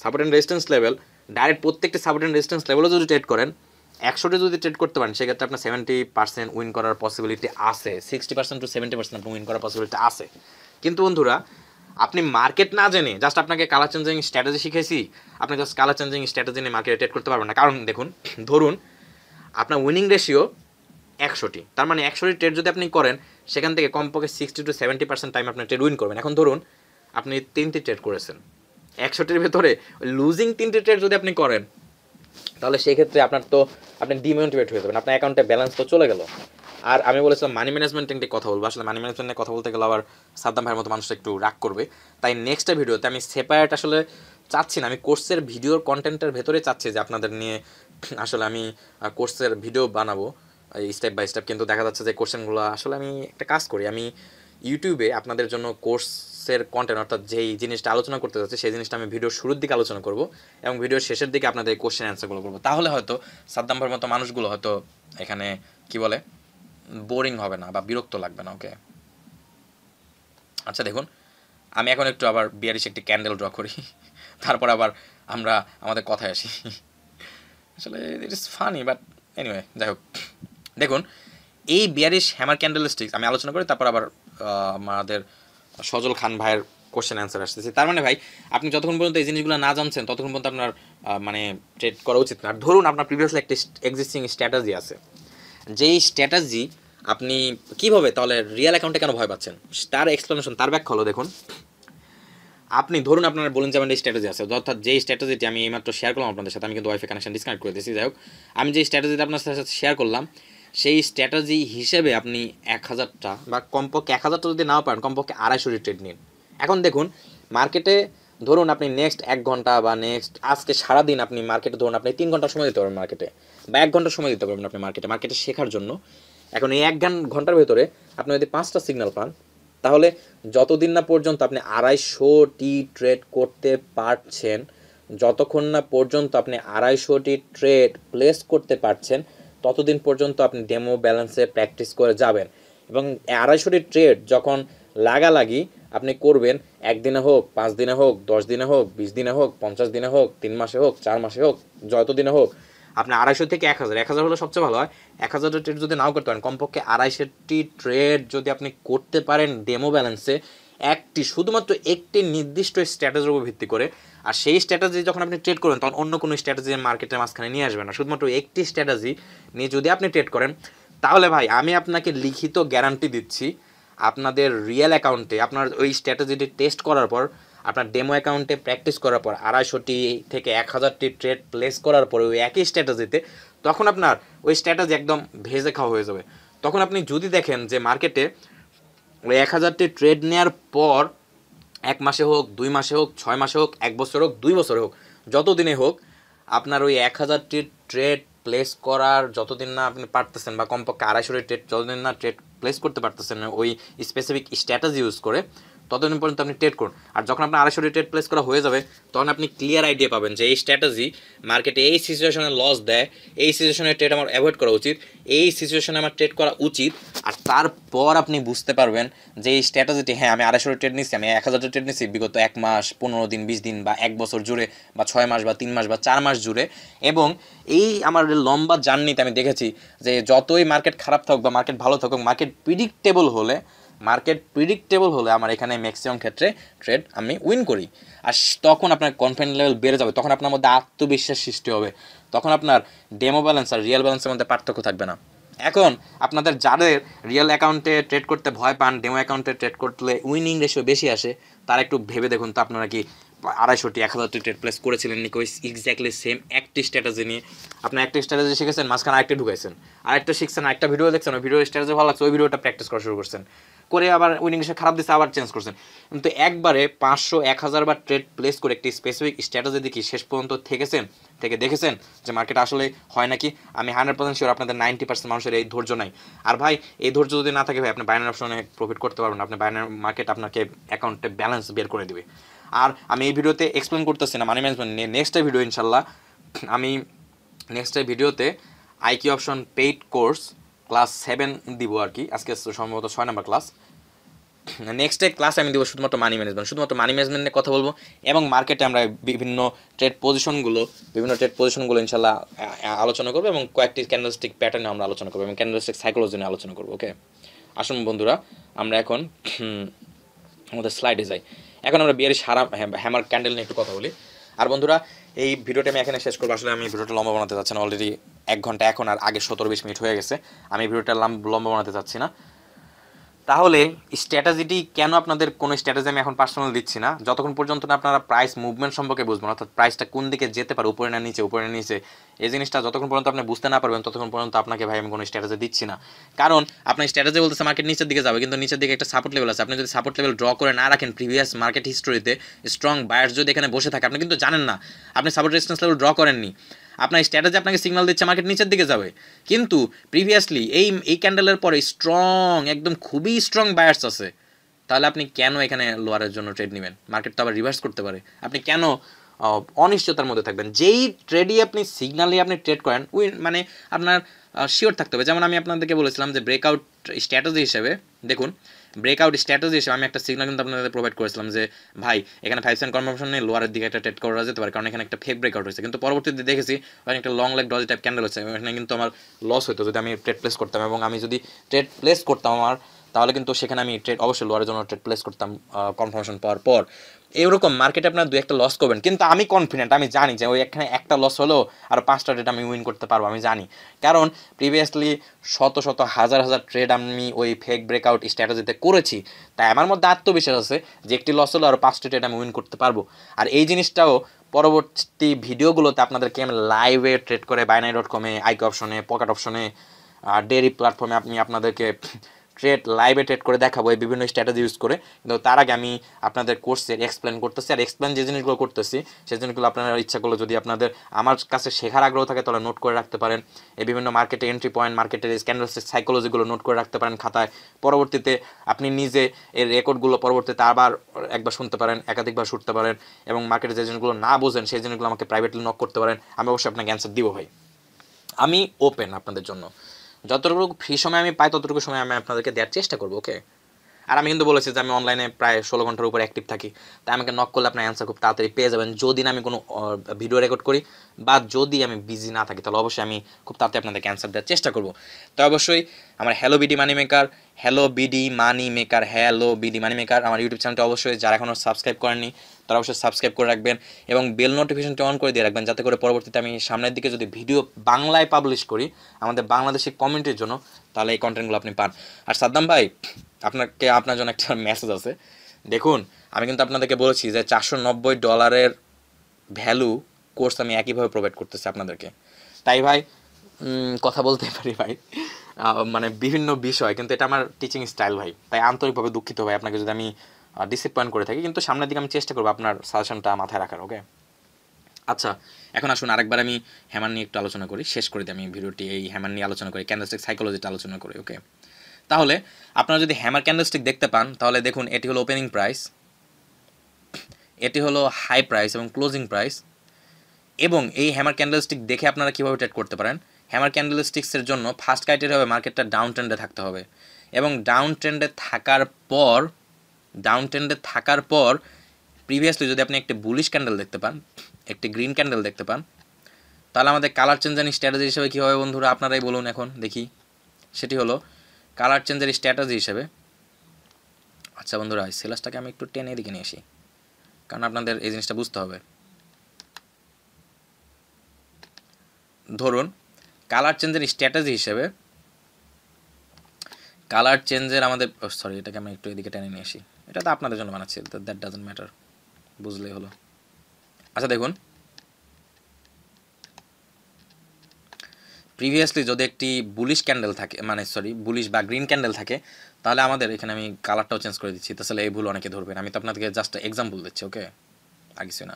support and resistance level direct প্রত্যেকটা সাপোর্ট অ্যান্ড রেজিস্ট্যান্স লেভেলও যদি ট্রেড করেন, 100টি যদি ট্রেড করতে পারেন, সেক্ষেত্রে আপনার 70% উইন করার পসিবিলিটি আছে, 60% to 70% আপনি উইন করার পসিবিলিটি আছে। কিন্তু বন্ধুরা, আপনি মার্কেট না জেনে জাস্ট আপনাকে কালার চেঞ্জিং স্ট্র্যাটেজি শিখেছি, আপনি জাস্ট কালার চেঞ্জিং স্ট্র্যাটেজি নিয়ে মার্কেটে ট্রেড করতে পারবেন না। কারণ দেখুন, ধরুন আপনার উইনিং রেশিও 100টি, তার মানে 100টি ট্রেড যদি আপনি করেন, সেখান থেকে কমপক্ষে 60 to 70% টাইম আপনি ট্রেড উইন করবেন। এখন ধরুন আপনি 3টি ট্রেড করেছেন, 100টির ভেতরে লুজিং 3টি ট্রেড যদি আপনি করেন, তাহলে সেক্ষেত্রে আপনি ডিমোটিভেট হয়ে যাবেন, আপনার অ্যাকাউন্টে ব্যালেন্স তো চলে গেল। আর আমি বলেছিলাম মানি ম্যানেজমেন্ট একটি কথা বলবো, আসলে মানি ম্যানেজমেন্ট নিয়ে কথা বলতে গেলে আবার সাদ্দাম ভাইয়ের মতো মানুষ একটু রাগ করবে, তাই নেক্সট ভিডিওতে আমি সেপারেট আসলে চাচ্ছি না, আমি কোর্সের ভিডিওর কন্টেন্টের ভেতরে চাচ্ছি যে আপনাদের নিয়ে আসলে আমি কোর্সের ভিডিও বানাবো স্টেপ বাই স্টেপ, কিন্তু দেখা যাচ্ছে যে কোশ্চেনগুলো আসলে আমি একটা কাজ করি, আমি ইউটিউবে আপনাদের জন্য কোর্সের কন্টেন্ট, অর্থাৎ যেই জিনিসটা আলোচনা করতে যাচ্ছে সেই জিনিসটা আমি ভিডিওর শুরুর দিকে আলোচনা করব এবং ভিডিওর শেষের দিকে আপনাদের কোশ্চেন অ্যান্সারগুলো করবো। তাহলে হয়তো সাদ্দাম ভাইয়ের মতো মানুষগুলো হয়তো এখানে কি বলে বোরিং হবে না বা বিরক্ত লাগবে না। ওকে, আচ্ছা দেখুন, আমি এখন একটু আবার বিয়ারিশ একটি ক্যান্ডেল ড্র করি, তারপর আবার আমরা আমাদের কথায় আসি। আসলে it is funny, but anyway, যাই হোক, দেখুন এই বিয়ারিশ হ্যামার ক্যান্ডেলস্টিক্স আমি আলোচনা করি, তারপর আবার আমাদের সজল খান ভাইয়ের কোশ্চেন অ্যান্সার আসতেছি। তার মানে ভাই, আপনি যতক্ষণ পর্যন্ত এই জিনিসগুলো না জানছেন, ততক্ষণ পর্যন্ত আপনার মানে ট্রেড করা উচিত না। ধরুন আপনার প্রিভিয়াসলি একটা এক্সিস্টিং স্ট্র্যাটেজি আছে, যেই স্ট্র্যাটেজি আপনি কীভাবে তাহলে রিয়েল অ্যাকাউন্টে কেন ভয় পাচ্ছেন, তার এক্সপ্লেনেশন, তার ব্যাখ্যা হলো, দেখুন আপনি ধরুন আপনার বলেন যেমন এই স্ট্র্যাটেজি আছে, অর্থাৎ যেই স্ট্র্যাটেজিটি আমি এইমাত্র শেয়ার করলাম আপনাদের সাথে, আমি কিন্তু ওয়াইফাই কানেকশন ডিসকানেক্ট করে দিয়েছি। যাই হোক, আমি যেই স্ট্র্যাটেজিটা আপনার সাথে শেয়ার করলাম, সেই স্ট্র্যাটেজি হিসেবে আপনি 1000টা বা কমপক্ষে 1000টা যদি নাও পারেন, কমপক্ষে 250টি ট্রেড নিন। এখন দেখুন মার্কেটে ধরুন আপনি নেক্সট 1 ঘন্টা বা নেক্সট আজকে সারাদিন আপনি মার্কেটে ধরুন আপনি 3 ঘন্টা সময় দিতে পারবেন মার্কেটে, বা 1 ঘন্টা সময় দিতে পারবেন আপনি মার্কেটে শেখার জন্য। এখন এই 1 ঘন্টার ভেতরে আপনি যদি 5টা সিগন্যাল পান, তাহলে যতদিন না পর্যন্ত আপনি 250টি ট্রেড করতে পারছেন, যতক্ষণ না পর্যন্ত আপনি 250টি ট্রেড প্লেস করতে পারছেন, ততদিন পর্যন্ত আপনি ডেমো ব্যালেন্সে প্র্যাকটিস করে যাবেন। এবং 250টি ট্রেড যখন লাগালাগি আপনি করবেন, 1 দিনে হোক, 5 দিনে হোক, 10 দিনে হোক, 20 দিনে হোক, 50 দিনে হোক, 3 মাসে হোক, 4 মাসে হোক, যত দিনে হোক, আপনি 250 থেকে 1000 হলে সবচেয়ে ভালো হয়। 1000টি ট্রেড যদি নাও করতে পারেন, কমপক্ষে 250টি ট্রেড যদি আপনি করতে পারেন ডেমো ব্যালেন্সে, শুধুমাত্র একটি নির্দিষ্ট স্ট্র্যাটেজির উপর ভিত্তি করে, আর সেই স্ট্র্যাটেজি যখন আপনি ট্রেড করবেন, তখন অন্য কোনো স্ট্র্যাটেজি মার্কেটের মাঝখানে নিয়ে আসবেন না, শুধুমাত্র একটি স্ট্র্যাটেজি নিয়ে যদি আপনি ট্রেড করেন, তাহলে ভাই আমি আপনাকে লিখিত গ্যারান্টি দিচ্ছি, আপনাদের রিয়েল অ্যাকাউন্টে আপনার ওই স্ট্র্যাটেজিটি টেস্ট করার পর আপনার ডেমো অ্যাকাউন্টে প্র্যাকটিস করার পর 250টি থেকে 1000টি ট্রেড প্লেস করার পরে ওই একই স্ট্র্যাটেজিতে তখন আপনার ওই স্ট্র্যাটেজি একদম ভেজে খাওয়া হয়ে যাবে। তখন আপনি যদি দেখেন যে মার্কেটে ওই 1000টি ট্রেড নেওয়ার পর 1 মাসে হোক, 2 মাসে হোক, 6 মাসে হোক, 1 বছর হোক, 2 বছরে হোক, যত দিনে হোক আপনার ওই 1000টি ট্রেড প্লেস করার যতদিন না আপনি পারতেছেন, বা কমপক্ষে 250টি ট্রেড যতদিন না ট্রেড প্লেস করতে পারতেছেন ওই স্পেসিফিক স্ট্র্যাটেজি ইউজ করে, ততদিন পর্যন্ত আপনি ট্রেড করুন। আর যখন আপনার 250টি ট্রেড প্লেস করা হয়ে যাবে তখন আপনি ক্লিয়ার আইডিয়া পাবেন যে এই স্ট্র্যাটেজি মার্কেটে এই সিচুয়েশনে লস দেয়, এই সিচুয়েশনে ট্রেড আমার অ্যাভয়েড করা উচিত, এই সিচুয়েশনে আমার ট্রেড করা উচিত। আর তারপর আপনি বুঝতে পারবেন যে এই স্ট্র্যাটেজিটি, হ্যাঁ আমি 250টি ট্রেড নিচ্ছি, আমি 1000টি ট্রেড নিচ্ছি বিগত 1 মাস, 15 দিন, 20 দিন, বা 1 বছর জুড়ে, বা 6 মাস, বা 3 মাস, বা 4 মাস জুড়ে। এবং এই আমার লম্বা জার্নিতে আমি দেখেছি যে যতই মার্কেট খারাপ থাকুক বা মার্কেট ভালো থাকুক, মার্কেট প্রিডিক্টেবল হলে আমার এখানে ম্যাক্সিমাম ক্ষেত্রে ট্রেড আমি উইন করি। আর তখন আপনার কনফিডেন্স লেভেল বেড়ে যাবে, তখন আপনার মধ্যে আত্মবিশ্বাস সৃষ্টি হবে, তখন আপনার ডেমো ব্যালেন্স আর রিয়েল ব্যালেন্সের মধ্যে পার্থক্য থাকবে না। এখন আপনাদের যাদের রিয়েল অ্যাকাউন্টে ট্রেড করতে ভয় পান, ডেমো অ্যাকাউন্টে ট্রেড করলে উইনিং রেশিও বেশি আসে, তারা একটু ভেবে দেখুন তো আপনারা কি 250টি 1000টি ট্রেড প্লেস করেছিলেন নাকি ওই এক্স্যাক্টলি সেম একটি স্ট্র্যাটেজি নিয়ে। আপনার একটা স্ট্র্যাটেজি শিখেছেন, মাঝখানে আরেকটা ঢুকাইছেন, আরেকটা শিখছেন, আরেকটা ভিডিও দেখছেন, ওই ভিডিওর স্ট্র্যাটেজি ভালো লাগছে, ওই ভিডিওটা প্র্যাকটিস করা শুরু করছেন, করে আবার উইনিং রেশিও খারাপ দিচ্ছে, আবার চেঞ্জ করছেন। কিন্তু একবারে 500 1000 বার ট্রেড প্লেস করে একটি স্পেসিফিক স্ট্র্যাটেজি দেখি শেষ পর্যন্ত থেকে দেখেছেন যে মার্কেট আসলে হয় নাকি। আমি 100% শিওর আপনাদের 90% মানুষের এই ধৈর্য নাই। আর ভাই এই ধৈর্য যদি না থাকে ভাই, আপনি বাইনারি অপশনে প্রফিট করতে পারবেন, আপনি বাইনারি মার্কেট আপনাকে অ্যাকাউন্টে ব্যালেন্স বের করে দিবে। আর আমি এই ভিডিওতে এক্সপ্লেন করতেছি না মানি ম্যানেজমেন্ট নিয়ে, নেক্সট ভিডিও ইনশাল্লাহ আমি নেক্সট ভিডিওতে আইকি অপশন পেইড কোর্স ক্লাস 7 দিব আর কি। আজকে সম্ভবত 6 নম্বর ক্লাস। নেক্সট ক্লাসে আমি দেবো শুধুমাত্র মানি ম্যানেজমেন্ট নিয়ে কথা বলবো, এবং মার্কেটে আমরা বিভিন্ন ট্রেড পজিশনগুলো ইনশাল্লাহ আলোচনা করবো, এবং কয়েকটি ক্যান্ডেলস্টিক প্যাটার্নে আমরা আলোচনা করবো, এবং ক্যান্ডেলস্টিক সাইকোলজি নিয়ে আলোচনা করবো। ওকে, আসুন বন্ধুরা আমরা এখন আমাদের স্লাইডে যাই। এখন আমরা বিয়ারিশ হ্যামার ক্যান্ডেল নিয়ে একটু কথা বলি। আর বন্ধুরা এই ভিডিওটা আমি এখানে শেষ করবো। আসলে আমি ভিডিওটা লম্বা বানাতে চাচ্ছি না, অলরেডি 1 ঘন্টা এখন আর আগে 17-20 মিনিট হয়ে গেছে। আমি ভিডিওটা লম্বা বানাতে চাচ্ছি না। তাহলে স্ট্র্যাটেজিটি কেন আপনাদের কোনো স্ট্র্যাটেজি আমি এখন পার্সোনাল দিচ্ছি না, যতক্ষণ পর্যন্ত না আপনারা প্রাইস মুভমেন্ট সম্পর্কে বুঝবেন, অর্থাৎ প্রাইসটা কোন দিকে যেতে পারে, উপরে না নিচে, এই জিনিসটা যতক্ষণ পর্যন্ত আপনি বুঝতে না পারবেন ততক্ষণ পর্যন্ত আপনাকে ভাই আমি কোনো স্ট্র্যাটেজি দিচ্ছি না। কারণ আপনার স্ট্র্যাটেজি বলতেছে মার্কেট নিচের দিকে যাবে, কিন্তু নিচের দিকে একটা সাপোর্ট লেভেল আছে। আপনি যদি সাপোর্ট লেভেল ড্র করে না রাখেন, প্রিভিয়াস মার্কেট হিস্টোরিতে স্ট্রং বায়ার্স যদি এখানে বসে থাকে, আপনি কিন্তু জানেন না, আপনি সাপোর্ট রেজিস্ট্যান্স লেভেল ড্র করেননি, আপনার স্ট্র্যাটেজি আপনাকে সিগন্যাল দিচ্ছে মার্কেট নিচের দিকে যাবে, কিন্তু প্রিভিয়াসলি এই ক্যান্ডেলের পরে একদম খুবই স্ট্রং বায়ার্স আছে, তাহলে আপনি কেন এখানে লোয়ারের জন্য ট্রেড নেবেন? মার্কেট তো আবার রিভার্স করতে পারে, আপনি কেন অনিশ্চয়তার মধ্যে থাকবেন? যেই ট্রেডই আপনি সিগনালে আপনি ট্রেড করেন মানে আপনার শিওর থাকতে হবে। যেমন আমি আপনাদেরকে বলেছিলাম যে ব্রেকআউট স্ট্র্যাটেজি হিসেবে, দেখুন ব্রেকআউট স্ট্র্যাটেজি হিসেবে আমি একটা সিগনাল কিন্তু আপনাদের প্রোভাইড করেছিলাম যে ভাই এখানে 5 সেন্ট কনফার্মেশন নিয়ে লোয়ারের দিকে একটা ট্রেড করা যেতে পারে, কারণ এখানে একটা ফেক ব্রেকআউট হয়েছে। কিন্তু পরবর্তীতে দেখেছি একটা long leg doji type candle হচ্ছে, এখানে কিন্তু আমার লস হতো যদি আমি ট্রেড প্লেস করতাম, এবং আমি যদি ট্রেড প্লেস করতাম তাহলে কিন্তু সেখানে আমি ট্রেড অবশ্যই লোয়ারের জন্য ট্রেড প্লেস করতাম কনফার্মেশন পাওয়ার পর। এরকম মার্কেটে আপনার 2-1টা লস করবেন, কিন্তু আমি কনফিডেন্ট, আমি জানি যে ওই এখানে একটা লস হলেও আর 5টা ট্রেড আমি উইন করতে পারবো, আমি জানি। কারণ প্রিভিয়াসলি শত হাজার ট্রেড আমি ওই ফেক ব্রেকআউট স্ট্র্যাটেজিতে করেছি, তাই আমার মধ্যে আত্মবিশ্বাস আছে যে একটি লস হলেও আর 5টা ট্রেড আমি উইন করতে পারবো। আর এই জিনিসটাও পরবর্তী ভিডিওগুলোতে আপনাদেরকে আমি লাইভে ট্রেড করে Binary.com-এ, আইকি অপশনে, পকেট অপশনে, ডেরি প্ল্যাটফর্মে আমি আপনাদেরকে লাইভে ট্রেড করে দেখাবো এই বিভিন্ন স্ট্র্যাটেজি ইউজ করে। কিন্তু তার আগে আমি আপনাদের কোর্সে এক্সপ্লেন করতেছি, আর এক্সপ্লেন যে জিনিসগুলো করতেছি সেই জিনিসগুলো আপনারা ইচ্ছা করলে যদি আপনাদের আমার কাছে শেখার আগ্রহ থাকে তাহলে নোট করে রাখতে পারেন। এই বিভিন্ন মার্কেটে এন্ট্রি পয়েন্ট, মার্কেটের ক্যান্ডেলস্টিক সাইকোলজিগুলো নোট করে রাখতে পারেন খাতায়। পরবর্তীতে আপনি নিজে এর রেকর্ডগুলো পরবর্তীতে আবার একবার শুনতে পারেন, একাধিকবার শুনতে পারেন, এবং মার্কেটে যে জিনিসগুলো না বোঝেন সেই জিনিসগুলো আমাকে প্রাইভেটলি নক করতে পারেন, আমি অবশ্যই আপনাকে অ্যান্সার দিব ভাই। আমি ওপেন আপনাদের জন্য, যতটুকু ফ্রি সময় আমি পাই ততটুকু সময় আমি আপনাদেরকে দেওয়ার চেষ্টা করবো। ওকে, আর আমি কিন্তু বলেছি যে আমি অনলাইনে প্রায় 16 ঘন্টার উপর অ্যাক্টিভ থাকি, তাই আমাকে নক করলে আপনার অ্যান্সার খুব তাড়াতাড়ি পেয়ে যাবেন। যদি না আমি কোনো ভিডিও রেকর্ড করি বা যদি আমি বিজি না থাকি, তাহলে অবশ্যই আমি খুব তাড়াতাড়ি আপনাদেরকে অ্যান্সার দেওয়ার চেষ্টা করবো। তো অবশ্যই আমার হ্যালো বিডি মানি মেকার আমার ইউটিউব চ্যানেলটা অবশ্যই যারা এখনও সাবস্ক্রাইব করেননি তারা অবশ্যই সাবস্ক্রাইব করে রাখবেন, এবং বেল নোটিফিকেশনটি অন করে দিয়ে রাখবেন, যাতে করে পরবর্তীতে আমি সামনের দিকে যদি ভিডিও বাংলায় পাবলিশ করি আমাদের বাংলাদেশি কমিউনিটির জন্য, তাহলে এই কন্টেন্টগুলো আপনি পান। আর সাদ্দাম ভাই আপনার জন্য একটা মেসেজ আছে দেখুন আমি কিন্তু আপনাদেরকে বলেছি যে $490 ভ্যালু কোর্স আমি একইভাবে প্রোভাইড করতেছি আপনাদেরকে। তাই ভাই কথা বলতে পারি ভাই মানে বিভিন্ন বিষয়, কিন্তু এটা আমার টিচিং স্টাইল ভাই, তাই আন্তরিকভাবে দুঃখিত ভাই আপনাকে যদি আমি ডিসঅ্যাপয়েন্ট করে থাকি, কিন্তু সামনের দিকে আমি চেষ্টা করবো আপনার সাজেশনটা মাথায় রাখার। ওকে, আচ্ছা এখন আসুন আরেকবার আমি হ্যামার নিয়ে একটু আলোচনা করি, শেষ করে দিই আমি ভিডিওটি এই হ্যামার নিয়ে আলোচনা করি, ক্যান্ডেলস্টিক সাইকোলজিটা আলোচনা করি। ওকে, তাহলে আপনারা যদি হ্যামার ক্যান্ডেলস্টিক দেখতে পান তাহলে দেখুন এটি হলো ওপেনিং প্রাইস, এটি হলো হাই প্রাইস এবং ক্লোজিং প্রাইস। এবং এই হ্যামার ক্যান্ডেলস্টিক দেখে আপনারা কীভাবে ট্রেড করতে পারেন, হ্যামার ক্যান্ডেলস্টিক্সের জন্য ফার্স্ট ক্রাইটেরিয়া হবে মার্কেটটা ডাউন ট্রেন্ডে থাকতে হবে, এবং ডাউন ট্রেন্ডে থাকার পর প্রিভিয়াসলি যদি আপনি একটি বুলিশ ক্যান্ডেল দেখতে পান, একটি গ্রিন ক্যান্ডেল দেখতে পান, তাহলে আমাদের কালার চেঞ্জার স্ট্র্যাটেজি হিসেবে কী হবে বন্ধুরা আপনারাই বলুন এখন দেখি। সেটি হলো কালার চেঞ্জের স্ট্র্যাটেজি হিসেবে, আচ্ছা বন্ধুরা সেলাসটাকে আমি একটু টেনে দিকে নিয়ে আসি, কারণ আপনাদের এই জিনিসটা বুঝতে হবে। ধরুন কালার চেঞ্জের স্ট্র্যাটেজি হিসেবে, কালার চেঞ্জের আমাদের সরি এটাকে আমি একটু এদিকে টেনে নিয়ে আসি, এটা তো আপনাদের জন্য বানাচ্ছি, দ্যাট ডাজন্ট ম্যাটার, বুঝলেই হলো। আচ্ছা দেখুন প্রিভিয়াসলি যদি একটি বুলিশ ক্যান্ডেল থাকে, মানে সরি বুলিশ বা গ্রিন ক্যান্ডেল থাকে, তাহলে আমাদের এখানে আমি কালারটাও চেঞ্জ করে দিচ্ছি, তাহলে এই ভুল অনেকে ধরবেন, আমি তো আপনাদেরকে জাস্ট এক্সাম্পল দিচ্ছি। ওকে, আর কিছু না।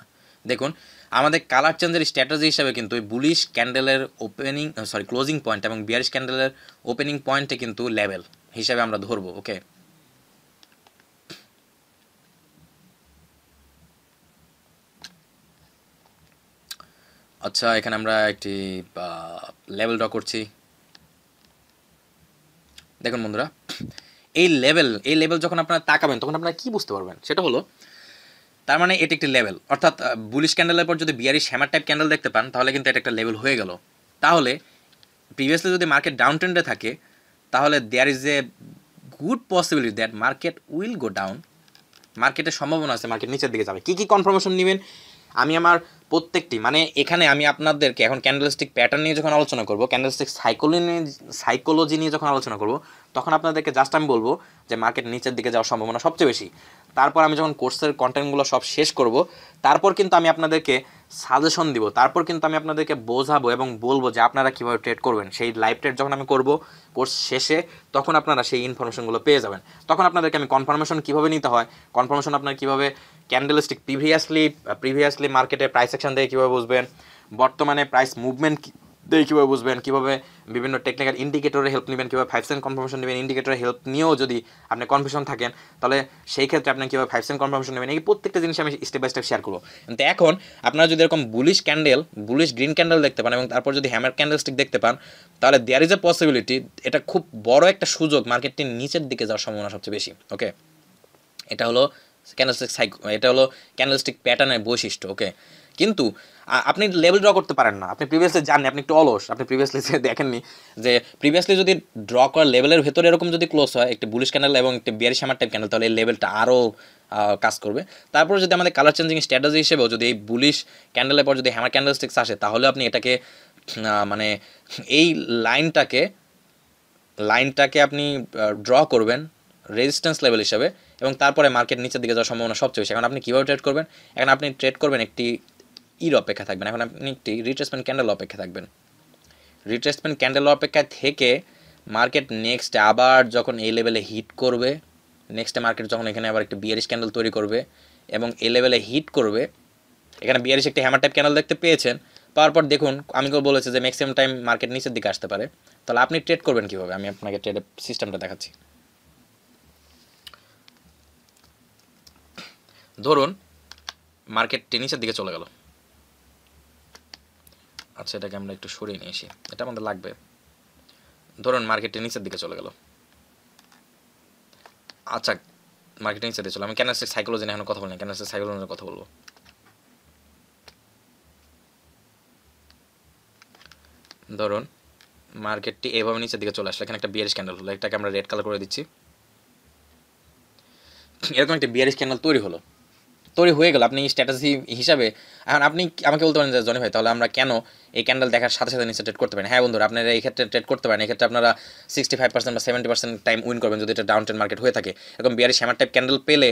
দেখুন আমাদের কালার চেঞ্জের স্ট্র্যাটেজি হিসাবে কিন্তু ওই বুলিশ ক্যান্ডেলের ওপেনিং ক্লোজিং পয়েন্ট এবং বিয়ারিশ ক্যান্ডেলের ওপেনিং পয়েন্টে কিন্তু লেভেল হিসাবে আমরা ধরবো। ওকে, আচ্ছা এখানে আমরা একটি লেভেল ড্র করছি। দেখুন বন্ধুরা এই লেভেল যখন আপনারা তাকাবেন তখন আপনারা কি বুঝতে পারবেন, সেটা হলো তার মানে এটি একটি লেভেল, অর্থাৎ বুলিশ ক্যান্ডেলের পর যদি বিয়ারিশ হ্যামার টাইপ ক্যান্ডেল দেখতে পান তাহলে কিন্তু এটা একটা লেভেল হয়ে গেল। তাহলে প্রিভিয়াসলি যদি মার্কেট ডাউন ট্রেন্ডে থাকে তাহলে there is a good possibility that market will go down, মার্কেটের সম্ভাবনা আছে মার্কেট নিচের দিকে যাবে। কী কী কনফার্মেশন নেবেন আমি আমার প্রত্যেকটি, মানে এখানে আমি আপনাদেরকে এখন ক্যান্ডেলস্টিক প্যাটার্ন নিয়ে যখন আলোচনা করব, ক্যান্ডেলস্টিক সাইকোলজি নিয়ে যখন আলোচনা করব, তখন আপনাদেরকে জাস্ট আমি বলবো যে মার্কেট নিচের দিকে যাওয়ার সম্ভাবনা সবচেয়ে বেশি। তারপর আমি যখন কোর্সের কন্টেন্টগুলো সব শেষ করব, তারপর কিন্তু আমি আপনাদেরকে সাজেশন দিব, তারপর কিন্তু আমি আপনাদেরকে বোঝাবো এবং বলবো যে আপনারা কীভাবে ট্রেড করবেন। সেই লাইভ ট্রেড যখন আমি করব কোর্স শেষে, তখন আপনারা সেই ইনফরমেশনগুলো পেয়ে যাবেন। তখন আপনাদেরকে আমি কনফার্মেশন কীভাবে নিতে হয়, কনফার্মেশন আপনার কীভাবে ক্যান্ডেলস্টিক প্রিভিয়াসলি মার্কেটে প্রাইস অ্যাকশন দিয়ে কীভাবে বুঝবেন, বর্তমানে প্রাইস মুভমেন্ট দিয়ে কীভাবে বুঝবেন, কীভাবে বিভিন্ন টেকনিক্যাল ইন্ডিকেটরের হেল্প নেবেন, কীভাবে 5 সেন্ট কনফার্মেশন নেবেন, ইন্ডিকেটরের হেল্প নিয়েও যদি আপনি কনফিউশন থাকেন তাহলে সেই ক্ষেত্রে আপনি কীভাবে 5 সেন্ট কনফার্মেশন নেবেন, এই প্রত্যেকটা জিনিস আমি স্টেপ বাই স্টেপ শেয়ার করবো। কিন্তু এখন আপনারা যদি এরকম বুলিশ গ্রিন ক্যান্ডেল দেখতে পান এবং তারপর যদি হ্যামার ক্যান্ডেলস্টিক দেখতে পান, তাহলে দেয়ার ইজ এ পসিবিলিটি, এটা খুব বড় একটা সুযোগ, মার্কেটটি নিচের দিকে যাওয়ার সম্ভাবনা সবচেয়ে বেশি। ওকে, এটা হলো ক্যান্ডেলস্টিক প্যাটার্নের বৈশিষ্ট্য। ওকে, কিন্তু আপনি লেভেল ড্র করতে পারেন না, আপনি প্রিভিয়াসলি জানেন, আপনি একটু অলস, আপনি প্রিভিয়াসলি দেখেননি যে প্রিভিয়াসলি যদি ড্র করা লেভেলের ভেতরে এরকম যদি ক্লোজ হয় একটি বুলিশ ক্যান্ডেল এবং একটি বিয়ারিশ হ্যামার টাইপ ক্যান্ডেল, তাহলে এই লেভেলটা আরও কাজ করবে। তারপরে যদি আমাদের কালার চেঞ্জিং স্ট্র্যাটেজি হিসেবেও যদি এই বুলিশ ক্যান্ডেলের পর যদি হ্যামার ক্যান্ডেলস্টিক্স আসে, তাহলে আপনি এটাকে মানে এই লাইনটাকে আপনি ড্র করবেন রেজিস্ট্যান্স লেভেল হিসাবে, এবং তারপরে মার্কেট নিচের দিকে যাওয়ার সম্ভাবনা সবচেয়ে বেশি। এখন আপনি কীভাবে ট্রেড করবেন, এখন আপনি ট্রেড করবেন একটি অপেক্ষা থাকবেন, এখন আপনি একটি রিট্রেসমেন্ট ক্যান্ডেল অপেক্ষা থাকবেন। রিট্রেসমেন্ট ক্যান্ডেল অপেক্ষা থেকে মার্কেট নেক্সট আবার যখন এই লেভেলে হিট করবে, নেক্সটে মার্কেট যখন এখানে আবার একটি বিয়ারিশ ক্যান্ডেল তৈরি করবে এবং এই লেভেলে হিট করবে, এখানে বিয়ারিশ একটি হ্যামার টাইপ ক্যান্ডেল দেখতে পেয়েছেন, পাওয়ার পর দেখুন আমি বলেছি যে ম্যাক্সিমাম টাইম মার্কেট নিচের দিকে আসতে পারে, তাহলে আপনি ট্রেড করবেন কীভাবে আমি আপনাকে ট্রেডের সিস্টেমটা দেখাচ্ছি। ধরুন মার্কেটটি নিচের দিকে চলে গেল, আচ্ছা এটাকে আমরা একটু সরিয়ে নিয়ে আসি, এটা আমাদের লাগবে। ধরুন মার্কেটটি নিচের দিকে চলে গেল, আচ্ছা মার্কেটে নিচের দিকে চলে, আমি ক্যান্ডেলস্টিক সাইকোলজি নিয়ে এখন কথা বলি, ক্যান্ডেলস্টিক সাইকোলজি নিয়ে কথা বলবো। ধরুন মার্কেটটি এইভাবে নিচের দিকে চলে আসলে, এখানে একটা বিয়ারিশ ক্যান্ডেল হলো, এটাকে আমরা রেড কালার করে দিচ্ছি, এরকম একটা বিয়ারিশ ক্যান্ডেল তৈরি হয়ে গেল আপনি স্ট্র্যাটেজি হিসাবে। এখন আপনি আমাকে বলতে পারেন যে জনি ভাই তাহলে আমরা কেন এই ক্যান্ডেল দেখার সাথে সাথে নিচে ট্রেড করতে পারেন। হ্যাঁ বন্ধুরা, আপনারা এই ক্ষেত্রে ট্রেড করতে পারেন, এই ক্ষেত্রে আপনারা 65% বা 70% টাইম উইন করবেন যদি এটা ডাউন ট্রেন্ড মার্কেট হয়ে থাকে। এরকম বিয়ারিশ হ্যামার টাইপ ক্যান্ডেল পেলে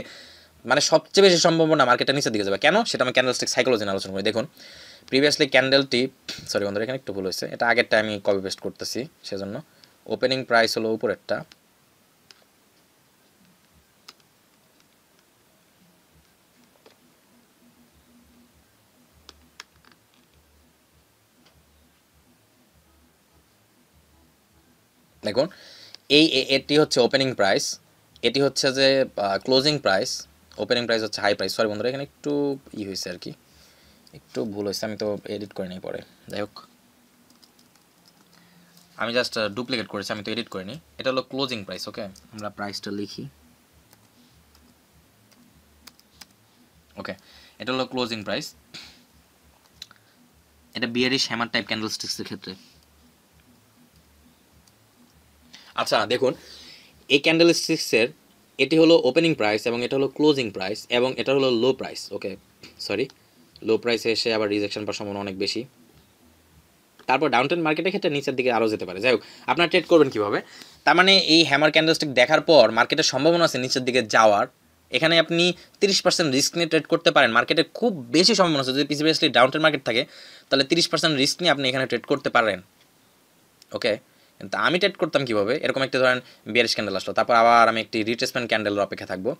মানে সবচেয়ে বেশি সম্ভাবনা মার্কেটটা নিচের দিকে যাবে। কেন সেটা আমি ক্যান্ডেলস্টিক সাইকোলজি নিয়ে আলোচনা করি। দেখুন প্রিভিয়াসলি ক্যান্ডেলটি, সরি বন্ধুরা এখানে একটু ভুল হয়েছে, এটা আগেরটা আমি কপি পেস্ট করতেছি, সেজন্য ওপেনিং প্রাইস হলো উপরেরটা, দেখুন এটি হচ্ছে ওপেনিং প্রাইস, এটি হচ্ছে যে ক্লোজিং প্রাইস, ওপেনিং প্রাইস হচ্ছে হাই প্রাইস। সরি বন্ধুরা এখানে একটু হয়েছে আর কি, একটু ভুল হয়েছে, আমি তো এডিট করে নিই পরে, যাই হোক আমি জাস্ট ডুপ্লিকেট করেছি, আমি তো এডিট করিনি। এটা হলো ক্লোজিং প্রাইস। ওকে, আমরা প্রাইসটা লিখি। ওকে, এটা হলো ক্লোজিং প্রাইস, এটা বিয়ারিশ হ্যামার টাইপ ক্যান্ডেলস্টিক্সের ক্ষেত্রে। আচ্ছা দেখুন এই ক্যান্ডেলস্টিক্সের এটি হলো ওপেনিং প্রাইস এবং এটা হলো ক্লোজিং প্রাইস এবং এটা হলো লো প্রাইস। ওকে সরি, লো প্রাইসে এসে আবার রিজেকশন পাওয়ার সম্ভাবনা অনেক বেশি। তারপর ডাউন ট্রেন্ড মার্কেটের ক্ষেত্রে নিচের দিকে আরও যেতে পারে। যাই হোক, আপনারা ট্রেড করবেন কীভাবে? তার মানে এই হ্যামার ক্যান্ডেলস্টিক দেখার পর মার্কেটের সম্ভাবনা আছে নিচের দিকে যাওয়ার, এখানে আপনি 30% রিস্ক নিয়ে ট্রেড করতে পারেন। মার্কেটের খুব বেশি সম্ভাবনা আছে, যদি প্রিভিয়াসলি ডাউন ট্রেন্ড মার্কেট থাকে তাহলে 30% রিস্ক নিয়ে আপনি এখানে ট্রেড করতে পারেন। ওকে, কিন্তু আমি ট্রেড করতাম কীভাবে? এরকম একটা ধরেন বিয়ারিশ ক্যান্ডেল আসলো, তারপর আবার আমি একটি রিট্রেসমেন্ট ক্যান্ডেলের অপেক্ষা থাকবো।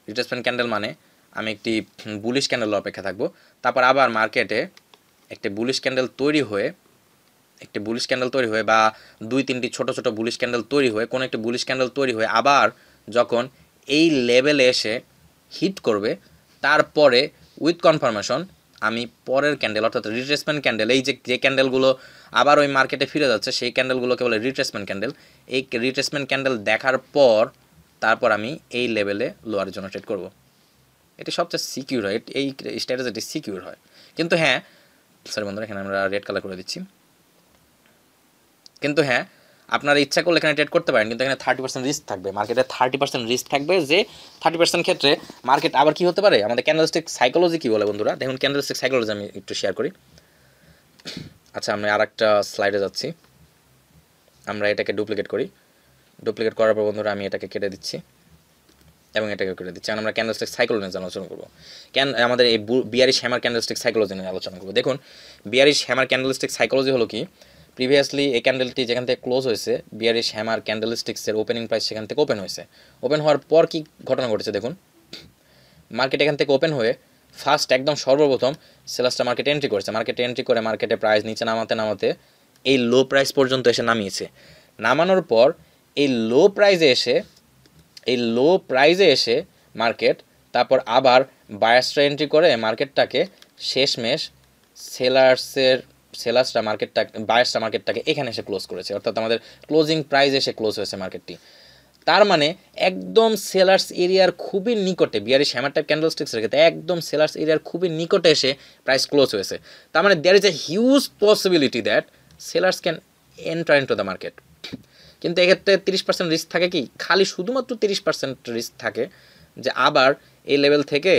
রিট্রেসমেন্ট ক্যান্ডেল মানে আমি একটি বুলিশ ক্যান্ডেলের অপেক্ষা থাকবো, তারপর আবার মার্কেটে একটি বুলিশ ক্যান্ডেল তৈরি হয়ে, একটি বুলিশ ক্যান্ডেল তৈরি হয়ে বা 2-3টি ছোট ছোট বুলিশ ক্যান্ডেল তৈরি হয়ে, কোনো একটি বুলিশ ক্যান্ডেল তৈরি হয়ে আবার যখন এই লেভেলে এসে হিট করবে, তারপরে উইথ কনফার্মেশন আমি পরের ক্যান্ডেল অর্থাৎ রিট্রেসমেন্ট ক্যান্ডেল, এই যে ক্যান্ডেলগুলো আবার ওই মার্কেটে ফিরে যাচ্ছে সেই ক্যান্ডেলগুলোকে বলে রিট্রেসমেন্ট ক্যান্ডেল। এই রিট্রেসমেন্ট ক্যান্ডেল দেখার পর তারপর আমি এই লেভেলে লোয়ারের জন্য ট্রেড করব। এটি সবচেয়ে সিকিউর হয়, এই স্ট্র্যাটেজিটি সিকিউর হয়। কিন্তু হ্যাঁ, সরি বন্ধুরা এখানে আমরা রেড কালার করে দিচ্ছি, কিন্তু হ্যাঁ আপনারা ইচ্ছা করলে এখানে ট্রেড করতে পারেন, কিন্তু এখানে 30% রিস্ক থাকবে, মার্কেটে 30% রিস্ক থাকবে। যে 30% ক্ষেত্রে মার্কেট আবার কি হতে পারে, আমাদের ক্যান্ডেলস্টিক সাইকোলজি কি বলে বন্ধুরা, দেখুন ক্যান্ডেলস্টিক সাইকোলজি আমি একটু শেয়ার করি। আচ্ছা আমরা আর একটা স্লাইডে যাচ্ছি, আমরা এটাকে ডুপ্লিকেট করি, ডুপ্লিকেট করার পর বন্ধুরা আমি এটাকে কেটে দিচ্ছি এবং এটাকে কেটে দিচ্ছি। আমরা ক্যান্ডেলস্টিক সাইকোলজি নিয়ে আলোচনা করবো, আমাদের এই বিয়ারিশ হ্যামার ক্যান্ডেলস্টিক সাইকোলজি নিয়ে আলোচনা করবো। দেখুন বিয়ারিশ হ্যামার ক্যান্ডেলস্টিক সাইকোলজি হলো কি, প্রিভিয়াসলি এই ক্যান্ডেলটি যেখান থেকে ক্লোজ হয়েছে বিয়ারিশ হ্যামার ক্যান্ডেলস্টিক্সের ওপেনিং প্রাইস সেখান থেকে ওপেন হয়েছে। ওপেন হওয়ার পর কি ঘটনা ঘটেছে দেখুন, মার্কেট এখান থেকে ওপেন হয়ে ফার্স্ট একদম সর্বপ্রথম সেলার্সটা মার্কেটে এন্ট্রি করেছে, মার্কেটে এন্ট্রি করে মার্কেটে প্রাইস নিচে নামাতে নামাতে এই লো প্রাইস পর্যন্ত এসে নামিয়েছে। নামানোর পর এই লো প্রাইজে এসে মার্কেট তারপর আবার বায়ার্সরা এন্ট্রি করে মার্কেটটাকে শেষমেশ সেলার্সরা বায়ার্সরা মার্কেটটাকে এখানে এসে ক্লোজ করেছে, অর্থাৎ আমাদের ক্লোজিং প্রাইস এসে ক্লোজ হয়েছে মার্কেটটি। তার মানে একদম সেলার্স এরিয়ার খুবই নিকটে, বিয়ারিশ হ্যামার টাইপ ক্যান্ডেলস্টিক্সের ক্ষেত্রে একদম সেলার্স এরিয়ার খুবই নিকটে এসে প্রাইস ক্লোজ হয়েছে। তার মানে there is a huge possibility that sellers can enter into the market. কিন্তু এক্ষেত্রে 30% রিস্ক থাকে কি, খালি শুধুমাত্র 30% রিস্ক থাকে যে আবার এই লেভেল থেকে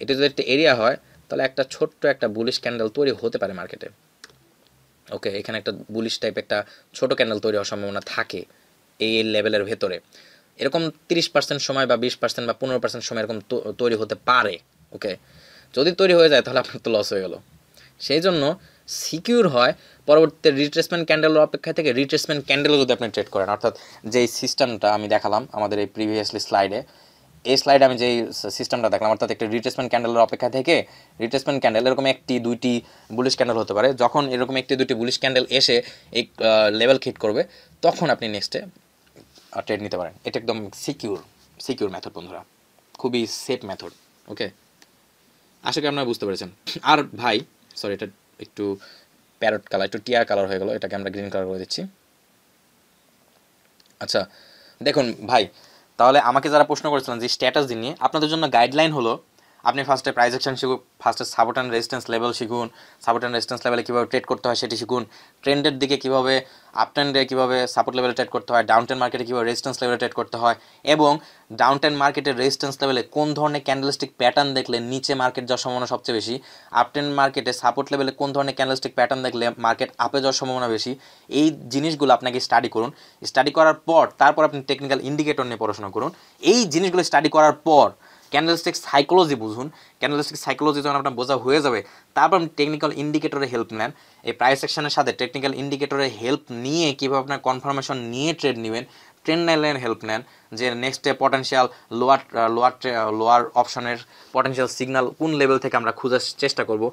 এটা যদি একটা এরিয়া হয় তাহলে একটা ছোট্ট একটা বুলিশ ক্যান্ডেল তৈরি হতে পারে মার্কেটে। ওকে, এখানে একটা বুলিশ টাইপ একটা ছোট ক্যান্ডেল তৈরি হওয়ার সম্ভাবনা থাকে এই লেভেলের ভেতরে, এরকম 30% সময় বা 20% বা 15% সময় এরকম তৈরি হতে পারে। ওকে, যদি তৈরি হয়ে যায় তাহলে আপনার তো লস হয়ে গেল। সেই জন্য সিকিউর হয় পরবর্তী রিট্রেসমেন্ট ক্যান্ডেলের অপেক্ষা থেকে রিট্রেসমেন্ট ক্যান্ডেলও যদি আপনি ট্রেড করেন, অর্থাৎ যেই সিস্টেমটা আমি দেখালাম আমাদের এই প্রিভিয়াসলি স্লাইডে, এই স্লাইডে আমি যেই সিস্টেমটা দেখলাম, অর্থাৎ একটা রিট্রেসমেন্ট ক্যান্ডেলের অপেক্ষা থেকে রিট্রেসমেন্ট ক্যান্ডেল এরকম 1-2টি বুলিশ ক্যান্ডেল হতে পারে, যখন এরকম 1-2টি বুলিশ ক্যান্ডেল এসে এই লেভেল হিট করবে তখন আপনি নেক্সটে ট্রেড নিতে পারেন। এটা একদম সিকিউর মেথড বন্ধুরা, খুবই সেফ মেথড। ওকে, আশা করি আপনারা বুঝতে পেরেছেন। আর ভাই সরি, এটা একটু প্যারট কালার, একটু টিয়ার কালার হয়ে গেল, এটাকে আমরা গ্রিন কালার করে দিচ্ছি। আচ্ছা দেখুন ভাই, তাহলে আমাকে যারা প্রশ্ন করেছিলেন যে স্ট্যাটাস নিয়ে, আপনাদের জন্য গাইডলাইন হলো আপনি ফার্স্টে প্রাইস অ্যাকশন শিখুন, ফার্স্টে সাপোর্ট অ্যান্ড রেজিস্ট্যান্স লেভেল শিখুন, সাপোর্ট অ্যান্ড রেজিস্ট্যান্স লেভেলে কীভাবে ট্রেড করতে হয় সেটি শিখুন, ট্রেন্ডের দিকে কীভাবে, আপ ট্রেন্ডে কীভাবে সাপোর্ট লেভেলে ট্রেড করতে হয়, ডাউন ট্রেন্ড মার্কেটে কীভাবে রেজিস্ট্যান্স লেভেলে ট্রেড করতে হয়, এবং ডাউন ট্রেন্ড মার্কেটের রেজিস্ট্যান্স লেভেলে কোন ধরনের ক্যান্ডেলস্টিক প্যাটার্ন দেখলে নিচে মার্কেট যাওয়ার সম্ভাবনা সবচেয়ে বেশি, আপ ট্রেন্ড মার্কেটে সাপোর্ট লেভেলে কোন ধরনের ক্যান্ডেলস্টিক প্যাটার্ন দেখলে মার্কেট আপে যাওয়ার সম্ভাবনা বেশি, এই জিনিসগুলো আপনাকে স্টাডি করুন। স্টাডি করার পর তারপর আপনি টেকনিক্যাল ইন্ডিকেটর নিয়ে পড়াশোনা করুন। এই জিনিসগুলো স্টাডি করার পর ক্যান্ডেলস্টিক সাইকোলজি বুঝুন। ক্যান্ডেলস্টিক সাইকোলজি যখন আপনার বোঝা হয়ে যাবে, তারপর আপনি টেকনিক্যাল ইন্ডিকেটরের হেল্প নেন। এই প্রাইস সেকশনের সাথে টেকনিক্যাল ইন্ডিকেটরের হেল্প নিয়ে কীভাবে আপনার কনফার্মেশন নিয়ে ট্রেড নেবেন, ট্রেন্ড লাইনের হেল্প নেন, যে নেক্সটে পটেনশিয়াল লোয়ার অপশনের পটেনশিয়াল সিগন্যাল কোন লেভেল থেকে আমরা খোঁজার চেষ্টা করব।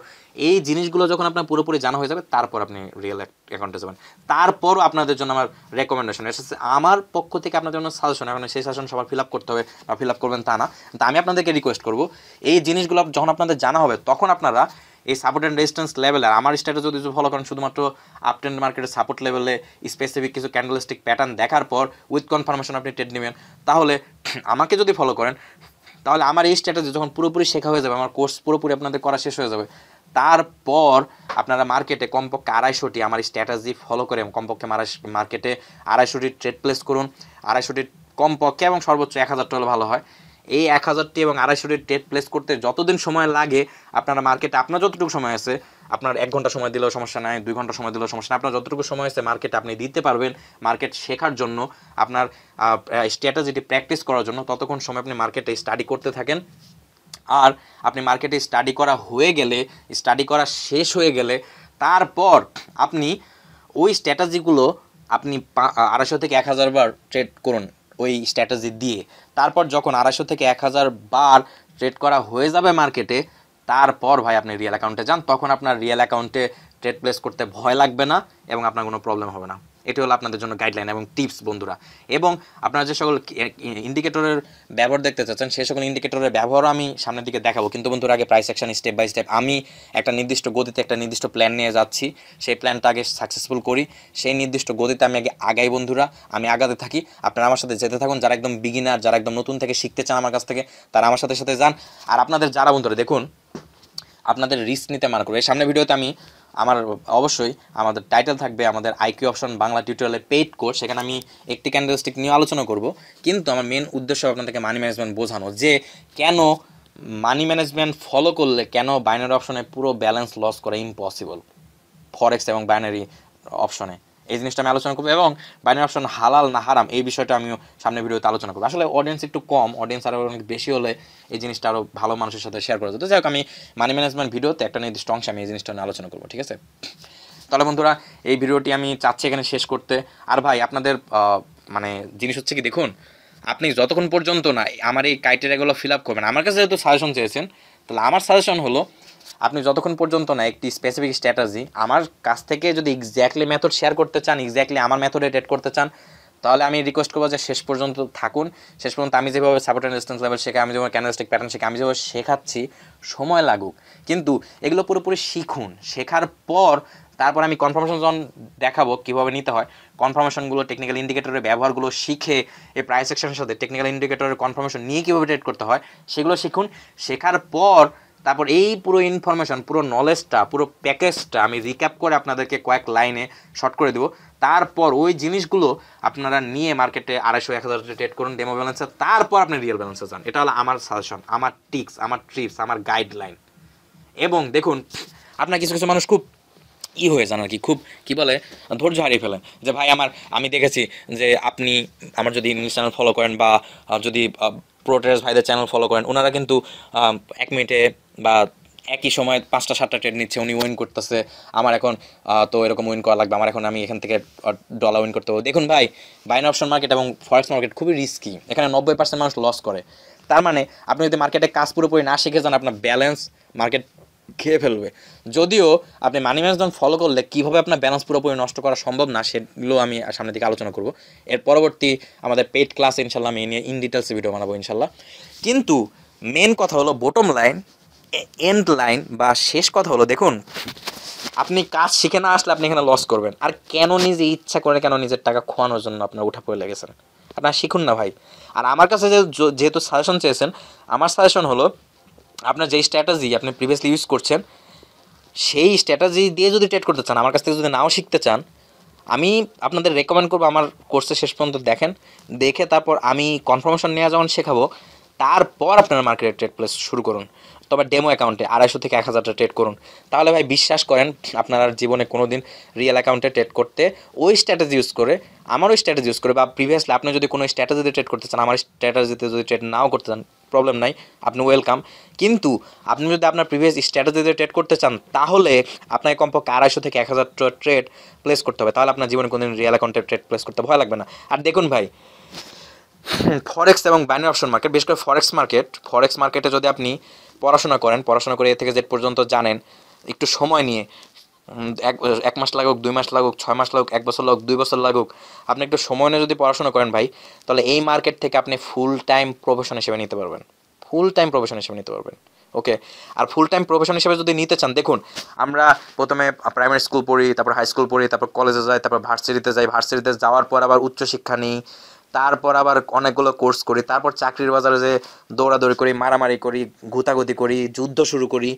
এই জিনিসগুলো যখন আপনার পুরোপুরি জানা হয়ে যাবে, তারপর আপনি রিয়েল অ্যাকাউন্টে যাবেন। তারপরও আপনাদের জন্য আমার রেকমেন্ডেশন এসেছে, আমার পক্ষ থেকে আপনাদের জন্য সাজেশন। এখন সেই সাজেশন সবার ফিল আপ করতে হবে বা ফিল আপ করবেন তা না, তো আমি আপনাদেরকে রিকোয়েস্ট করব, এই জিনিসগুলো যখন আপনাদের জানা হবে, তখন আপনারা এই সাপোর্ট অ্যান্ড রেজিস্ট্যান্স লেভেলে আমার স্ট্র্যাটেজি যদি ফলো করেন, শুধুমাত্র আপ ট্রেন্ড মার্কেটের সাপোর্ট লেভেলে স্পেসিফিক কিছু ক্যান্ডেলস্টিক প্যাটার্ন দেখার পর উইথ কনফার্মেশন আপনি ট্রেড নেবেন, তাহলে আমাকে যদি ফলো করেন, তাহলে আমার এই স্ট্র্যাটেজি যখন পুরোপুরি শেখা হয়ে যাবে, আমার কোর্স পুরোপুরি আপনাদের করা শেষ হয়ে যাবে, তারপর আপনারা মার্কেটে কমপক্ষে 250টি আমার স্ট্র্যাটেজি ফলো করে কমপক্ষে মার্কেটে 250টি ট্রেড প্লেস করুন। 250টি কমপক্ষে এবং সর্বোচ্চ 1000টা হলে ভালো হয়। এই 1000টি এবং 250টি ট্রেড প্লেস করতে যতদিন সময় লাগে, আপনারা মার্কেটে আপনার যতটুকু সময় আছে, আপনার 1 ঘন্টা সময় দিলেও সমস্যা নাই, 2 ঘন্টা সময় দিলেও সমস্যা নাই, আপনার যতটুকু সময় আছে মার্কেটে আপনি দিতে পারবেন মার্কেট শেখার জন্য, আপনার স্ট্র্যাটেজিটি প্র্যাকটিস করার জন্য। ততক্ষণ সময় আপনি মার্কেটে স্টাডি করতে থাকেন। আর আপনি মার্কেটে স্টাডি করা হয়ে গেলে, স্টাডি করা শেষ হয়ে গেলে, তারপর আপনি ওই স্ট্র্যাটেজিগুলো আপনি 250 থেকে 1000 বার ট্রেড করুন ওই স্ট্র্যাটেজি দিয়ে। তারপর যখন 250 থেকে 1000 বার ট্রেড করা হয়ে যাবে মার্কেটে, তারপর ভাই আপনি রিয়েল অ্যাকাউন্টে যান। তখন আপনার রিয়েল অ্যাকাউন্টে ট্রেড প্লেস করতে ভয় লাগবে না এবং আপনার কোনো প্রবলেম হবে না। এটি হলো আপনাদের জন্য গাইডলাইন এবং টিপস বন্ধুরা। এবং আপনারা যে সকল ইন্ডিকেটরের ব্যবহার দেখতে চাচ্ছেন, সেই সকল ইন্ডিকেটরের ব্যবহারও আমি সামনের দিকে দেখাবো। কিন্তু বন্ধুরা, আগে price action step by step আমি একটা নির্দিষ্ট গতিতে একটা নির্দিষ্ট প্ল্যান নিয়ে যাচ্ছি। সেই প্ল্যানটা আগে সাকসেসফুল করি, সেই নির্দিষ্ট গতিতে আমি আগে আগাই বন্ধুরা, আমি আগাতে থাকি। আপনারা আমার সাথে যেতে থাকুন। যারা একদম বিগিনার, যারা একদম নতুন থেকে শিখতে চান আমার কাছ থেকে, তারা আমার সাথে সাথে যান। আর আপনাদের যারা বন্ধুরা দেখুন, আপনাদের রিস্ক নিতে মানা করবে। এই সামনের ভিডিওতে আমি আমার অবশ্যই আমাদের টাইটেল থাকবে আমাদের আইকিউ অপশন বাংলা টিউটোরিয়ালের পেইড কোর্স। সেখানে আমি একটি ক্যান্ডেলস্টিক নিয়ে আলোচনা করব, কিন্তু আমার মেন উদ্দেশ্য আপনাদেরকে মানি ম্যানেজমেন্ট বোঝানো, যে কেন মানি ম্যানেজমেন্ট ফলো করলে কেন বাইনারি অপশনে পুরো ব্যালেন্স লস করা ইম্পসিবল, ফরেক্স এবং বাইনারি অপশনে। এই জিনিসটা আমি আলোচনা করবো, এবং বাইনারি অপশন হালাল না হারাম এই বিষয়টা আমিও সামনের ভিডিওতে আলোচনা করবো। আসলে অডিয়েন্স একটু কম, অডিয়েন্স আরও অনেক বেশি হলে এই জিনিসটা আরও ভালো মানুষের সাথে শেয়ার করা যেত। যাই হোক, আমি মানি ম্যানেজমেন্ট ভিডিওতে একটা নির্দিষ্ট অংশে আমি এই জিনিসটা নিয়ে আলোচনা করবো, ঠিক আছে? তাহলে বন্ধুরা, এই ভিডিওটি আমি চাচ্ছি এখানে শেষ করতে। আর ভাই আপনাদের মানে জিনিস হচ্ছে কি, দেখুন, আপনি যতক্ষণ পর্যন্ত না আমার এই ক্রাইটেরিয়াগুলো ফিল আপ করবেন, আমার কাছে যেহেতু সাজেশন চেয়েছেন, তাহলে আমার সাজেশন হলো আপনি যতক্ষণ পর্যন্ত না একটি স্পেসিফিক স্ট্র্যাটেজি আমার কাছ থেকে যদি এক্স্যাক্টলি মেথড শেয়ার করতে চান, এক্স্যাক্টলি আমার মেথডে ট্রেড করতে চান, তাহলে আমি রিকোয়েস্ট করবো যে শেষ পর্যন্ত থাকুন। শেষ পর্যন্ত আমি যেভাবে সাপোর্ট অ্যান্ড রেজিস্ট্যান্স লেভেল শেখাই, আমি যেভাবে ক্যান্ডেলস্টিক প্যাটার্ন শেখাই, আমি যেভাবে শেখাচ্ছি, সময় লাগুক, কিন্তু এগুলো পুরোপুরি শিখুন। শেখার পর তারপর আমি কনফার্মেশন যখন দেখাবো কীভাবে নিতে হয়, কনফার্মেশনগুলো, টেকনিক্যাল ইন্ডিকেটরের ব্যবহারগুলো শিখে এই প্রাইস সেকশনের সাথে টেকনিক্যাল ইন্ডিকেটরের কনফার্মেশন নিয়ে কীভাবে ট্রেড করতে হয় সেগুলো শিখুন। শেখার পর তারপর এই পুরো ইনফরমেশন, পুরো নলেজটা, পুরো প্যাকেজটা আমি রিক্যাপ করে আপনাদেরকে কয়েক লাইনে শর্ট করে দেবো। তারপর ওই জিনিসগুলো আপনারা নিয়ে মার্কেটে 250-1000 ট্রেড করুন ডেমো ব্যালেন্সে, তারপর আপনি রিয়েল ব্যালেন্সে যান। এটা হলো আমার সাজেশন, আমার টিপস, আমার ট্রিপস, আমার গাইডলাইন। এবং দেখুন, আপনার কিছু কিছু মানুষ খুব হয়ে যান আর কি, খুব কী বলে, ধৈর্য হারিয়ে ফেলেন, যে ভাই আমি দেখেছি যে আপনি আমার যদি ইংলিশ চ্যানেল ফলো করেন বা যদি প্রোটেস ভাইদের চ্যানেল ফলো করেন, ওনারা কিন্তু 1 মিনিটে বা একই সময় 5টা-7টা ট্রেড নিচ্ছে, উনি উইন করতেছে, আমার এখন তো এরকম উইন করা লাগবে, আমি এখান থেকে ডলার উইন করতে হবে। দেখুন ভাই, বাইনারি অপশন মার্কেট এবং ফরেক্স মার্কেট খুবই রিস্কি, এখানে 90% মানুষ লস করে। তার মানে আপনি যদি মার্কেটে কাজ পুরোপুরি না শিখে যান, আপনার ব্যালেন্স মার্কেট খেয়ে ফেলবে। যদিও আপনি মানি ম্যানেজমেন্ট ফলো করলে কীভাবে আপনার ব্যালেন্স পুরোপুরি নষ্ট করা সম্ভব না, সেগুলো আমি সামনের দিকে আলোচনা করব। এর পরবর্তী আমাদের পেইড ক্লাস ইনশাল্লাহ আমি নিয়ে ইন ডিটেলস ভিডিও বানাবো ইনশাল্লাহ। কিন্তু মেন কথা হলো, বটম লাইন, এন্ড লাইন বা শেষ কথা হলো, দেখুন, আপনি কাজ শিখে না আসলে আপনি এখানে লস করবেন। আর কেন নিজে ইচ্ছা করে, কেন নিজের টাকা খোয়ানোর জন্য আপনার উঠা পড়ে লেগেছেন? আপনারা শিখুন না ভাই। আর আমার কাছে যেহেতু সাজেশন চেয়েছেন, আমার সাজেশন হলো আপনার যেই স্ট্র্যাটেজি আপনি প্রিভিয়াসলি ইউজ করছেন, সেই স্ট্র্যাটেজি দিয়ে যদি ট্রেড করতে চান, আমার কাছ থেকে যদি নাও শিখতে চান, আমি আপনাদের রেকমেন্ড করবো আমার কোর্সে শেষ পর্যন্ত দেখে তারপর আমি কনফার্মেশন নেওয়া যখন শেখাবো, তারপর আপনারা মার্কেটে ট্রেড প্লেস শুরু করুন। তবে ডেমো অ্যাকাউন্টে 250 থেকে 1000 ট্রেড করুন। তাহলে ভাই বিশ্বাস করেন আপনার আর জীবনে কোনো দিন রিয়েল অ্যাকাউন্টে ট্রেড করতে ওই স্ট্র্যাটেজি ইউজ করে, আমারও স্ট্র্যাটেজি ইউজ করে, বা প্রিভিয়াসলি আপনি যদি কোনো স্ট্র্যাটেজিতে ট্রেড করতে চান, আমার স্ট্র্যাটেজিতে যদি ট্রেড নাও করতে চান প্রবলেম নাই, আপনি ওয়েলকাম। কিন্তু আপনি যদি আপনার প্রিভিয়াস স্ট্র্যাটেজিতে ট্রেড করতে চান তাহলে আপনাকে কমপক্ষে 250 থেকে 1000 ট্রেড প্লেস করতে হবে, তাহলে আপনার জীবনে কোনো দিন রিয়েল অ্যাকাউন্টে ট্রেড প্লেস করতে ভয় লাগবে না। আর দেখুন ভাই, ফরেক্স এবং বাইনারি অপশন মার্কেট, বিশেষ করে ফরেক্স মার্কেটে যদি আপনি পড়াশোনা করে এ থেকে জেড পর্যন্ত জানেন, একটু সময় নিয়ে, এক মাস লাগুক, 2 মাস লাগুক, 6 মাস লাগুক, 1 বছর লাগুক, 2 বছর লাগুক, আপনি একটু সময় নিয়ে যদি পড়াশোনা করেন ভাই, তাহলে এই মার্কেট থেকে আপনি ফুল টাইম প্রফেশন হিসেবে নিতে পারবেন, ওকে। আর ফুল টাইম প্রফেশন হিসেবে যদি নিতে চান, দেখুন আমরা প্রথমে প্রাইমারি স্কুল পড়ি, তারপর হাই স্কুল পড়ি, তারপর কলেজে যাই, তারপর ভার্সিটিতে যাওয়ার পর আবার উচ্চশিক্ষা নিই, তারপর আবার অনেকগুলো কোর্স করি, তারপর চাকরির বাজারে যে দৌড়াদৌড়ি করি, মারামারি করি, গুতাগুতি করি, যুদ্ধ শুরু করি,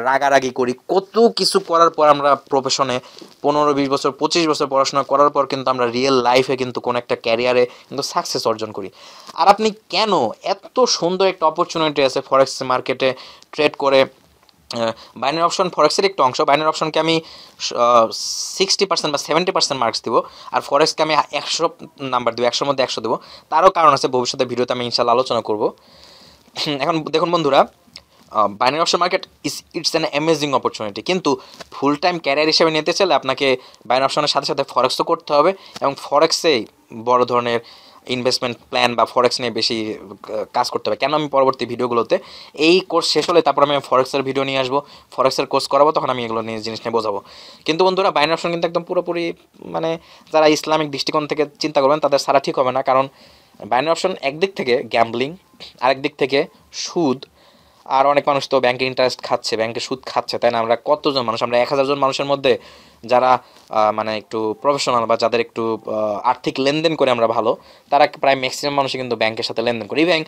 রাগারাগি করি, কত কিছু করার পর আমরা প্রফেশনে 15-20 বছর 25 বছর পড়াশোনা করার পর কিন্তু আমরা রিয়েল লাইফে কিন্তু কোনো একটা ক্যারিয়ারে কিন্তু সাকসেস অর্জন করি। আর আপনি কেন, এত সুন্দর একটা অপরচুনিটি আছে ফরেক্স মার্কেটে ট্রেড করে, বাইনারি অপশন ফরেক্সের একটু অংশ, বাইনারি অপশনকে আমি 60% বা 70% মার্কস দিব, আর ফরেক্সকে আমি 100 নাম্বার দেবো, 100-র মধ্যে 100 দেবো। তারও কারণ আছে, ভবিষ্যতে ভিডিওতে আমি ইনশাল্লাহ আলোচনা করব। এখন দেখুন বন্ধুরা, binary option market it's an amazing opportunity, কিন্তু ফুল টাইম ক্যারিয়ার হিসেবে নিতে চাইলে আপনাকে বাইনারি অপশনের সাথে সাথে ফরেক্সও করতে হবে, এবং ফরেক্সেই বড় ধরনের ইনভেস্টমেন্ট প্ল্যান বা ফরেক্স নিয়ে বেশি কাজ করতে হবে। কেন, আমি পরবর্তী ভিডিওগুলোতে এই কোর্স শেষ হলে তারপর আমি ফরেক্সের ভিডিও নিয়ে আসবো, ফরেক্সের কোর্স করাবো, তখন আমি এগুলো নিয়ে জিনিস নিয়ে বোঝাবো। কিন্তু বন্ধুরা, বাইনারি অপশন কিন্তু একদম পুরোপুরি মানে যারা ইসলামিক দৃষ্টিকোণ থেকে চিন্তা করবেন তাদের সারা ঠিক হবে না, কারণ বাইনারি অপশন একদিক থেকে গ্যাম্বলিং, আরেক দিক থেকে সুদ, আর অনেক মানুষ তো ব্যাংকে ইন্টারেস্ট খাচ্ছে, ব্যাংকে সুদ খাচ্ছে, তাই না? আমরা কতজন মানুষ, আমরা 1000 জন মানুষের মধ্যে যারা মানে একটু প্রফেশনাল বা যাদের একটু আর্থিক লেনদেন করে আমরা ভালো, তারা প্রায় ম্যাক্সিমাম মানুষই কিন্তু ব্যাংকের সাথে লেনদেন করি। ইভেন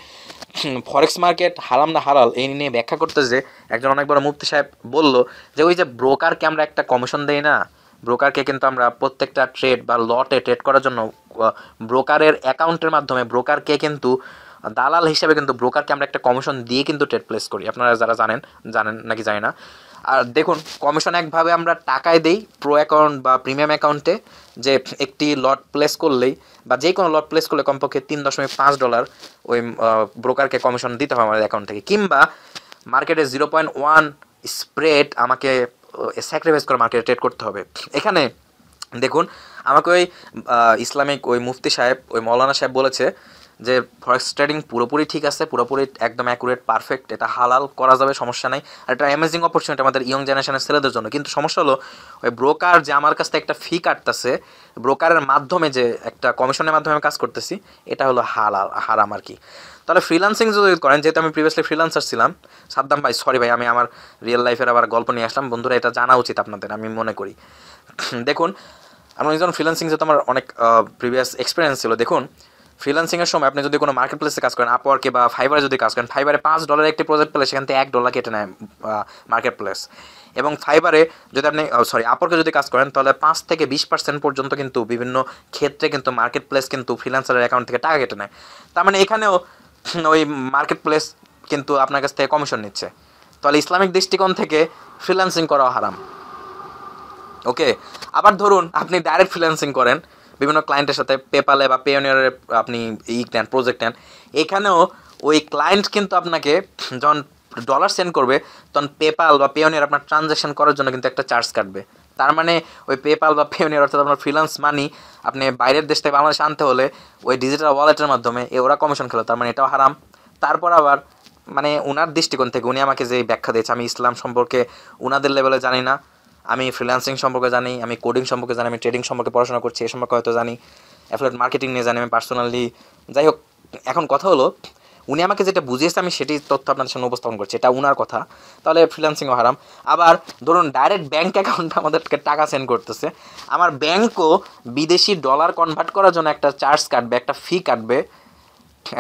ফরেক্স মার্কেট হারাম না হালাল এই নিয়ে ব্যাখ্যা করতে যে একজন অনেক বড় মুফতি সাহেব বলল যে ওই যে ব্রোকারকে আমরা একটা কমিশন দেই না, ব্রোকারকে কিন্তু আমরা প্রত্যেকটা ট্রেড বা লটে ট্রেড করার জন্য ব্রোকারের অ্যাকাউন্টের মাধ্যমে ব্রোকারকে কিন্তু দালাল হিসেবে কিন্তু ব্রোকারকে আমরা একটা কমিশন দিয়ে কিন্তু ট্রেড প্লেস করি। আপনারা যারা জানেন নাকি জানি না। আর দেখুন, কমিশন একভাবে আমরা টাকায় দেই প্রো অ্যাকাউন্ট বা প্রিমিয়াম অ্যাকাউন্টে, যে একটি লট প্লেস করলেই বা যে কোনো লট প্লেস করলে কমপক্ষে $3.5 ওই ব্রোকারকে কমিশন দিতে হবে আমাদের অ্যাকাউন্ট থেকে, কিংবা মার্কেটে 0.1 স্প্রেড আমাকে স্যাক্রিফাইস করে মার্কেটে ট্রেড করতে হবে। এখানে দেখুন, আমাকে ওই ইসলামিক ওই মুফতি সাহেব, ওই মৌলানা সাহেব বলেছে যে ফরেক্স ট্রেডিং পুরোপুরি ঠিক আছে, পুরোপুরি একদম অ্যাকুরেট, পারফেক্ট, এটা হালাল করা যাবে, সমস্যা নাই, আর এটা অ্যামেজিং অপরচুনিটি আমাদের ইয়ং জেনারেশনের ছেলেদের জন্য। কিন্তু সমস্যা হলো ওই ব্রোকার যে আমার কাছ থেকে একটা ফি কাটতেছে, ব্রোকারের মাধ্যমে যে একটা কমিশনের মাধ্যমে কাজ করতেছি, এটা হলো হারাম আর কি। তাহলে ফ্রিল্যান্সিং যদি করেন, যেহেতু আমি প্রিভিয়াসলি ফ্রিল্যান্সার ছিলাম, সাদ্দাম ভাই সরি ভাই, আমি আমার রিয়েল লাইফের আবার গল্প নিয়ে আসলাম, বন্ধুরা এটা জানা উচিত আপনাদের, আমি মনে করি। দেখুন, আমি যখন ফ্রিল্যান্সিং, যেহেতু আমার অনেক প্রিভিয়াস এক্সপিরিয়েন্স ছিল, দেখুন ফ্রিল্যান্সিংয়ের সময় আপনি যদি কোনো মার্কেট প্লেসে কাজ করেন, আপওয়ার্কে বা ফাইবারে যদি কাজ করেন, ফাইবারে $5 একটি প্রজেক্ট পেলে সেখান থেকে $1 কেটে নেয় মার্কেট প্লেস, এবং ফাইবারে যদি আপনি আপওয়ার্কে যদি কাজ করেন তাহলে 5 থেকে 20% পর্যন্ত কিন্তু বিভিন্ন ক্ষেত্রে কিন্তু মার্কেট প্লেস কিন্তু ফ্রিল্যান্সারের অ্যাকাউন্ট থেকে টাকা কেটে নেয়। তার মানে এখানেও ওই মার্কেট প্লেস কিন্তু আপনার কাছ থেকে কমিশন নিচ্ছে। তাহলে ইসলামিক দৃষ্টিকোণ থেকে ফ্রিল্যান্সিং করা হারাম, ওকে। আবার ধরুন আপনি ডাইরেক্ট ফ্রিল্যান্সিং করেন বিভিন্ন ক্লায়েন্টের সাথে, পেপালে বা পেওনিয়ারে আপনি প্রজেক্ট নেন, এখানেও ওই ক্লায়েন্ট কিন্তু আপনাকে যখন ডলার সেন্ড করবে তখন পেপাল বা পেওনিয়ার আপনার ট্রানজ্যাকশন করার জন্য কিন্তু একটা চার্জ কাটবে। তার মানে ওই পেপাল বা পেওনিয়ার অর্থাৎ আপনার ফ্রিল্যান্স মানি আপনি বাইরের দেশ থেকে বাংলাদেশে আনতে হলে ওই ডিজিটাল ওয়ালেটের মাধ্যমে ওরা কমিশন খেলো, তার মানে এটাও হারাম। তারপর আবার মানে ওনার দৃষ্টিকোণ থেকে উনি আমাকে যে ব্যাখ্যা দিয়েছে, আমি ইসলাম সম্পর্কে ওনাদের লেভেলে জানি না, আমি ফ্রিল্যান্সিং সম্পর্কে জানি, আমি কোডিং সম্পর্কে জানি, আমি ট্রেডিং সম্পর্কে পড়াশোনা করছি, এ সম্পর্কে হয়তো জানি, অ্যাফিলিয়েট মার্কেটিং নিয়ে জানি আমি পার্সোনালি। যাই হোক, এখন কথা হলো উনি আমাকে যেটা বুঝিয়েছে আমি সেটি তথ্য আপনাদের সামনে উপস্থাপন করছি, এটা উনার কথা। তাহলে ফ্রিল্যান্সিংও হারাম। আবার ধরুন ডাইরেক্ট ব্যাঙ্ক অ্যাকাউন্টে আমাদেরকে টাকা সেন্ড করতেছে, আমার ব্যাঙ্কও বিদেশি ডলার কনভার্ট করার জন্য একটা চার্জ কাটবে, একটা ফি কাটবে,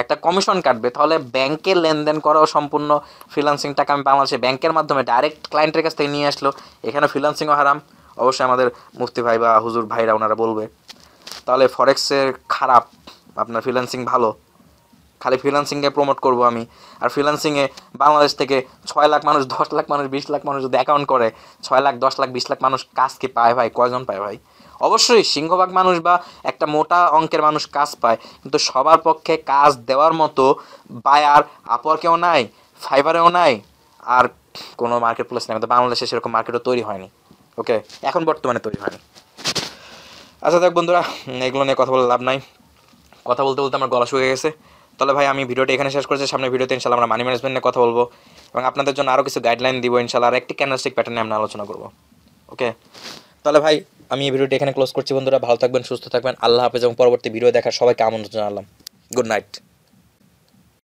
একটা কমিশন কাটবে। তাহলে ব্যাংকে লেনদেন করাও সম্পূর্ণ ফ্রিল্যান্সিং টাকা আমি বাংলাদেশে ব্যাংকের মাধ্যমে ডাইরেক্ট ক্লায়েন্টের কাছ থেকে নিয়ে আসলো, এখানে ফ্রিল্যান্সিংও হারাম। অবশ্যই আমাদের মুফতি ভাই বা হুজুর ভাইরা ওনারা বলবে। তাহলে ফরেক্সের খারাপ, আপনার ফ্রিল্যান্সিং ভালো, খালি ফ্রিল্যান্সিংকে প্রমোট করব আমি। আর ফ্রিল্যান্সিংয়ে বাংলাদেশ থেকে 6 লাখ মানুষ, 10 লাখ মানুষ, 20 লাখ মানুষ যদি অ্যাকাউন্ট করে, 6 লাখ, 10 লাখ, 20 লাখ মানুষ কাজ কি পায় ভাই? কয়জন পায় ভাই? অবশ্যই সিংহভাগ মানুষ বা একটা মোটা অঙ্কের মানুষ কাজ পায়, কিন্তু সবার পক্ষে কাজ দেওয়ার মতো বায়ার আপওয়ার্কেও নাই, ফাইবারেও নাই, আর কোনো মার্কেট প্লেস নেই। আমাদের বাংলাদেশে সেরকম মার্কেটও তৈরি হয়নি। ওকে, এখন বর্তমানে তৈরি হয়নি। আচ্ছা দেখ বন্ধুরা, এগুলো নিয়ে কথা বলে লাভ নাই, কথা বলতে বলতে আমার গলা শুকিয়ে গেছে। তাহলে ভাই আমি ভিডিওটা এখানে শেষ করছি। সামনে ভিডিওতে ইনশাল্লাহ আমরা মানি ম্যানেজমেন্ট নিয়ে কথা বলবো এবং আপনাদের জন্য আরও কিছু গাইডলাইন দিব ইনশাল্লাহ, আর একটি ক্যান্ডেলস্টিক প্যাটার্নে আমরা আলোচনা করবো। ওকে, তাহলে ভাই আমি এই ভিডিওটি এখানে ক্লোজ করছি। বন্ধুরা ভালো থাকবেন, সুস্থ থাকবেন, আল্লাহ হাফেজ এবং পরবর্তী ভিডিও দেখার সবাইকে আমন্ত্রণ জানালাম। Good night.